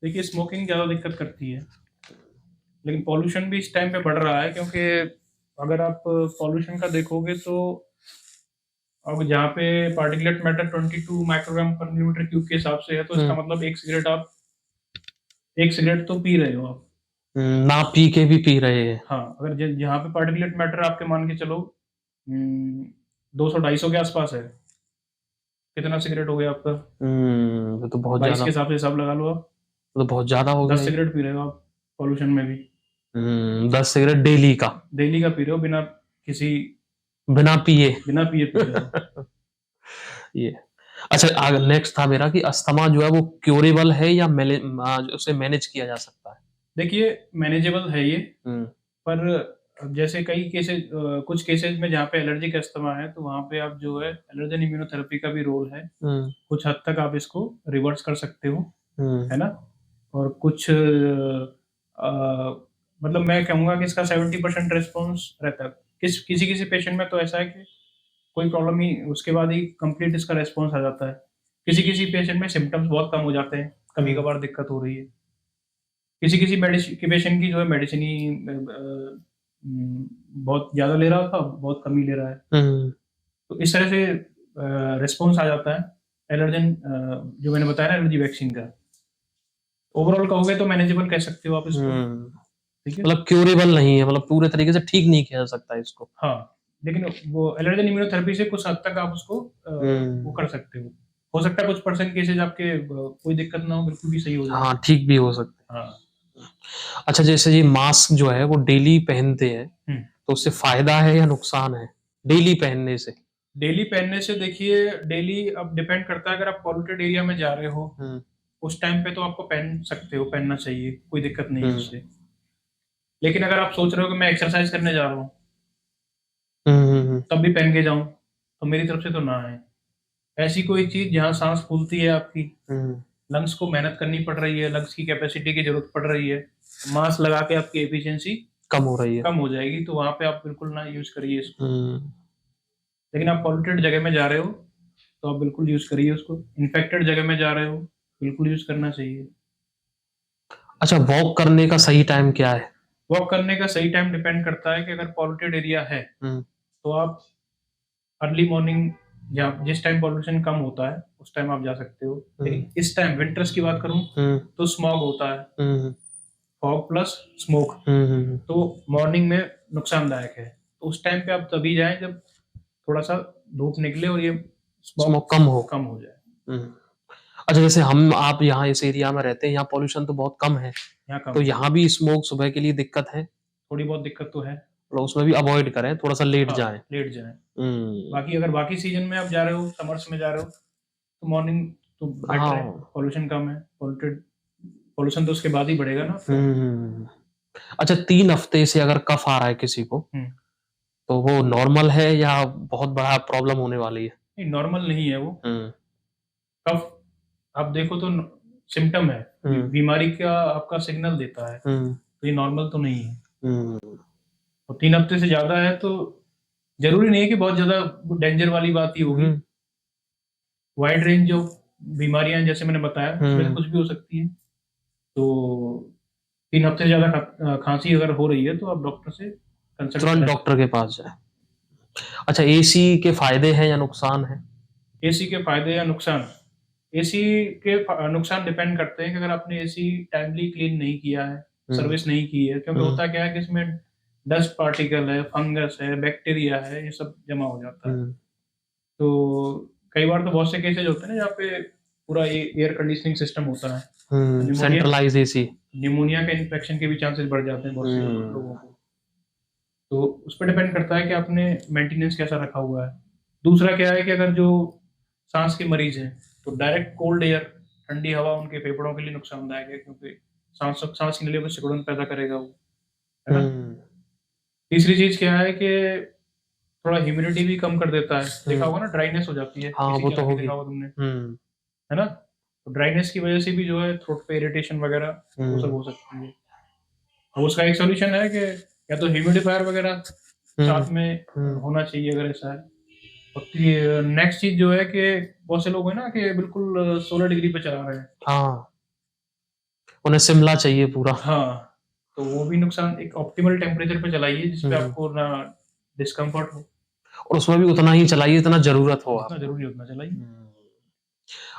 Speaker 2: देखिए स्मोकिंग ज्यादा दिक्कत करती है, लेकिन पॉल्यूशन भी इस टाइम पे बढ़ रहा है, क्योंकि अगर आप पॉल्यूशन का देखोगे तो अब जहाँ पे पार्टिकुलेट मैटर 22 माइक्रोग्राम पर मिलीमीटर क्यूब के हिसाब से है, तो इसका मतलब एक सिगरेट तो पी रहे हो आप।
Speaker 1: ना पी के भी पी रहे हैं।
Speaker 2: हाँ, अगर जहाँ पे पार्टिकुलेट मैटर आपके मान के चलो 200-250 के आसपास है, कितना सिगरेट हो गया आपका?
Speaker 1: ये तो बहुत
Speaker 2: 22
Speaker 1: ज्यादा,
Speaker 2: के हिसाब से हिसाब लगा लो आप,
Speaker 1: तो बहुत ज्यादा हो
Speaker 2: 10
Speaker 1: गया।
Speaker 2: सिगरेट पी रहे हो आप पॉल्यूशन में भी।
Speaker 1: 10 सिगरेट डेली का,
Speaker 2: डेली का पी रहे हो, बिना
Speaker 1: बिना पिए
Speaker 2: पी रहे हो।
Speaker 1: ये अच्छा, नेक्स्ट था मेरा कि अस्थमा जो है वो क्योरेबल है या उसे मैनेज किया जा सकता है?
Speaker 2: देखिए मैनेजेबल है ये, पर जैसे कई केसेज, कुछ केसेज में जहाँ पे एलर्जिक अस्थमा है, तो वहाँ पे आप जो है एलर्जन इम्यूनोथेरेपी का भी रोल है। कुछ हद तक आप इसको रिवर्स कर सकते हो, है ना। और कुछ मतलब मैं कहूँगा कि इसका 70% रिस्पॉन्स रहता है। किसी किसी पेशेंट में तो ऐसा है कि कोई प्रॉब्लम ही उसके बाद ही कंप्लीट इसका रिस्पॉन्स आ जाता है। किसी किसी पेशेंट में सिम्टम्स बहुत कम हो जाते हैं, कभी कभार दिक्कत हो रही है। किसी किसी पेशेंट की जो है मेडिसिन ही बहुत ज्यादा ले रहा था, बहुत कम ही ले रहा है। तो इस तरह से रिस्पॉन्स आ जाता है एलर्जन, जो मैंने बताया ना एलर्जी वैक्सीन का। ओवरऑल कहोगे तो मैनेजेबल कह सकते हो आप इसको, ठीक है।
Speaker 1: मतलब क्योरेबल नहीं है, मतलब पूरे तरीके से ठीक नहीं किया जा सकता है इसको।
Speaker 2: हाँ, लेकिन वो एलर्जन इम्यूनोथेरेपी से कुछ हद तक आप उसको वो कर सकते हो सकता है कुछ % केसेज आपके कोई दिक्कत ना हो, बिल्कुल भी सही हो जाए।
Speaker 1: हाँ, ठीक भी हो सकते हैं।
Speaker 2: हाँ।
Speaker 1: अच्छा, जैसे ये मास्क जो है वो डेली पहनते हैं, तो उससे फ़ायदा है या नुकसान है? डेली पहनने से?
Speaker 2: डेली पहनने से देखिए, डेली अब डिपेंड करता है, अगर आप पॉल्यूटेड एरिया में जा रहे हो
Speaker 1: हुँ,
Speaker 2: उस टाइम पे तो आपको पहन सकते हो, पहनना चाहिए, कोई दिक्कत नहीं है
Speaker 1: हुँ,
Speaker 2: उससे। लेकिन अगर आप सोच रहे हो कि मैं एक्सरसाइज करने जा रहा हूँ
Speaker 1: हुँ, हुँ, हुँ,
Speaker 2: तब भी पहन के जाऊं, तो मेरी तरफ से तो ना है। ऐसी कोई चीज जहाँ सांस फूलती है आपकी,
Speaker 1: हुँ,
Speaker 2: लंग्स को मेहनत करनी पड़ रही है, लंग्स की कैपेसिटी की जरूरत पड़ रही है, मास्क लगा के आपकी एफिशिएंसी
Speaker 1: कम हो रही है।
Speaker 2: कम हो जाएगी, तो वहां पे आप बिल्कुल ना यूज करिए इसको।
Speaker 1: हुँ,
Speaker 2: लेकिन आप पॉल्यूटेड जगह में जा रहे हो तो आप बिल्कुल यूज करिए उसको। इन्फेक्टेड जगह में जा रहे हो, बिल्कुल यूज करना चाहिए।
Speaker 1: अच्छा, वॉक करने का सही टाइम क्या है?
Speaker 2: वॉक करने का सही टाइम डिपेंड करता है कि अगर पॉल्यूटेड एरिया है
Speaker 1: हुँ,
Speaker 2: तो आप अर्ली मॉर्निंग, या जिस टाइम पॉल्यूशन कम होता है उस टाइम आप जा सकते हो।
Speaker 1: हुँ,
Speaker 2: लेकिन इस टाइम विंटर्स की बात करूं
Speaker 1: हुँ,
Speaker 2: तो स्मॉग होता है,
Speaker 1: हुँ,
Speaker 2: फॉग प्लस स्मोक,
Speaker 1: हुँ, हुँ,
Speaker 2: तो मॉर्निंग में नुकसानदायक है। तो उस टाइम पे आप तभी जाएं जब थोड़ा सा धूप निकले और ये स्मॉग
Speaker 1: स्मोक कम हो।
Speaker 2: कम हो जाए।
Speaker 1: हुँ। अच्छा, जैसे हम आप यहाँ इस एरिया में रहते हैं, यहाँ पॉल्यूशन तो बहुत कम है,
Speaker 2: यहाँ
Speaker 1: तो
Speaker 2: कम है,
Speaker 1: यहाँ भी स्मोक सुबह के लिए दिक्कत है?
Speaker 2: थोड़ी बहुत दिक्कत तो है।
Speaker 1: थोड़ा उसमें भी अवॉइड करें, थोड़ा-सा लेट
Speaker 2: हाँ,
Speaker 1: जाएँ।
Speaker 2: लेट जाएं।
Speaker 1: हुँ,
Speaker 2: बाकी अगर बाकी सीजन में आप जा रहे हो, समर्स में जा रहे हो, तो मॉर्निंग तो बेटर है,
Speaker 1: हाँ।
Speaker 2: पॉल्यूशन कम है। पॉल्यूशन तो उसके बाद ही बढ़ेगा ना
Speaker 1: हुँ,
Speaker 2: आपका।
Speaker 1: हुँ, हुँ। अच्छा, 3 हफ्ते से अगर कफ आ रहा है किसी को,
Speaker 2: हम्म,
Speaker 1: तो वो नॉर्मल है या बहुत बड़ा प्रॉब्लम होने वाली है?
Speaker 2: नहीं नॉर्मल नहीं है वो।
Speaker 1: हुँ,
Speaker 2: कफ आप देखो तो सिम्टम है,
Speaker 1: हुँ,
Speaker 2: बीमारी का आपका सिग्नल देता है,
Speaker 1: हुँ,
Speaker 2: तो ये नॉर्मल तो नहीं है।
Speaker 1: हुँ,
Speaker 2: और 3 हफ्ते से ज्यादा है तो जरूरी नहीं है कि बहुत ज्यादा डेंजर वाली बात ही होगी।
Speaker 1: हुँ,
Speaker 2: वाइड रेंज जो बीमारियां हैं, जैसे मैंने बताया, उसमें से
Speaker 1: हुँ।
Speaker 2: कुछ भी हो सकती है। तो 3 हफ्ते से ज्यादा खांसी अगर हो रही है तो आप डॉक्टर से कंसल्ट
Speaker 1: तुरंत
Speaker 2: करें।
Speaker 1: डॉक्टर के पास जाएँ। अच्छा, एसी के फ़ायदे हैं या नुकसान हैं?
Speaker 2: एसी के फायदे या नुकसान, एसी के नुकसान डिपेंड करते हैं कि अगर आपने एसी टाइमली क्लीन नहीं किया है,
Speaker 1: हुँ,
Speaker 2: सर्विस नहीं की है, क्योंकि
Speaker 1: हुँ,
Speaker 2: होता क्या है कि इसमें डस्ट पार्टिकल है, फंगस है, बैक्टीरिया है, ये सब जमा हो जाता है।
Speaker 1: हुँ,
Speaker 2: तो कई बार तो बहुत से केसेज होते हैं ना जहाँ पे पूरा एयर कंडीशनिंग सिस्टम होता है, तो
Speaker 1: हुँ,
Speaker 2: निमोनिया
Speaker 1: सेंट्रलाइज़ एसी।
Speaker 2: निमोनिया के इन्फेक्शन के भी चांसेस बढ़ जाते हैं बहुत से लोगों
Speaker 1: हुँ,
Speaker 2: को। तो उस पर डिपेंड करता है कि आपने मेंटेनेंस कैसा रखा हुआ है। दूसरा क्या है कि अगर जो सांस के मरीज हैं तो डायरेक्ट कोल्ड एयर, ठंडी हवा उनके फेफड़ों के लिए नुकसानदायक है, क्योंकि सांस की नली में सिकुड़न पैदा करेगा वो, है ना।
Speaker 1: हुँ,
Speaker 2: तीसरी चीज क्या है कि थोड़ा ह्यूमिडिटी भी कम कर देता है, देखा
Speaker 1: हुँ।
Speaker 2: होगा ना, ड्राइनेस हो जाती है
Speaker 1: हाँ,
Speaker 2: एसी
Speaker 1: वो तो
Speaker 2: चला के,
Speaker 1: होगी।
Speaker 2: देखा होगा तुमने,
Speaker 1: हुँ,
Speaker 2: है ना। तो ड्राइनेस की वजह से भी जो है थ्रोट पे इरिटेशन वगैरह वो सब
Speaker 1: हुँ,
Speaker 2: हो सकती है। और उसका एक सोल्यूशन है कि या तो ह्यूमिडिफायर वगैरह
Speaker 1: हुँ,
Speaker 2: साथ में
Speaker 1: हुँ।
Speaker 2: होना चाहिए अगर ऐसा है। और नेक्स्ट चीज जो है कि बहुत से लोग हैं ना कि बिल्कुल 16 डिग्री पे चला रहे हैं।
Speaker 1: हाँ, उन्हें शिमला चाहिए पूरा।
Speaker 2: हाँ, तो वो भी नुकसान, एक ऑप्टिमल टेम्परेचर पे चलाइए जिसपे
Speaker 1: हुँ,
Speaker 2: आपको ना डिस्कम्फर्ट हो,
Speaker 1: और उसमें भी उतना ही चलाइए जितना ज़रूरत हो
Speaker 2: जितना
Speaker 1: आपको।
Speaker 2: जरूरी उतना चलाइए।
Speaker 1: हुँ।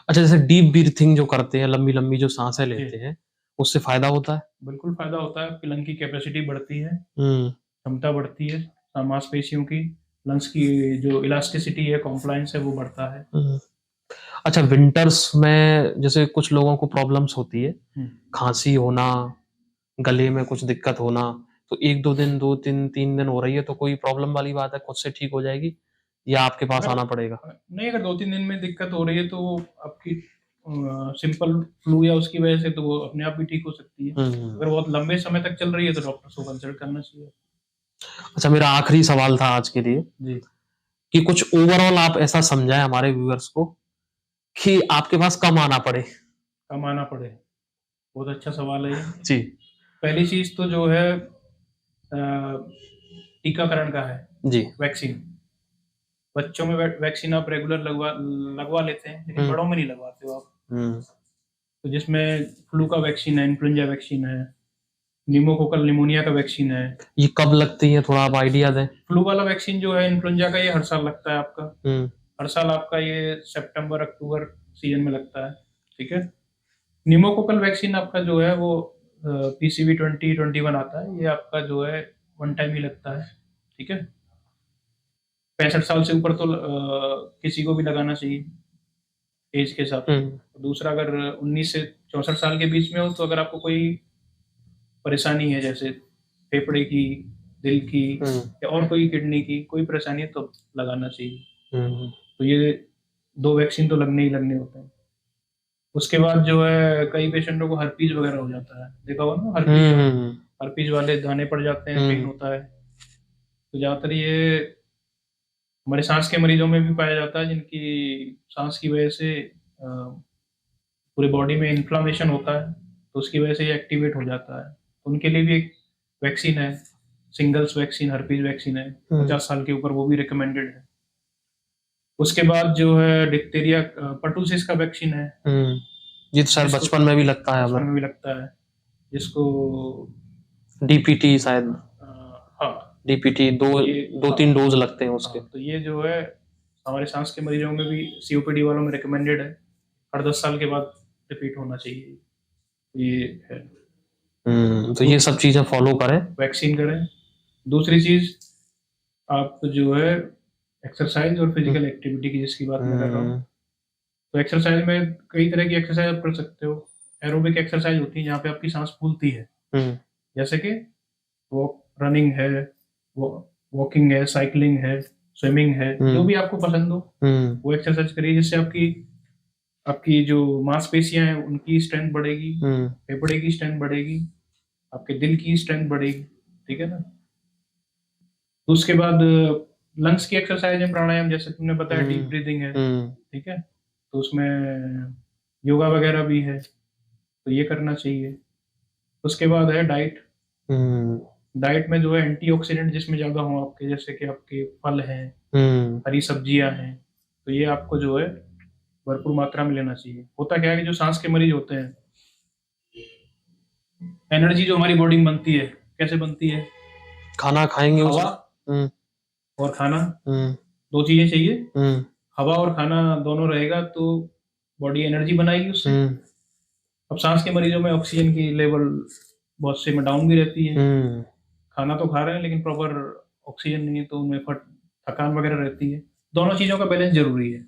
Speaker 1: अच्छा, जैसे डीप ब्रीथिंग जो करते हैं, लंबी-लंबी जो साँसें
Speaker 2: जी,
Speaker 1: लेते हैं, उससे फ़ायदा होता है?
Speaker 2: बिल्कुल फायदा होता है, आपकी लंग की कैपेसिटी बढ़ती है,
Speaker 1: हुँ,
Speaker 2: क्षमता बढ़ती है, मांसपेशियों की, लंग्स की जो इलास्टिसिटी है, कॉम्प्लायंस है, वो बढ़ता है।
Speaker 1: हुँ। अच्छा, विंटर्स में जैसे कुछ लोगों को प्रॉब्लम्स होती है,
Speaker 2: हम्म,
Speaker 1: खाँसी होना, गले में कुछ दिक्कत होना, तो 1-2 दिन, 2-3 3 दिन हो रही है तो कोई प्रॉब्लम वाली बात है, खुद से ठीक हो जाएगी या आपके पास
Speaker 2: अगर
Speaker 1: आना पड़ेगा?
Speaker 2: नहीं, अगर 2-3 दिन में दिक्कत हो रही है तो वो आपकी सिंपल फ्लू या उसकी वजह से तो वो अपने आप भी ठीक हो सकती है।
Speaker 1: हुँ,
Speaker 2: अगर
Speaker 1: हुँ।
Speaker 2: बहुत लंबे समय तक चल रही है तो डॉक्टर को कंसल्ट करना चाहिए।
Speaker 1: अच्छा, मेरा आखिरी सवाल था आज के लिए
Speaker 2: जी,
Speaker 1: कि कुछ ओवरऑल आप ऐसा समझाएँ हमारे व्यूअर्स को कि आपके पास कम आना पड़े?
Speaker 2: कम आना पड़े, बहुत अच्छा सवाल है ये।
Speaker 1: जी।
Speaker 2: पहली चीज तो जो है टीकाकरण का है,
Speaker 1: जी।
Speaker 2: वैक्सीन। बच्चों में वैक्सीन आप रेगुलर लगवा लगवा लेते हैं, लेकिन
Speaker 1: हुँ,
Speaker 2: बड़ों में नहीं लगवाते हो आप।
Speaker 1: हुँ,
Speaker 2: तो जिसमें फ्लू का वैक्सीन है, इन्फ्लुएंजा वैक्सीन है, निमोकोकल निमोनिया का वैक्सीन है।
Speaker 1: ये कब लगती है थोड़ा आप आइडिया दें?
Speaker 2: फ्लू वाला वैक्सीन जो है इन्फ्लुएंजा का, ये हर साल लगता है आपका।
Speaker 1: हुँ,
Speaker 2: हर साल आपका ये सितंबर अक्टूबर सीजन में लगता है, ठीक है। निमोकोकल वैक्सीन आपका जो है वो पीसीवी 2021 आता है, ये आपका जो है वन टाइम ही लगता है, ठीक है। 65 साल से ऊपर तो किसी को भी लगाना चाहिए एज के हिसाब से।
Speaker 1: हुँ,
Speaker 2: दूसरा, अगर 19 से 64 साल के बीच में हो तो अगर आपको कोई परेशानी है, जैसे फेफड़े की, दिल की या और कोई किडनी की कोई परेशानी है तो लगाना चाहिए। तो ये 2 वैक्सीन तो लगने ही लगने होते हैं। उसके बाद जो है कई पेशेंटों को हर्पीज वगैरह हो जाता है, देखा होगा ना हर्पीज, हर्पीज वाले दाने पड़ जाते हैं, पेन होता है। तो ज़्यादातर ये हमारे सांस के मरीजों में भी पाया जाता है, जिनकी सांस की वजह से पूरे बॉडी में इन्फ्लामेशन होता है, तो उसकी वजह से ये एक्टिवेट हो जाता है। तो उनके लिए भी एक वैक्सीन है, सिंगल्स वैक्सीन, हर्पीज वैक्सीन है, 50 साल के ऊपर, वो भी रिकमेंडेड है। उसके बाद जो है डिप्थीरिया, पर्टुसिस का वैक्सीन है,
Speaker 1: ये तो शायद बचपन में भी लगता है,
Speaker 2: बचपन में भी लगता है, जिसको
Speaker 1: डीपीटी शायद,
Speaker 2: हाँ
Speaker 1: डीपीटी दो 3 डोज लगते हैं उसके।
Speaker 2: तो ये जो है हमारे सांस के मरीजों में भी, सीओपीडी वालों में रिकमेंडेड है, हर 10 साल के बाद रिपीट होना चाहिए, ये है।
Speaker 1: तो ये सब चीजें फॉलो करें,
Speaker 2: वैक्सीन करें। दूसरी चीज, आप जो है एक्सरसाइज और फिजिकल एक्टिविटी की जिसकी बात मैं कर रहा हूँ, तो एक्सरसाइज में कई तरह की एक्सरसाइज आप कर सकते हो। एरोबिक एक्सरसाइज होती है जहाँ पे आपकी सांस फूलती है, जैसे कि रनिंग है, वॉकिंग है, साइकिलिंग है, स्विमिंग है, जो भी आपको पसंद हो वो एक्सरसाइज करिए, जिससे आपकी जो मांसपेशियां हैं उनकी स्ट्रेंथ बढ़ेगी, फेफड़े की स्ट्रेंथ बढ़ेगी, आपके दिल की स्ट्रेंथ बढ़ेगी, ठीक है ना। तो उसके बाद लंग्स की एक्सरसाइज है, प्राणायाम, जैसे तुमने बताया डीप ब्रीदिंग है, ठीक है, तो उसमें योगा वगैरह भी है, तो ये करना चाहिए। उसके बाद है डाइट। डाइट में जो है एंटीऑक्सीडेंट जिसमें ज्यादा हो आपके, जैसे कि आपके फल हैं, हरी सब्जियां हैं, तो ये आपको जो है भरपूर मात्रा में लेना चाहिए। होता क्या है कि जो सांस के मरीज होते हैं, एनर्जी जो हमारी बॉडी में बनती है, कैसे बनती है?
Speaker 1: खाना खाएंगे,
Speaker 2: हवा और खाना, 2 चीजें चाहिए। हवा और खाना दोनों रहेगा तो बॉडी एनर्जी बनाएगी उससे। अब सांस के मरीजों में ऑक्सीजन की लेवल बहुत से में डाउन भी रहती है, खाना तो खा रहे हैं लेकिन प्रॉपर ऑक्सीजन नहीं है, तो उनमें थकान वगैरह रहती है। दोनों चीजों का बैलेंस जरूरी है,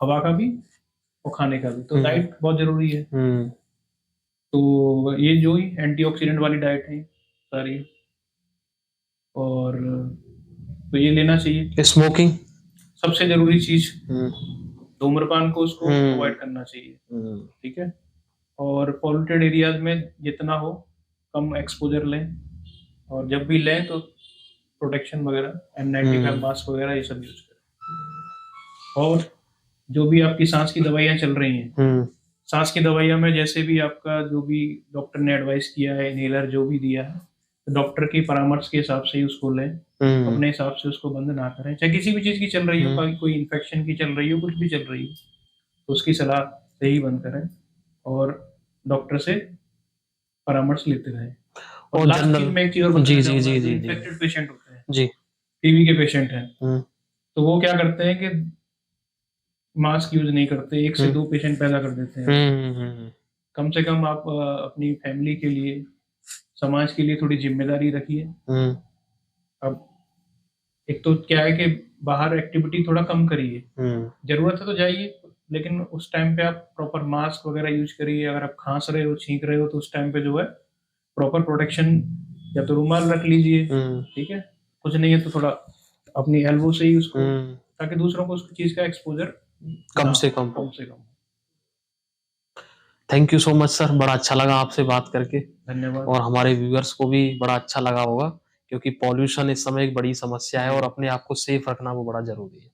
Speaker 2: हवा का भी और खाने का भी, तो डाइट बहुत जरूरी है। तो ये जो ही एंटीऑक्सीडेंट वाली डाइट है सारी, और तो ये लेना चाहिए।
Speaker 1: स्मोकिंग
Speaker 2: सबसे जरूरी चीज, धूम्रपान को उसको अवॉइड करना चाहिए, ठीक है। और पॉल्यूटेड एरियाज में जितना हो कम एक्सपोजर लें, और जब भी लें तो प्रोटेक्शन वगैरह, N95 मास्क वगैरह ये सब यूज करें। और जो भी आपकी सांस की दवाइयाँ चल रही हैं, सांस की दवाइयाँ में जैसे भी आपका जो भी डॉक्टर ने एडवाइस किया है, इनहेलर जो भी दिया है, तो डॉक्टर की परामर्श के हिसाब से ही उसको लें, अपने हिसाब से उसको बंद ना करें। चाहे किसी भी चीज़ की चल रही हो, कोई इन्फेक्शन की चल रही हो, कुछ भी चल रही हो, तो उसकी सलाह से ही बंद करें और डॉक्टर से परामर्श लेते रहें। और लास्ट चीज में एक चीज और बताना चाहूंगा, जो इन्फेक्टेड पेशेंट होते हैं, जी, टीबी के पेशेंट हैं, तो वो क्या करते हैं कि मास्क यूज नहीं करते, 1 से 2 पेशेंट पैदा कर देते हैं। कम से कम आप अपनी फैमिली के लिए, समाज के लिए थोड़ी जिम्मेदारी रखिए। अब एक तो क्या है कि बाहर एक्टिविटी थोड़ा कम करिए, जरूरत है तो जाइए, लेकिन उस टाइम पे आप प्रॉपर मास्क वगैरह यूज करिए। अगर आप खांस रहे हो, छींक रहे हो, तो उस टाइम पे जो है प्रॉपर प्रोटेक्शन, या तो रुमाल रख लीजिए, ठीक है, कुछ नहीं है तो थोड़ा अपनी एल्बो से ही उसको, ताकि दूसरों को उस चीज का एक्सपोजर कम से कम।
Speaker 1: Thank you so much sir, बड़ा अच्छा लगा आपसे बात करके,
Speaker 2: धन्यवाद।
Speaker 1: और हमारे व्यूअर्स को भी बड़ा अच्छा लगा होगा, क्योंकि पॉल्यूशन इस समय एक बड़ी समस्या है और अपने आप को सेफ रखना वो बड़ा जरूरी है।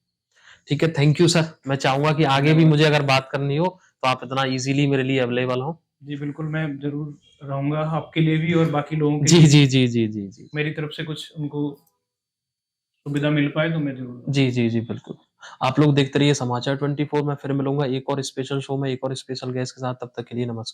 Speaker 1: ठीक है, थैंक यू सर। मैं चाहूंगा कि आगे भी मुझे अगर बात करनी हो तो आप इतना इजीली मेरे लिए अवेलेबल हो।
Speaker 2: जी बिल्कुल, मैं जरूर रहूंगा आपके लिए भी और बाकी लोगों के
Speaker 1: जी
Speaker 2: लिए।
Speaker 1: जी जी जी जी जी
Speaker 2: मेरी तरफ से कुछ उनको सुविधा मिल पाए तो मैं जरूर।
Speaker 1: जी जी जी बिल्कुल। आप लोग देखते रहिए समाचार 24। मैं फिर मिलूंगा एक और स्पेशल शो में, एक और स्पेशल गेस्ट के साथ। तब तक के लिए नमस्कार।